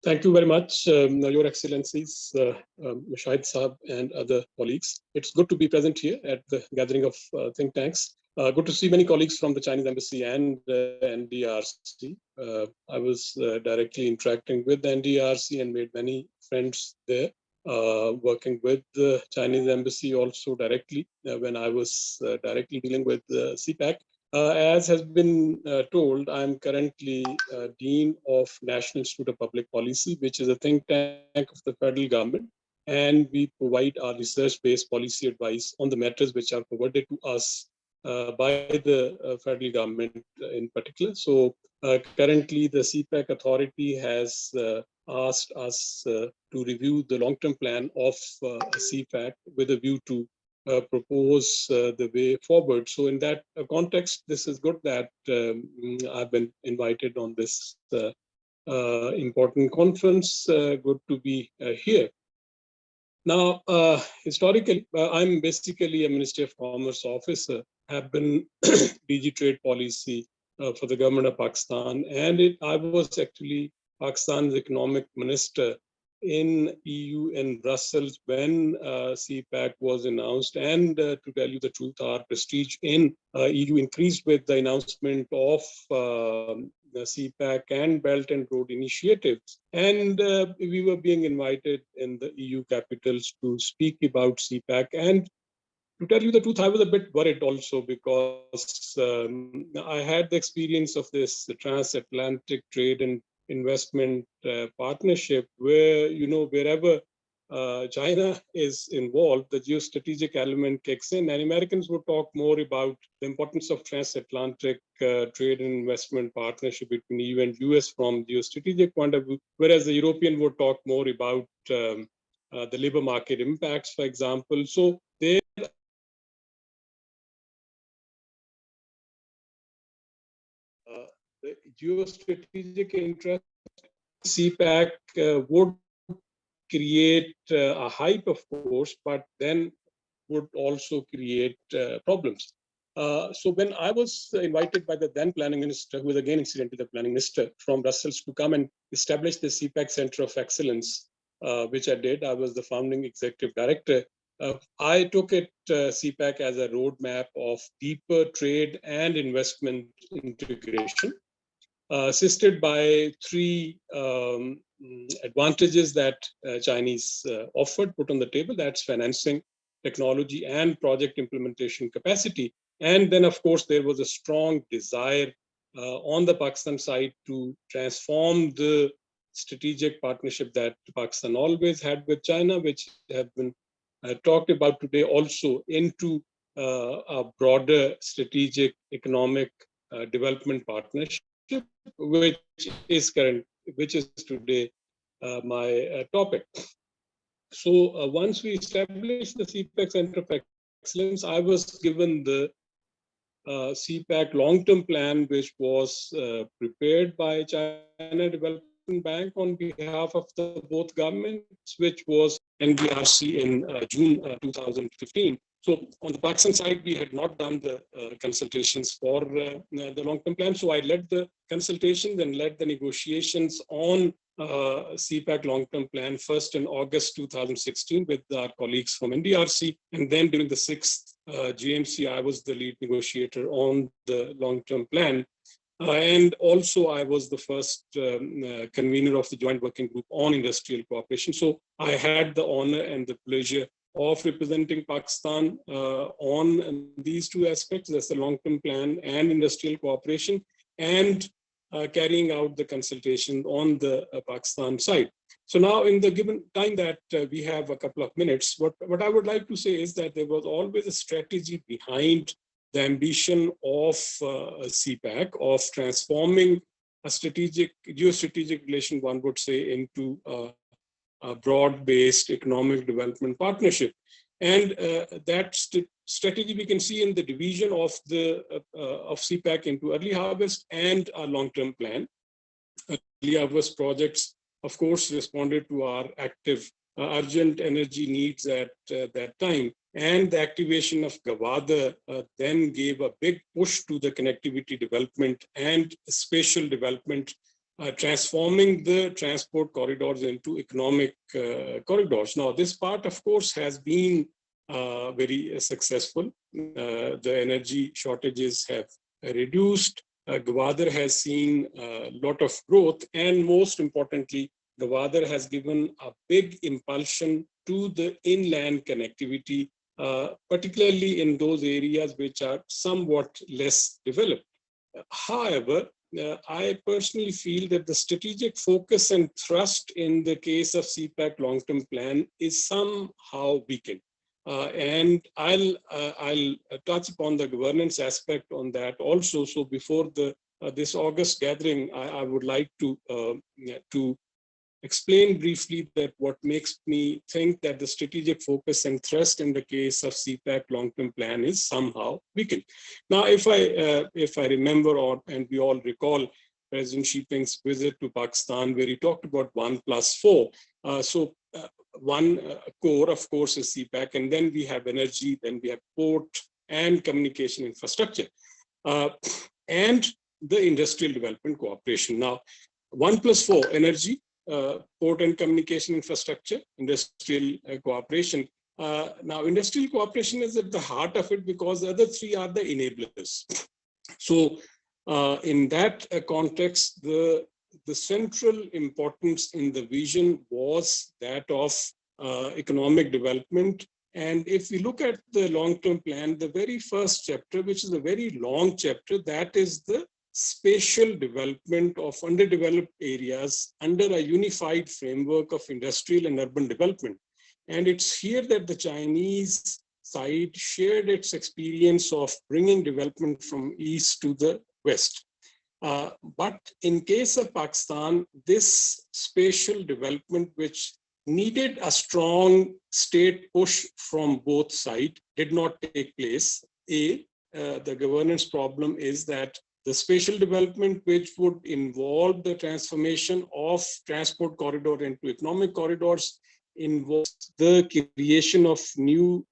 Speaker 13: Thank you very much, Your Excellencies, Shahid Saab and other colleagues. It's good to be present here at the gathering of think tanks. Good to see many colleagues from the Chinese Embassy and NDRC. I was directly interacting with the NDRC and made many friends there, working with the Chinese Embassy also directly when I was directly dealing with CPAC. As has been told, I'm currently Dean of National Institute of Public Policy, which is a think tank of the federal government. And we provide our research-based policy advice on the matters which are provided to us by the federal government in particular. So currently the CPAC authority has asked us to review the long-term plan of CPAC with a view to propose the way forward. So in that context, this is good that I've been invited on this important conference. Good to be here. Now, historically, I'm basically a Ministry of Commerce officer, have been DG Trade Policy for the government of Pakistan. And I was actually Pakistan's economic minister in EU and Brussels when CPAC was announced. And to tell you the truth, our prestige in EU increased with the announcement of the CPAC and Belt and Road initiatives. And we were being invited in the EU capitals to speak about CPAC. And to tell you the truth, I was a bit worried also because I had the experience of this transatlantic trade and investment partnership where, you know, wherever China is involved, the geostrategic element kicks in, and Americans would talk more about the importance of transatlantic trade and investment partnership between EU and US from geostrategic point of view, whereas the European would talk more about the labor market impacts, for example. So there the geostrategic interest, CPAC would create a hype, of course, but then would also create problems. So when I was invited by the then planning minister, who was again incidentally the planning minister from Brussels, to come and establish the CPAC Center of Excellence, which I did, I was the founding executive director. I took it CPAC as a roadmap of deeper trade and investment integration, assisted by three advantages that Chinese offered, put on the table. That's financing, technology, and project implementation capacity. And then, of course, there was a strong desire on the Pakistan side to transform the strategic partnership that Pakistan always had with China, which have been talked about today, also into a broader strategic economic development partnership, which is today my topic. So once we established the CPAC Center of Excellence, I was given the CPAC long-term plan, which was prepared by China Development Bank on behalf of the both governments, which was NDRC in June 2015. So on the Pakistan side, we had not done the consultations for the long-term plan. So I led the consultations and led the negotiations on CPAC long-term plan, first in August 2016 with our colleagues from NDRC. And then during the 6th GMC, I was the lead negotiator on the long-term plan. And also I was the first convener of the Joint Working Group on Industrial Cooperation. So I had the honor and the pleasure of representing Pakistan on these two aspects, that's the long-term plan and industrial cooperation, and carrying out the consultation on the Pakistan side. So now in the given time that we have a couple of minutes, what I would like to say is that there was always a strategy behind the ambition of CPAC of transforming a geostrategic relation, one would say, into a broad-based economic development partnership. And that strategy we can see in the division of CPAC into early harvest and a long-term plan. Early harvest projects, of course, responded to our active urgent energy needs at that time. And the activation of Gawada then gave a big push to the connectivity development and spatial development, transforming the transport corridors into economic corridors. Now, this part, of course, has been very successful. The energy shortages have reduced. Gwadar has seen a lot of growth, and most importantly, Gwadar has given a big impulsion to the inland connectivity, particularly in those areas which are somewhat less developed. However, I personally feel that the strategic focus and thrust in the case of CPAC long-term plan is somehow weakened. And I'll touch upon the governance aspect on that also. So before this August gathering, I would like to explain briefly that what makes me think that the strategic focus and thrust in the case of CPAC long-term plan is somehow weakened. Now, if I remember, and we all recall President Xi Jinping's visit to Pakistan, where he talked about 1+4. One core, of course, is CPAC, and then we have energy, then we have port and communication infrastructure, and the industrial development cooperation. Now, 1+4, energy, port and communication infrastructure, industrial cooperation. Now, industrial cooperation is at the heart of it because the other three are the enablers. So in that context, the central importance in the vision was that of economic development. And if we look at the long-term plan, the very first chapter, which is a very long chapter, that is the spatial development of underdeveloped areas under a unified framework of industrial and urban development. And it's here that the Chinese side shared its experience of bringing development from east to the west. But in case of Pakistan, this spatial development, which needed a strong state push from both sides, did not take place. The governance problem is that the spatial development, which would involve the transformation of transport corridor into economic corridors, involves the creation of new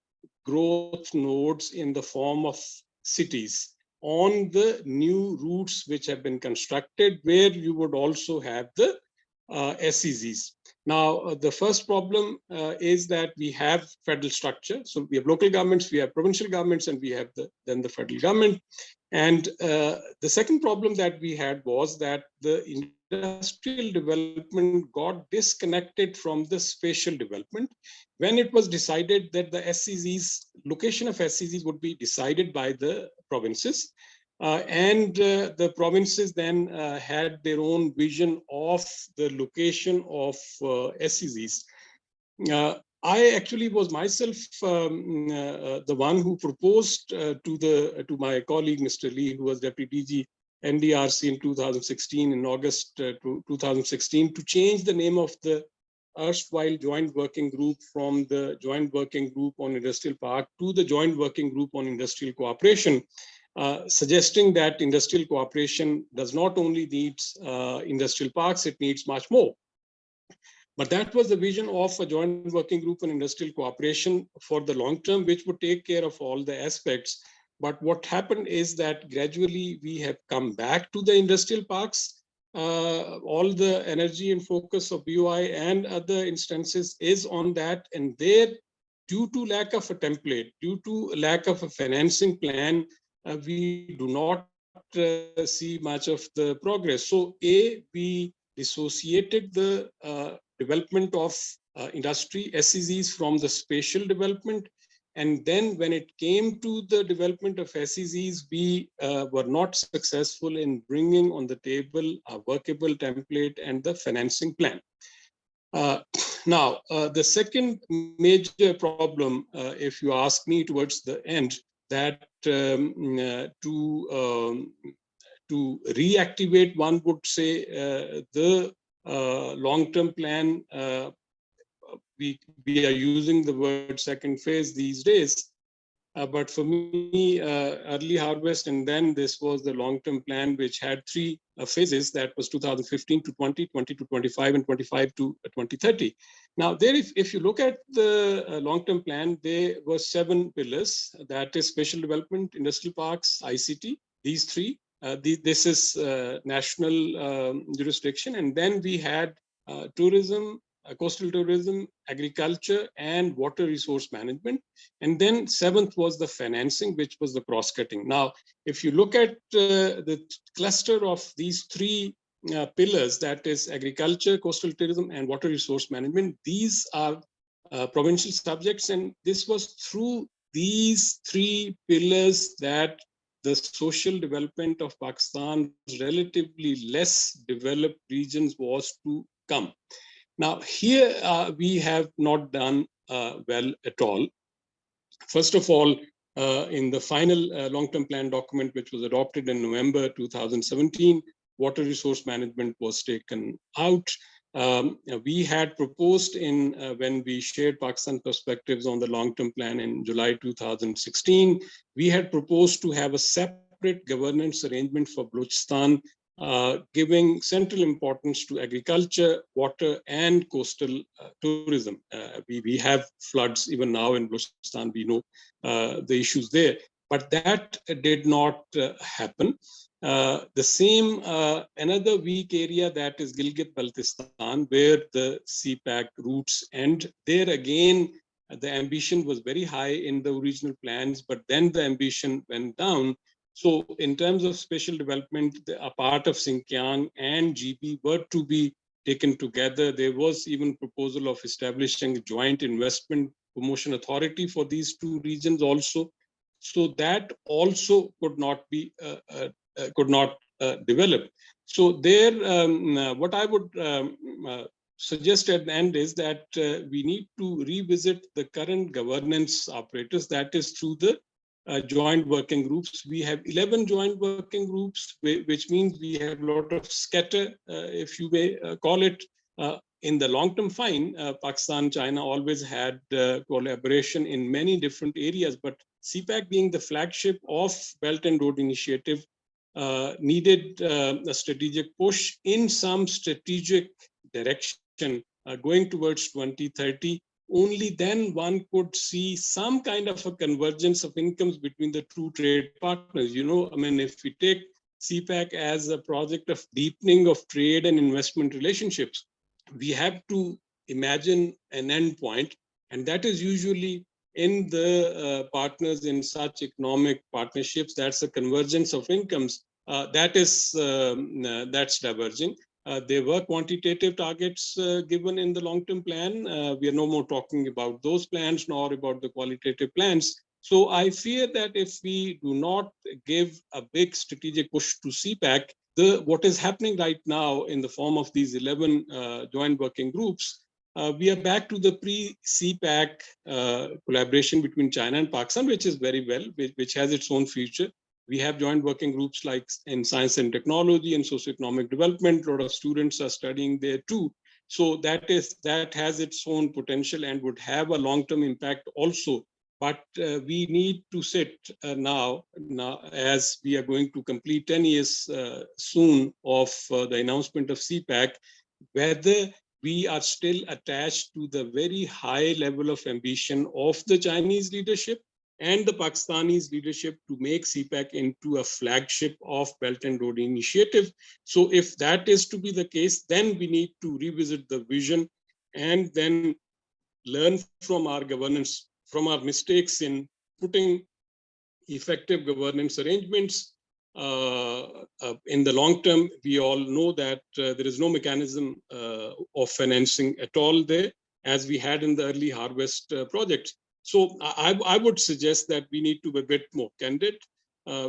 Speaker 13: growth nodes in the form of cities on the new routes which have been constructed, where you would also have the SEZs. Now, the first problem is that we have federal structure. So we have local governments, we have provincial governments, and we have then the federal government. And the second problem that we had was that the industrial development got disconnected from the spatial development when it was decided that the SEZs, location of SEZs would be decided by the provinces. And the provinces then had their own vision of the location of SEZs. I actually was myself the one who proposed to my colleague, Mr. Lee, who was Deputy DG NDRC in 2016, in August 2016, to change the name of the erstwhile Joint Working Group from the Joint Working Group on Industrial Park to the Joint Working Group on Industrial Cooperation, suggesting that industrial cooperation does not only need industrial parks, it needs much more. But that was the vision of a joint working group on industrial cooperation for the long term, which would take care of all the aspects. But what happened is that gradually we have come back to the industrial parks all the energy and focus of BOI and other instances is on that. And there, due to lack of a template, due to lack of a financing plan, we do not see much of the progress. So we dissociated the development of industry SEZs from the spatial development. And then when it came to the development of SEZs, we were not successful in bringing on the table a workable template and the financing plan. Now, the second major problem, if you ask me towards the end, that to reactivate, one would say, the long-term plan, we are using the word second phase these days. But for me, early harvest, and then this was the long-term plan, which had three phases. That was 2015 to 20, 20 to 25, and 25 to 2030. Now, there, if you look at the long-term plan, there were 7 pillars. That is spatial development, industrial parks, ICT, these three. This is national jurisdiction. And then we had tourism, coastal tourism, agriculture, and water resource management. And then 7th was the financing, which was the cross-cutting. Now, if you look at the cluster of these three pillars, that is agriculture, coastal tourism, and water resource management, these are provincial subjects. And this was through these three pillars that the social development of Pakistan's relatively less developed regions was to come. Now, here we have not done well at all. First of all, in the final long-term plan document, which was adopted in November 2017, water resource management was taken out. We had proposed when we shared Pakistan perspectives on the long-term plan in July 2016, we had proposed to have a separate governance arrangement for Balochistan, giving central importance to agriculture, water, and coastal tourism. We have floods even now in Balochistan. We know the issues there, but that did not happen. The same, another weak area, that is Gilgit-Baltistan, where the CPAC routes end. There again, the ambition was very high in the original plans, but then the ambition went down. So in terms of spatial development, a part of Xinjiang and GB were to be taken together. There was even proposal of establishing a joint investment promotion authority for these two regions also. So that also could not be develop. So there, what I would suggest at the end is that we need to revisit the current governance apparatus, that is through the joint working groups. We have 11 joint working groups, which means we have a lot of scatter, if you may call it. In the long term, fine, Pakistan, China always had collaboration in many different areas, but CPAC being the flagship of Belt and Road Initiative, needed a strategic push in some strategic direction going towards 2030. Only then one could see some kind of a convergence of incomes between the two trade partners. You know, I mean, if we take CPAC as a project of deepening of trade and investment relationships, we have to imagine an end point, and that is usually in the partners in such economic partnerships. That's a convergence of incomes. That's diverging. There were quantitative targets given in the long-term plan. We are no more talking about those plans nor about the qualitative plans. So I fear that if we do not give a big strategic push to CPAC, what is happening right now in the form of these 11 joint working groups, we are back to the pre-CPAC collaboration between China and Pakistan, which is very well, which has its own future. We have joint working groups like in science and technology and socioeconomic development. A lot of students are studying there too. So that has its own potential and would have a long-term impact also. But we need to sit now, as we are going to complete 10 years soon of the announcement of CPAC, whether we are still attached to the very high level of ambition of the Chinese leadership, and the Pakistanis leadership to make CPEC into a flagship of Belt and Road Initiative. So if that is to be the case, then we need to revisit the vision and then learn from our governance, from our mistakes in putting effective governance arrangements. In the long term, we all know that there is no mechanism of financing at all there, as we had in the early harvest projects. So I would suggest that we need to be a bit more candid.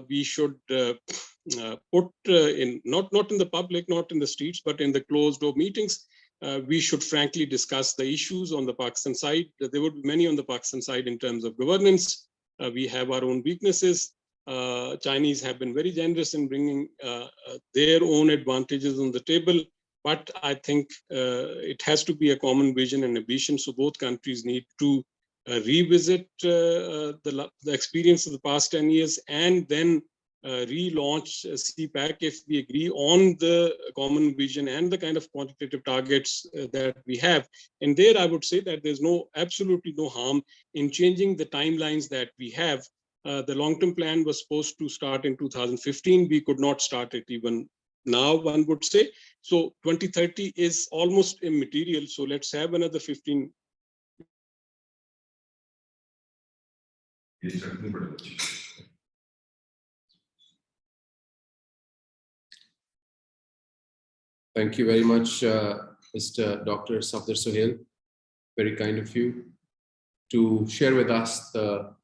Speaker 13: We should put in, not in the public, not in the streets, but in the closed door meetings. We should frankly discuss the issues on the Pakistan side. There would be many on the Pakistan side in terms of governance. We have our own weaknesses. Chinese have been very generous in bringing their own advantages on the table. But I think it has to be a common vision and ambition. So both countries need to revisit the experience of the past 10 years and then relaunch CPAC if we agree on the common vision and the kind of quantitative targets that we have. And there I would say that there's absolutely no harm in changing the timelines that we have. The long-term plan was supposed to start in 2015. We could not start it even now, one would say. So 2030 is almost immaterial. So let's have another 15.
Speaker 4: Thank you very much, Mr. Dr. Safdar Sohail. Very kind of you to share with us the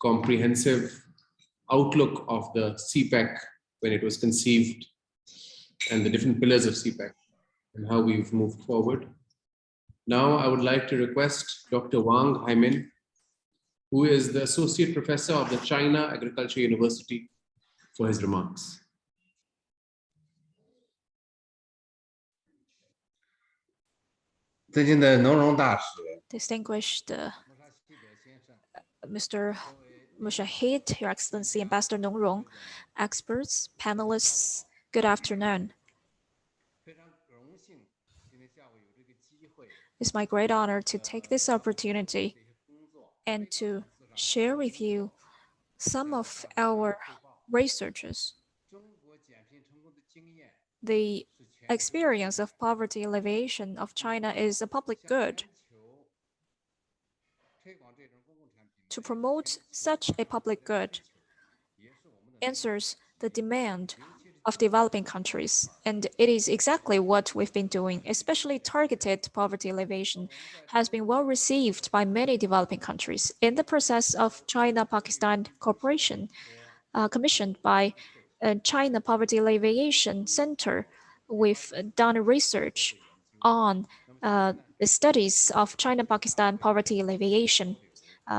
Speaker 4: comprehensive outlook of the CPEC when it was conceived and the different pillars of CPEC and how we've moved forward. Now I would like to request Dr. Wang Haimin, who is the Associate Professor of the China Agriculture University, for his remarks.
Speaker 8: Distinguished Mr. Mushahid, Your Excellency Ambassador Nong Rong, experts, panelists, good afternoon. It's my great honor to take this opportunity and to share with you some of our researchers. The experience of poverty alleviation of China is a public good. To promote such a public good answers the demand of developing countries, and it is exactly what we've been doing. Especially targeted poverty alleviation has been well received by many developing countries. In the process of China-Pakistan cooperation, commissioned by China Poverty Alleviation Center, we've done research on the studies of China-Pakistan poverty alleviation.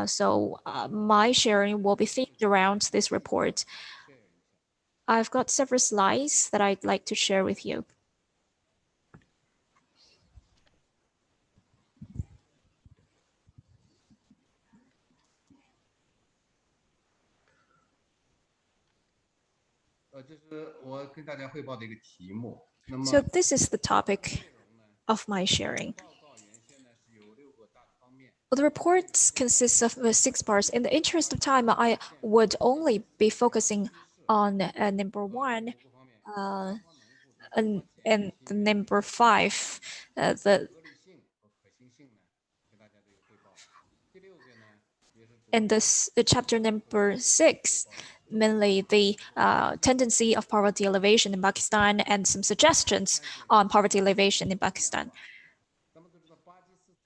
Speaker 8: So my sharing will be themed around this report. I've got several slides that I'd like to share with you. So this is the topic of my sharing. The report consists of 6 parts. In the interest of time, I would only be focusing on number 1 and the number 5. And this chapter number 6, mainly the tendency of poverty alleviation in Pakistan and some suggestions on poverty alleviation in Pakistan.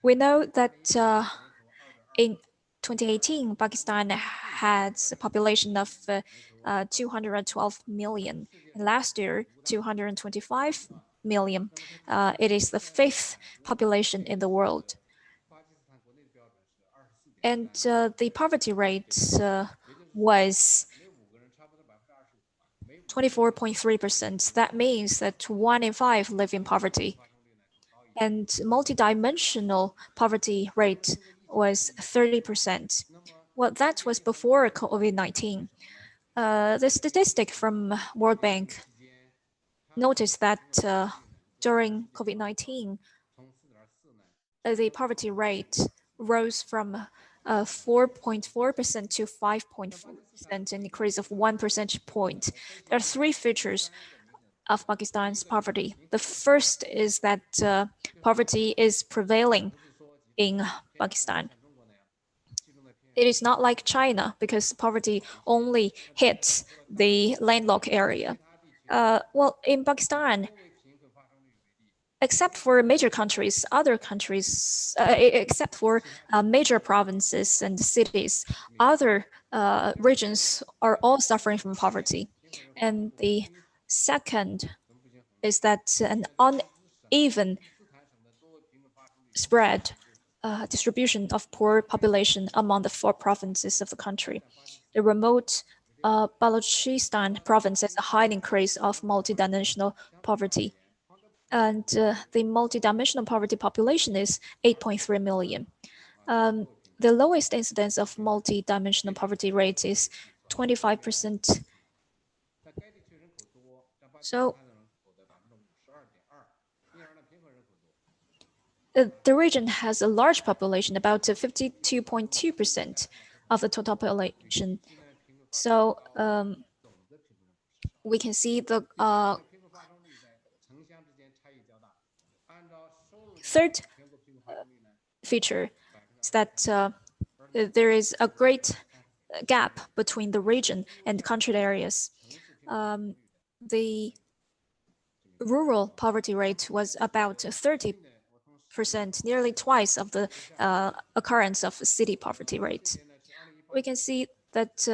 Speaker 8: We know that in 2018, Pakistan had a population of 212 million. And last year, 225 million. It is the 5th population in the world. And the poverty rate was 24.3%. That means that 1 in 5 live in poverty. And multidimensional poverty rate was 30%. Well, that was before COVID-19. The statistic from World Bank noticed that during COVID-19, the poverty rate rose from 4.4% to 5.4%, an increase of 1 percentage point. There are three features of Pakistan's poverty. The first is that poverty is prevailing in Pakistan. It is not like China because poverty only hits the landlocked area. Well, in Pakistan, except for major countries, other countries, except for major provinces and cities, other regions are all suffering from poverty. And the second is that an uneven spread distribution of poor population among the 4 provinces of the country. The remote Balochistan province has a high increase of multidimensional poverty. And the multidimensional poverty population is 8.3 million. The lowest incidence of multidimensional poverty rate is 25%. So the region has a large population, about 52.2% of the total population. So we can see the third feature is that there is a great gap between the region and country areas. The rural poverty rate was about 30%, nearly twice of the occurrence of city poverty rate. We can see that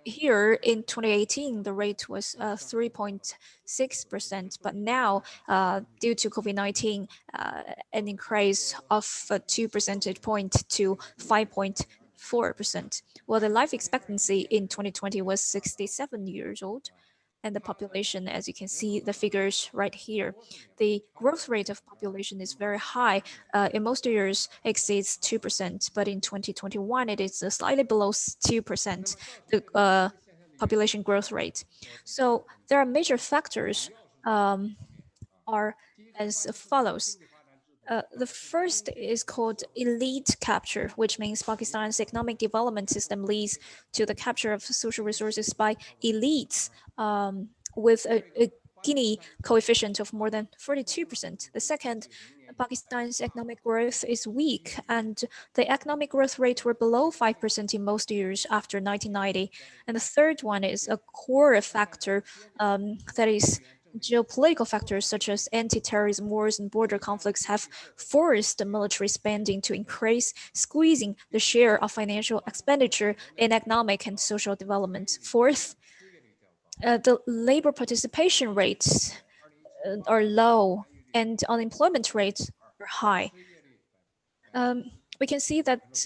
Speaker 8: here in 2018, the rate was 3.6%, but now, due to COVID-19, an increase of 2 percentage points to 5.4%. Well, the life expectancy in 2020 was 67 years old. And the population, as you can see the figures right here, the growth rate of population is very high. In most years, exceeds 2%, but in 2021, it is slightly below 2%, the population growth rate. So there are major factors are as follows. The first is called elite capture, which means Pakistan's economic development system leads to the capture of social resources by elites with a Gini coefficient of more than 42%. The second, Pakistan's economic growth is weak, and the economic growth rate were below 5% in most years after 1990. And the third one is a core factor that is geopolitical factors such as anti-terrorism wars and border conflicts have forced the military spending to increase, squeezing the share of financial expenditure in economic and social development. Fourth, the labor participation rates are low and unemployment rates are high. We can see that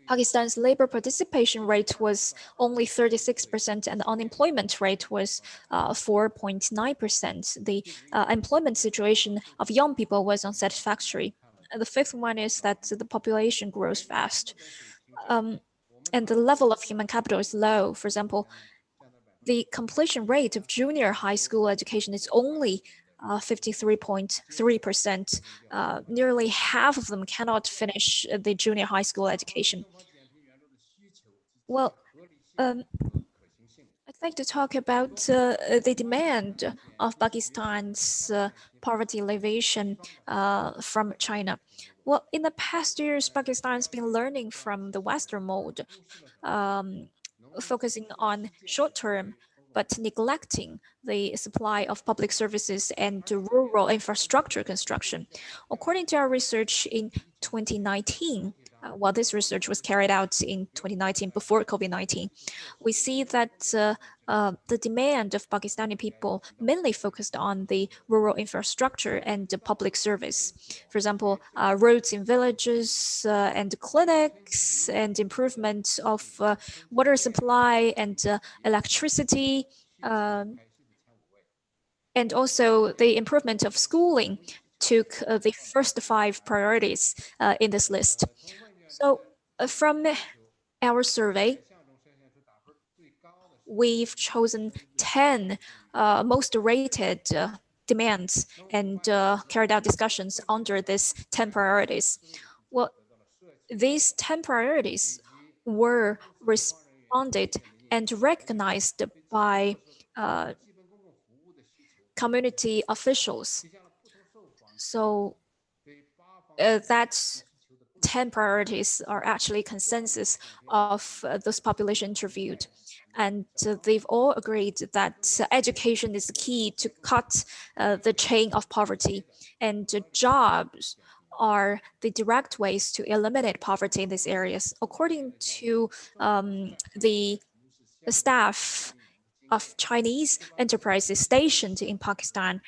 Speaker 8: Pakistan's labor participation rate was only 36% and the unemployment rate was 4.9%. The employment situation of young people was unsatisfactory. And the fifth one is that the population grows fast. And the level of human capital is low. For example, the completion rate of junior high school education is only 53.3%. Nearly half of them cannot finish the junior high school education. Well, I'd like to talk about the demand of Pakistan's poverty alleviation from China. Well, in the past years, Pakistan's been learning from the Western mode, focusing on short-term but neglecting the supply of public services and rural infrastructure construction. According to our research in 2019, while this research was carried out in 2019 before COVID-19, we see that the demand of Pakistani people mainly focused on the rural infrastructure and the public service. For example, roads in villages and clinics and improvement of water supply and electricity, and also the improvement of schooling took the first 5 priorities in this list. So from our survey, we've chosen 10 most rated demands and carried out discussions under these 10 priorities. Well, these 10 priorities were responded and recognized by community officials. So that's 10 priorities are actually consensus of those population interviewed. And they've all agreed that education is the key to cut the chain of poverty, and jobs are the direct ways to eliminate poverty in these areas. According to the staff of Chinese enterprises stationed in Pakistan,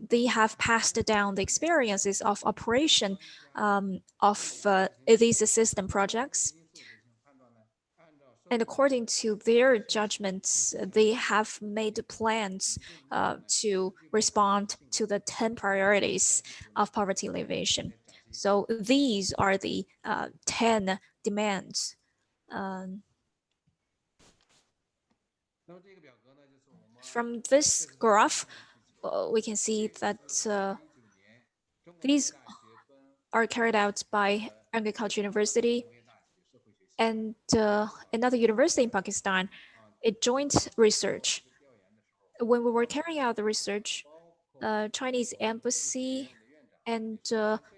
Speaker 8: they have passed down the experiences of operation of these system projects. And according to their judgments, they have made plans to respond to the 10 priorities of poverty alleviation. So these are the 10 demands. From this graph, we can see that these are carried out by Agriculture University and another university in Pakistan, a joint research. When we were carrying out the research, Chinese embassy and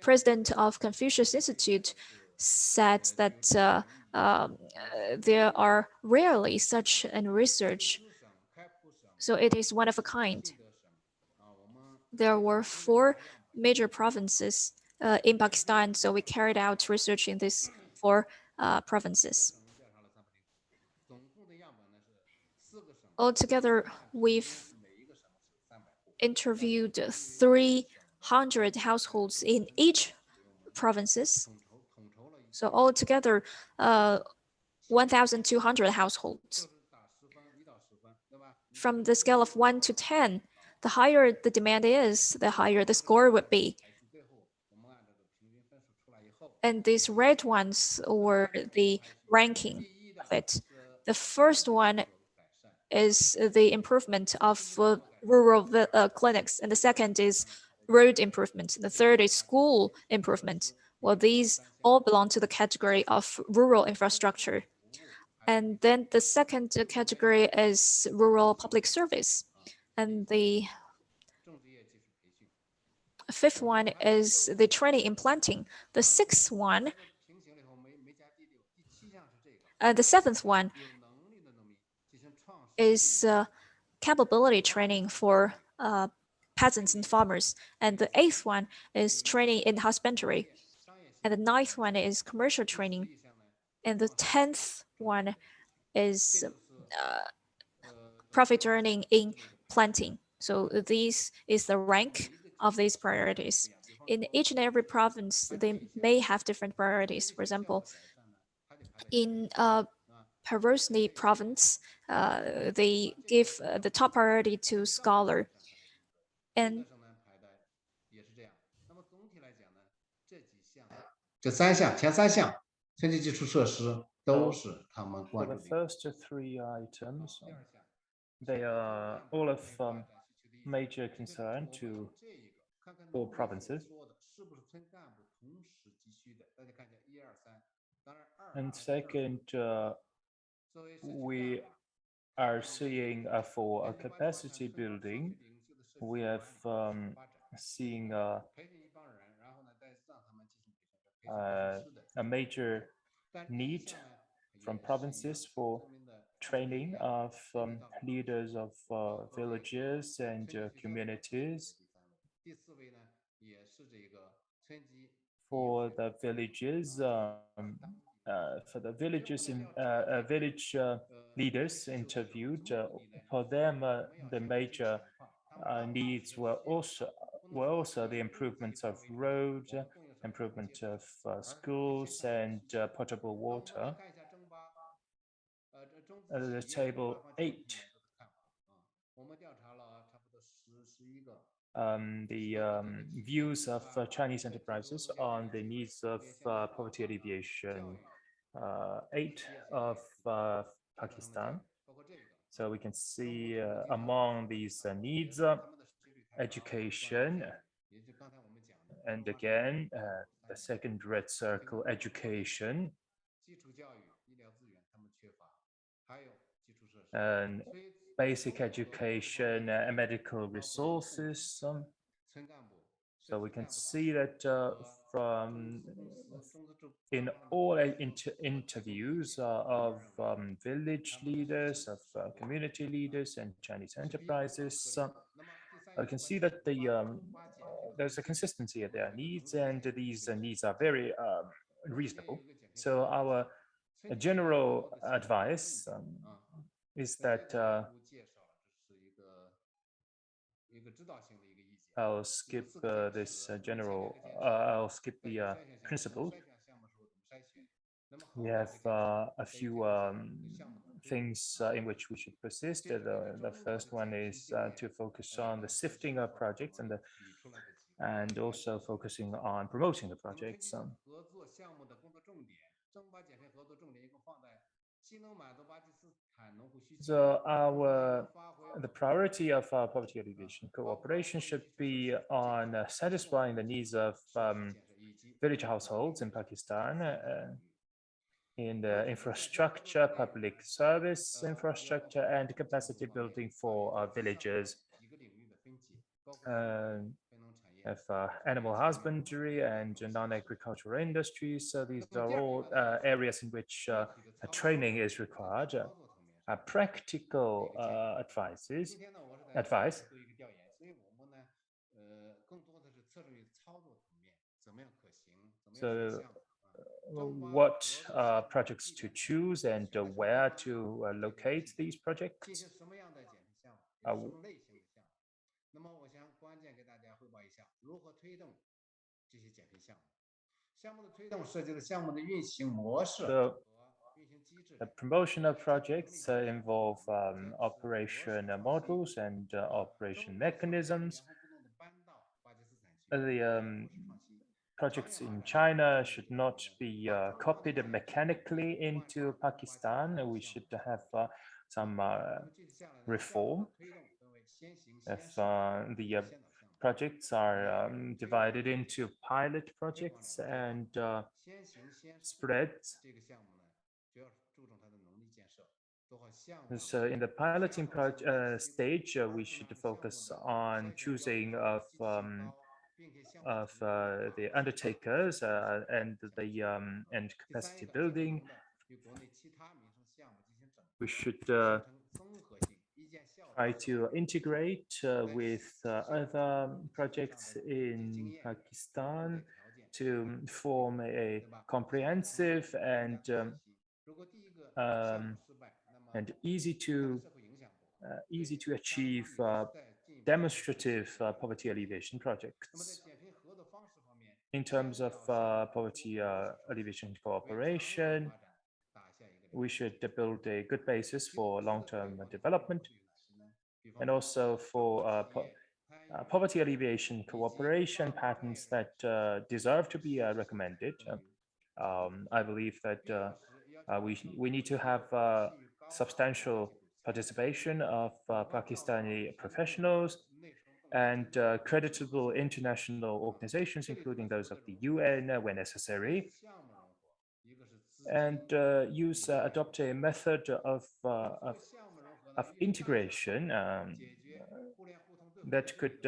Speaker 8: president of Confucius Institute said that there are rarely such a research, so it is one of a kind. There were 4 major provinces in Pakistan, so we carried out research in these 4 provinces. Altogether, we've interviewed 300 households in each provinces. So altogether, 1,200 households. From the scale of 1 to 10, the higher the demand is, the higher the score would be. And these red ones were the ranking of it. The first one is the improvement of rural clinics, and the second is road improvement. The third is school improvement. Well, these all belong to the category of rural infrastructure. And then the second category is rural public service. And the fifth one is the training in planting. The sixth one, the seventh one is capability training for peasants and farmers. And the eighth one is training in husbandry. And the ninth one is commercial training. And the 10th one is profit earning in planting. So this is the rank of these priorities. In each and every province, they may have different priorities. For example, in Perosny province, they give the top priority to scholar. And
Speaker 2: 这3项前3项村级基础设施都是他们
Speaker 10: For
Speaker 2: 关
Speaker 10: the
Speaker 2: 注的。
Speaker 10: first 3 items, they are all of major concern to all provinces. And second, we are seeing for a capacity building, we have seeing a major need from provinces for training of leaders of villages and communities. For the villages, village leaders interviewed, for them the major needs were also the improvements of roads, improvement of schools and potable water. The table 8. The views of Chinese enterprises on the needs of poverty alleviation. 8 of Pakistan. So we can see among these needs, education And again, the second red circle, education. And basic education and medical resources. So we can see that from in all interviews of village leaders, of community leaders and Chinese enterprises, I can see that there's a consistency of their needs, and these needs are very reasonable. So our general advice is that I'll skip this I'll skip the principles. We have a few things in which we should persist. The first one is to focus on the sifting of projects and also focusing on promoting the projects. So the priority of our poverty alleviation cooperation should be on satisfying the needs of village households in Pakistan in the infrastructure, public service infrastructure, and capacity building for villages. Animal husbandry and non-agricultural industries. So these are all areas in which training is required. Practical advice. So what projects to choose and where to locate these projects. So the promotion of projects involve operation models and operation mechanisms. The projects in China should not be copied mechanically into Pakistan. We should have some reform. If the projects are divided into pilot projects and spread. So in the piloting stage, we should focus on choosing of the undertakers and and capacity building. We should try to integrate with other projects in Pakistan to form a comprehensive and easy to achieve demonstrative poverty alleviation projects. In terms of poverty alleviation cooperation, we should build a good basis for long-term development, and also for poverty alleviation cooperation patterns that deserve to be recommended. I believe that we need to have substantial participation of Pakistani professionals and creditable international organizations, including those of the UN where necessary, and adopt a method of integration that could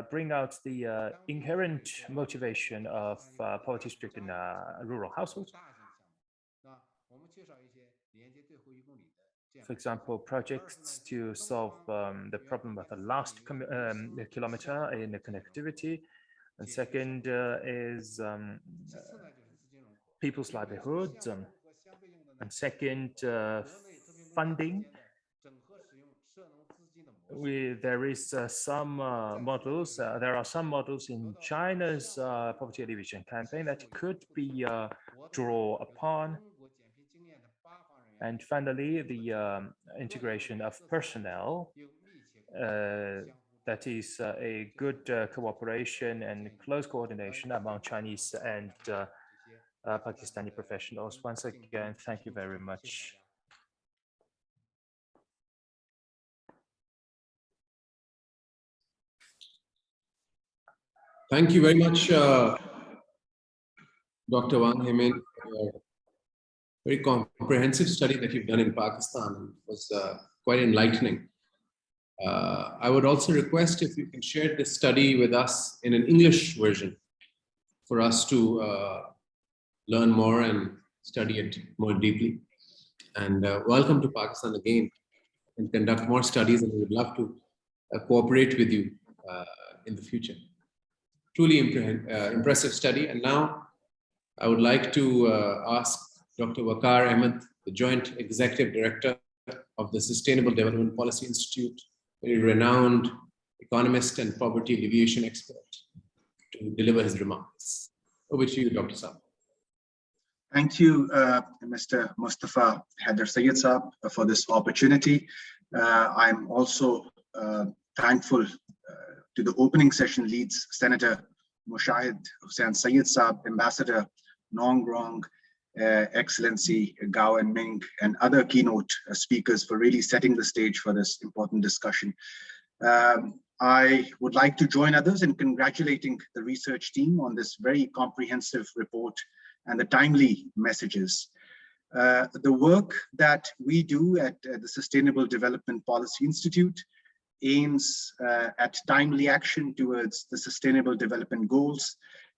Speaker 10: bring out the inherent motivation of poverty-stricken rural households. For example, projects to solve the problem of the last kilometer in the connectivity. And second is people's livelihoods. And second, funding. There are some models in China's poverty alleviation campaign that could be drawn upon. And finally, the integration of personnel, that is a good cooperation and close coordination among Chinese and Pakistani professionals. Once again, thank you very much.
Speaker 4: Thank you very much, Dr. Wang Hemin, for your very comprehensive study that you've done in Pakistan. It was quite enlightening. I would also request if you can share this study with us in an English version for us to learn more and study it more deeply. And welcome to Pakistan again, and conduct more studies, and we would love to cooperate with you in the future. Truly impressive study. And now I would like to ask Dr. Waqar Ahmed, the Joint Executive Director of the Sustainable Development Policy Institute, a renowned economist and poverty alleviation expert, to deliver his remarks. Over to you, Dr. Saab.
Speaker 14: Thank you, Mr. Mustafa Haider Sayyid Saab, for this opportunity. I'm also thankful to the opening session leads, Senator Mushahid Hussain Sayyid Saab, Ambassador Nong Rong, Excellency Gao and Ming, and other keynote speakers for really setting the stage for this important discussion. I would like to join others in congratulating the research team on this very comprehensive report and the timely messages. The work that we do at the Sustainable Development Policy Institute aims at timely action towards the Sustainable Development Goals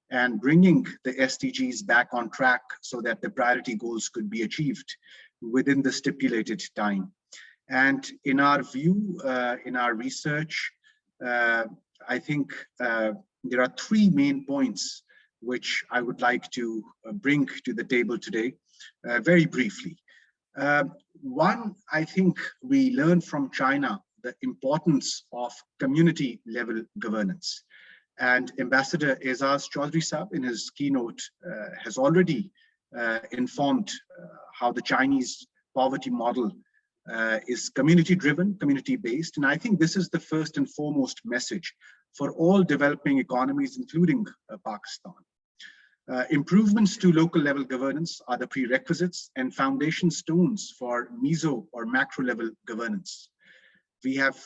Speaker 14: and bringing the SDGs back on track so that the priority goals could be achieved within the stipulated time. And in our view, in our research, I think there are three main points which I would like to bring to the table today, very briefly. One, I think we learned from China the importance of community level governance. And Ambassador Aizaz Chaudhry Saab in his keynote has already informed how the Chinese poverty model is community driven, community based. And I think this is the first and foremost message for all developing economies, including Pakistan. Improvements to local level governance are the prerequisites and foundation stones for meso or macro level governance. We have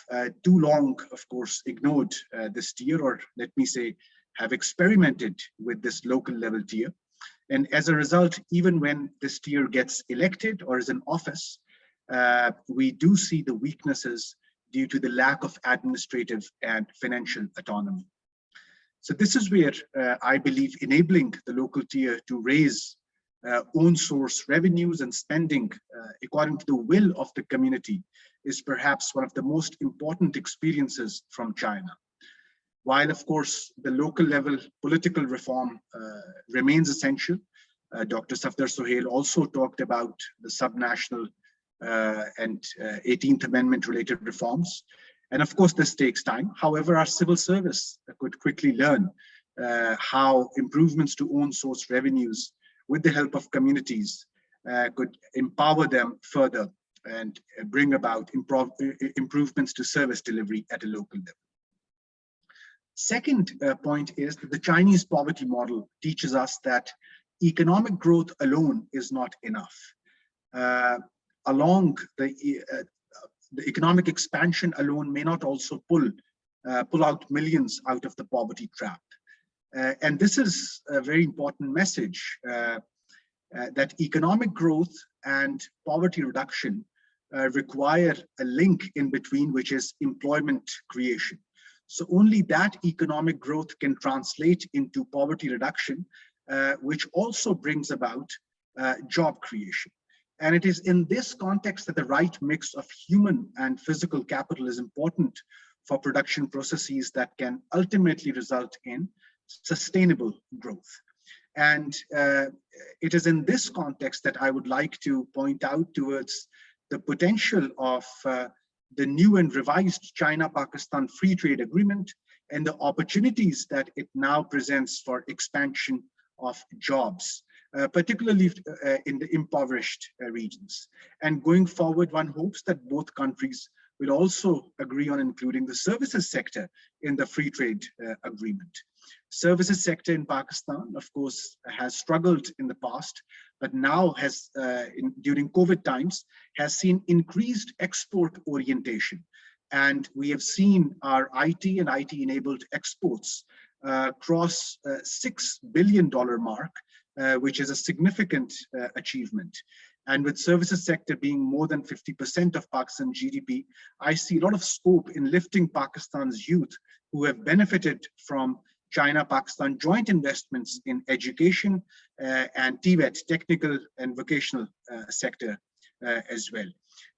Speaker 14: too long, of course, ignored this tier, or let me say, have experimented with this local level tier. And as a result, even when this tier gets elected or is in office, we do see the weaknesses due to the lack of administrative and financial autonomy. So this is where I believe enabling the local tier to raise own source revenues and spending according to the will of the community is perhaps one of the most important experiences from China. While, of course, the local level political reform remains essential, Dr. Safdar Sohail also talked about the subnational and 18th Amendment related reforms. And of course, this takes time. However, our civil service could quickly learn how improvements to own source revenues with the help of communities could empower them further and bring about improvements to service delivery at a local level. Second point is that the Chinese poverty model teaches us that economic growth alone is not enough. Along the economic expansion alone may not also pull out millions out of the poverty trap. And this is a very important message that economic growth and poverty reduction require a link in between, which is employment creation. So only that economic growth can translate into poverty reduction, which also brings about job creation. And it is in this context that the right mix of human and physical capital is important for production processes that can ultimately result in sustainable growth. And it is in this context that I would like to point out towards the potential of the new and revised China-Pakistan Free Trade Agreement and the opportunities that it now presents for expansion of jobs, particularly in the impoverished regions. And going forward, one hopes that both countries will also agree on including the services sector in the free trade agreement. Services sector in Pakistan, of course, has struggled in the past, but now has, during COVID times, has seen increased export orientation. And we have seen our IT and IT-enabled exports cross $6 billion mark, which is a significant achievement. And with services sector being more than 50% of Pakistan GDP, I see a lot of scope in lifting Pakistan's youth who have benefited from China-Pakistan joint investments in education and TVET, technical and vocational sector as well.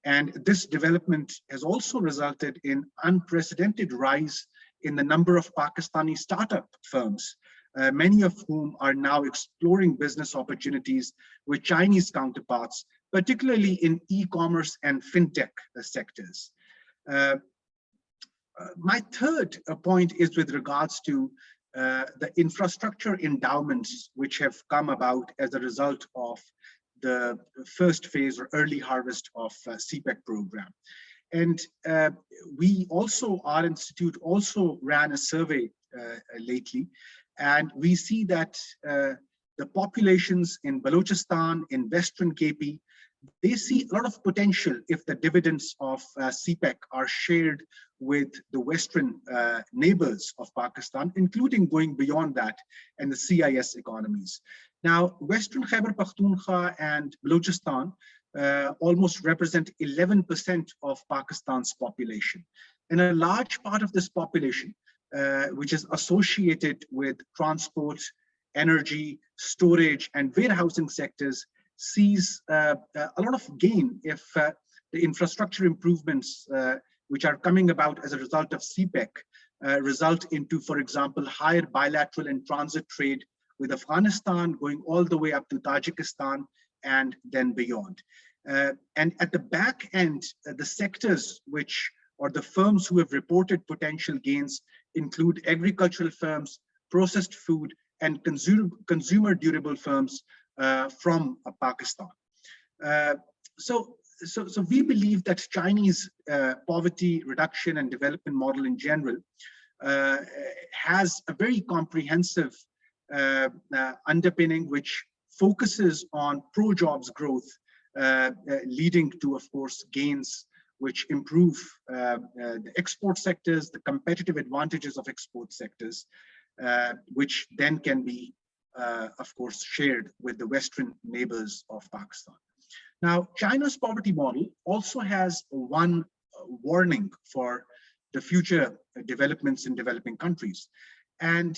Speaker 14: And this development has also resulted in unprecedented rise in the number of Pakistani startup firms, many of whom are now exploring business opportunities with Chinese counterparts, particularly in e-commerce and fintech sectors. My third point is with regards to the infrastructure endowments which have come about as a result of the first phase or early harvest of CPEC program. And we also, our institute also ran a survey lately, and we see that the populations in Balochistan, in Western KP, they see a lot of potential if the dividends of CPEC are shared with the Western neighbors of Pakistan, including going beyond that and the CIS economies. Now, Western Khyber Pakhtunkhwa and Balochistan almost represent 11% of Pakistan's population. And a large part of this population, which is associated with transport, energy, storage, and warehousing sectors, sees a lot of gain if the infrastructure improvements which are coming about as a result of CPEC result into, for example, higher bilateral and transit trade with Afghanistan, going all the way up to Tajikistan and then beyond. And at the back end, the sectors which, or the firms who have reported potential gains include agricultural firms, processed food, and consumer durable firms from Pakistan. So we believe that Chinese poverty reduction and development model in general has a very comprehensive underpinning which focuses on pro-jobs growth, leading to, of course, gains which improve the export sectors, the competitive advantages of export sectors, which then can be, of course, shared with the Western neighbors of Pakistan. Now, China's poverty model also has one warning for the future developments in developing countries. And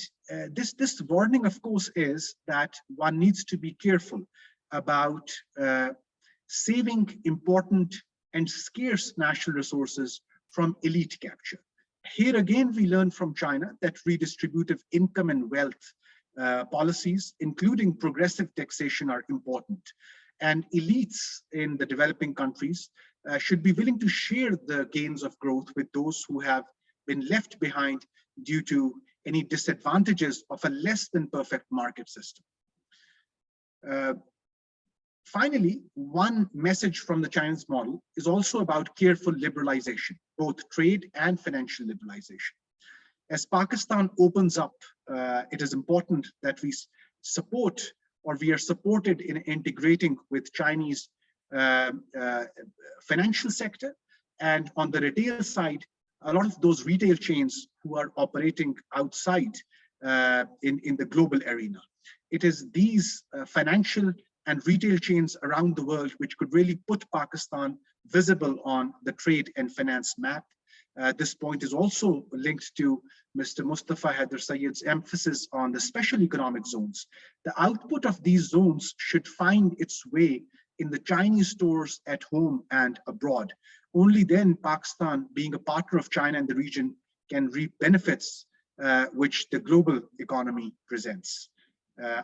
Speaker 14: this warning, of course, is that one needs to be careful about saving important and scarce national resources from elite capture. Here again, we learn from China that redistributive income and wealth policies, including progressive taxation, are important. And elites in the developing countries should be willing to share the gains of growth with those who have been left behind due to any disadvantages of a less than perfect market system. Finally, one message from the Chinese model is also about careful liberalization, both trade and financial liberalization. As Pakistan opens up, it is important that we support, or we are supported in integrating with Chinese financial sector. And on the retail side, a lot of those retail chains who are operating outside in the global arena. It is these financial and retail chains around the world which could really put Pakistan visible on the trade and finance map. This point is also linked to Mr. Mustafa Haider Sayyid's emphasis on the special economic zones. The output of these zones should find its way in the Chinese stores at home and abroad. Only then Pakistan, being a partner of China in the region, can reap benefits which the global economy presents.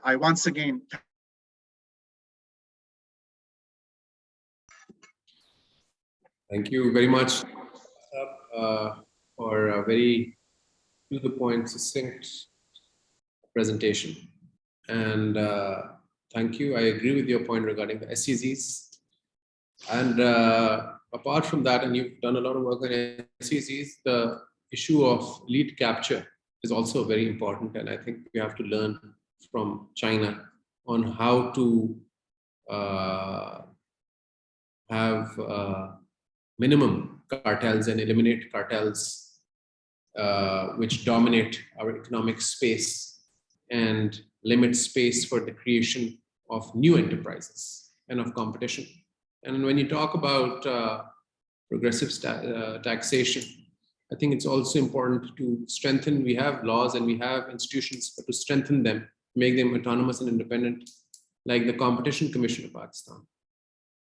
Speaker 14: I once again
Speaker 4: Thank you very much for a very to-the-point, succinct presentation. And thank you. I agree with your point regarding the SEZs. And apart from that, and you've done a lot of work on SEZs, the issue of lead capture is also very important. And I think we have to learn from China on how to have minimum cartels and eliminate cartels which dominate our economic space and limit space for the creation of new enterprises and of competition. And when you talk about progressive taxation, I think it's also important to strengthen. We have laws and we have institutions, but to strengthen them, make them autonomous and independent, like the Competition Commission of Pakistan.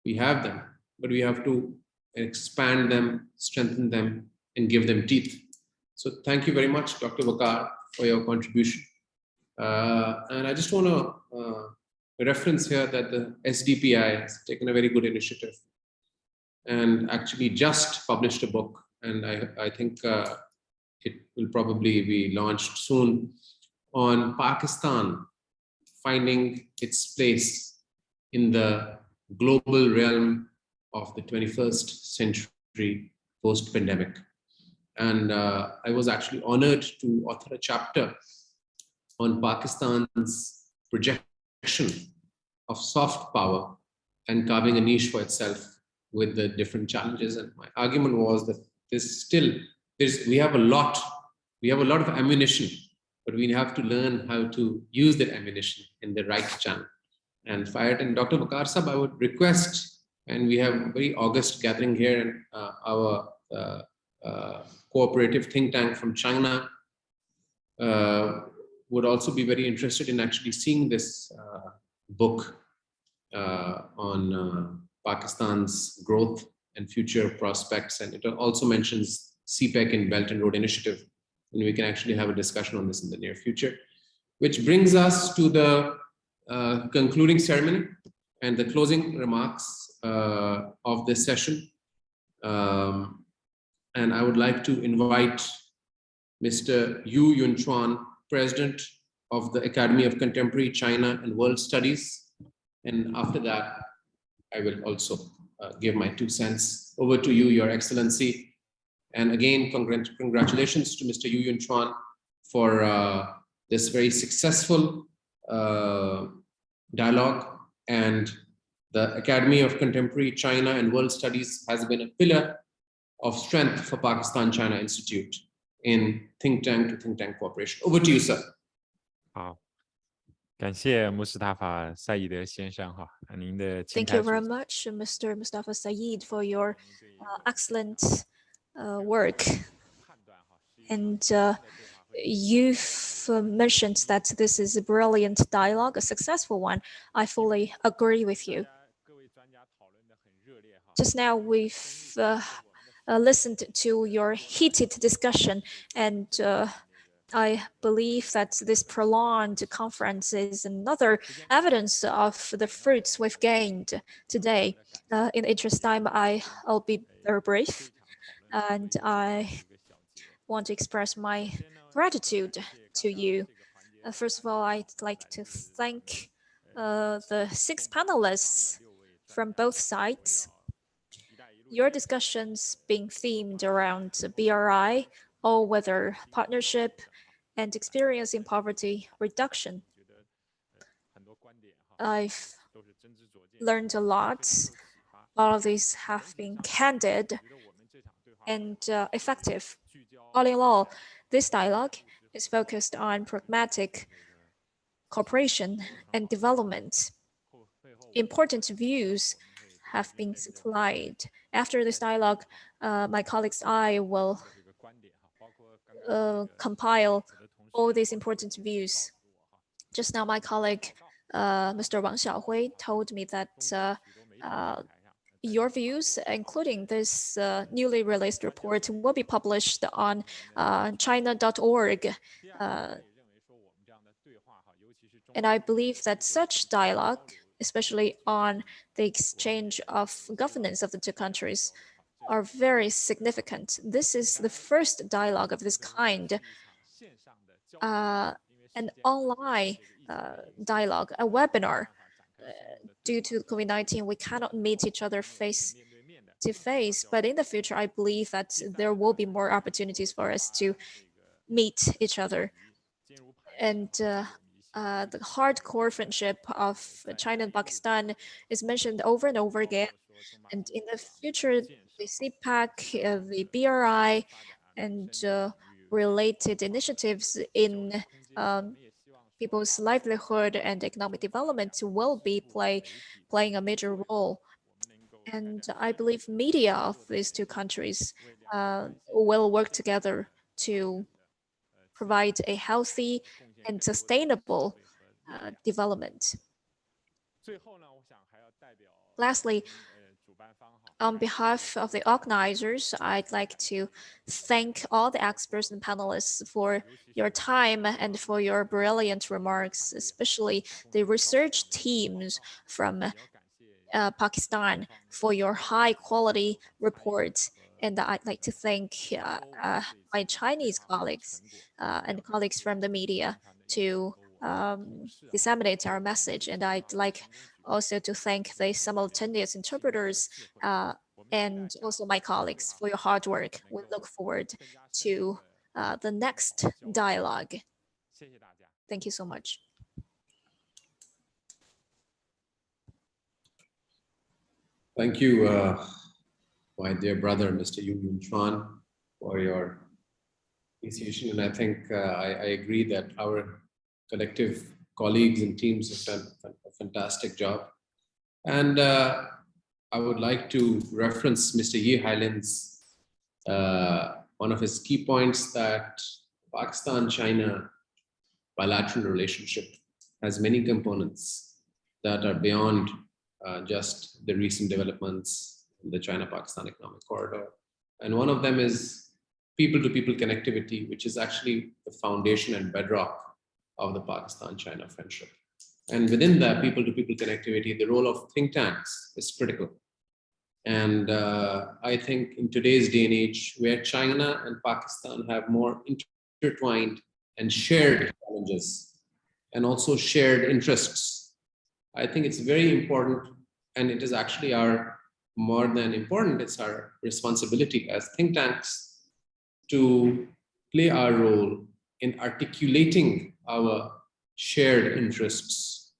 Speaker 4: We have them, but we have to expand them, strengthen them, and give them teeth. So thank you very much, Dr. Wakar, for your contribution. And I just want to reference here that the SDPI has taken a very good initiative and actually just published a book. And I think it will probably be launched soon on Pakistan finding its place in the global realm of the 21st century post-pandemic. And I was actually honored to author a chapter on Pakistan's projection of soft power and carving a niche for itself with the different challenges. And my argument was that we have a lot of ammunition, but we have to learn how to use that ammunition in the right channel and fire it. And Dr. Wakar Sahab, I would request, and we have a very august gathering here, and our cooperative think tank from China would also be very interested in actually seeing this book on Pakistan's growth and future prospects. And it also mentions CPEC and Belt and Road Initiative. And we can actually have a discussion on this in the near future, which brings us to the concluding ceremony and the closing remarks of this session. And I would like to invite Mr. Yu Yunchuan, President of the Academy of Contemporary China and World Studies. And after that, I will also give my 2 cents. Over to you, Your Excellency. And again, congratulations to Mr. Yu Yunchuan for this very successful dialogue. And the Academy of Contemporary China and World Studies has been a pillar of strength for Pakistan-China Institute in think tank to think tank cooperation. Over to you, sir.
Speaker 15: 好，感谢穆斯塔法赛义德先生哈，您的钦
Speaker 8: Thank
Speaker 15: 开
Speaker 8: you
Speaker 15: 所
Speaker 8: very much, Mr. Mustafa Saeed, for your excellent work. And you've mentioned that this is a brilliant dialogue, a successful one. I fully agree with you. Just now, we've listened to your heated discussion, and I believe that this prolonged conference is another evidence of the fruits we've gained today. In the interest of time, I'll be very brief, and I want to express my gratitude to you. First of all, I'd like to thank the 6 panelists from both sides. Your discussions being themed around BRI, all-weather partnership, and experiencing poverty reduction. I've learned a lot. All of these have been candid and effective. All in all, this dialogue is focused on pragmatic cooperation and development. Important views have been supplied. After this dialogue, my colleagues and I will compile all these important views. Just now, my colleague, Mr. Wang Xiaohui, told me that your views, including this newly released report, will be published on china.org. And I believe that such dialogue, especially on the exchange of governance of the 2 countries, are very significant. This is the first dialogue of this kind, an online dialogue, a webinar. Due to COVID-19, we cannot meet each other face to face, but in the future, I believe that there will be more opportunities for us to meet each other. And the hardcore friendship of China and Pakistan is mentioned over and over again. And in the future, the CPEC, the BRI, and related initiatives in people's livelihood and economic development will be playing a major role. And I believe media of these two countries will work together to provide a healthy and sustainable development. Lastly, on behalf of the organizers, I'd like to thank all the experts and panelists for your time and for your brilliant remarks, especially the research teams from Pakistan for your high quality reports. And I'd like to thank my Chinese colleagues and colleagues from the media to disseminate our message. And I'd like also to thank the simultaneous interpreters and also my colleagues for your hard work. We look forward to the next dialogue. Thank you so much.
Speaker 4: Thank you, my dear brother, Mr. Yun Chuan, for your appreciation. And I think I agree that our collective colleagues and teams have done a fantastic job. And I would like to reference Mr. Yi Hailin's, one of his key points, that Pakistan-China bilateral relationship has many components that are beyond just the recent developments in the China-Pakistan economic corridor. And one of them is people-to-people connectivity, which is actually the foundation and bedrock of the Pakistan-China friendship. And within that people-to-people connectivity, the role of think tanks is critical. And I think in today's day and age, where China and Pakistan have more intertwined and shared challenges and also shared interests, I think it's very important, and it is actually our, more than important, it's our responsibility as think tanks to play our role in articulating our shared interests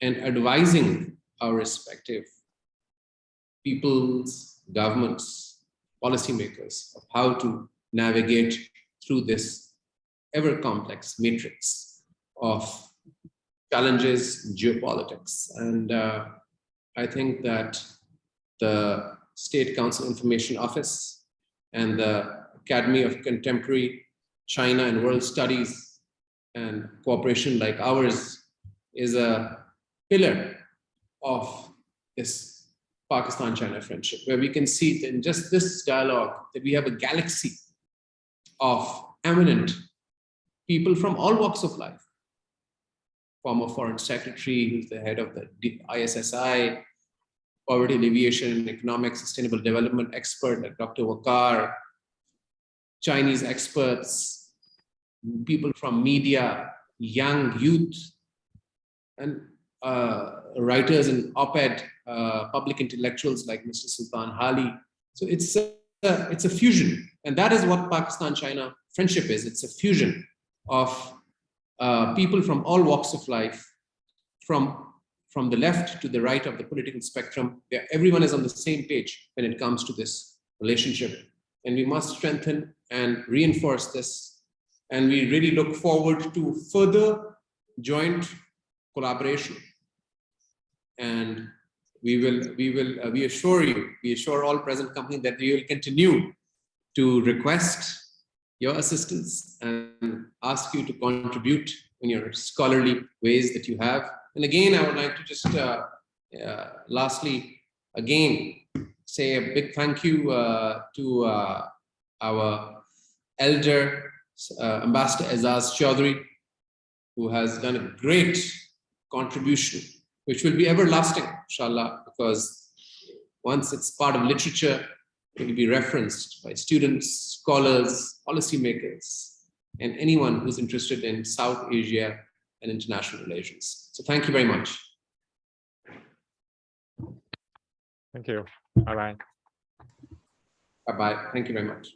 Speaker 4: and advising our respective peoples, governments, policymakers of how to navigate through this ever complex matrix of challenges in geopolitics. And I think that the State Council Information Office and the Academy of Contemporary China and World Studies and cooperation like ours is a pillar of this Pakistan-China friendship, where we can see in just this dialogue that we have a galaxy of eminent people from all walks of life. Former Foreign Secretary, who's the head of the ISSI, poverty alleviation, economic sustainable development expert like Dr. Wakar, Chinese experts, people from media, young youth, and writers and op-ed public intellectuals like Mr. Sultan Hali. So it's a fusion, and that is what Pakistan-China friendship is. It's a fusion of people from all walks of life, from the left to the right of the political spectrum. Everyone is on the same page when it comes to this relationship, and we must strengthen and reinforce this. And we really look forward to further joint collaboration. And we assure all present companies that we will continue to request your assistance and ask you to contribute in your scholarly ways that you have. And again, I would like to just lastly, again, say a big thank you to our elder, Ambassador Azaz Chaudhry, who has done a great contribution, which will be everlasting, inshallah, because once it's part of literature, it will be referenced by students, scholars, policymakers, and anyone who's interested in South Asia and international relations. So thank you very much.
Speaker 15: Thank you. Bye-bye.
Speaker 4: Bye-bye. Thank you very much.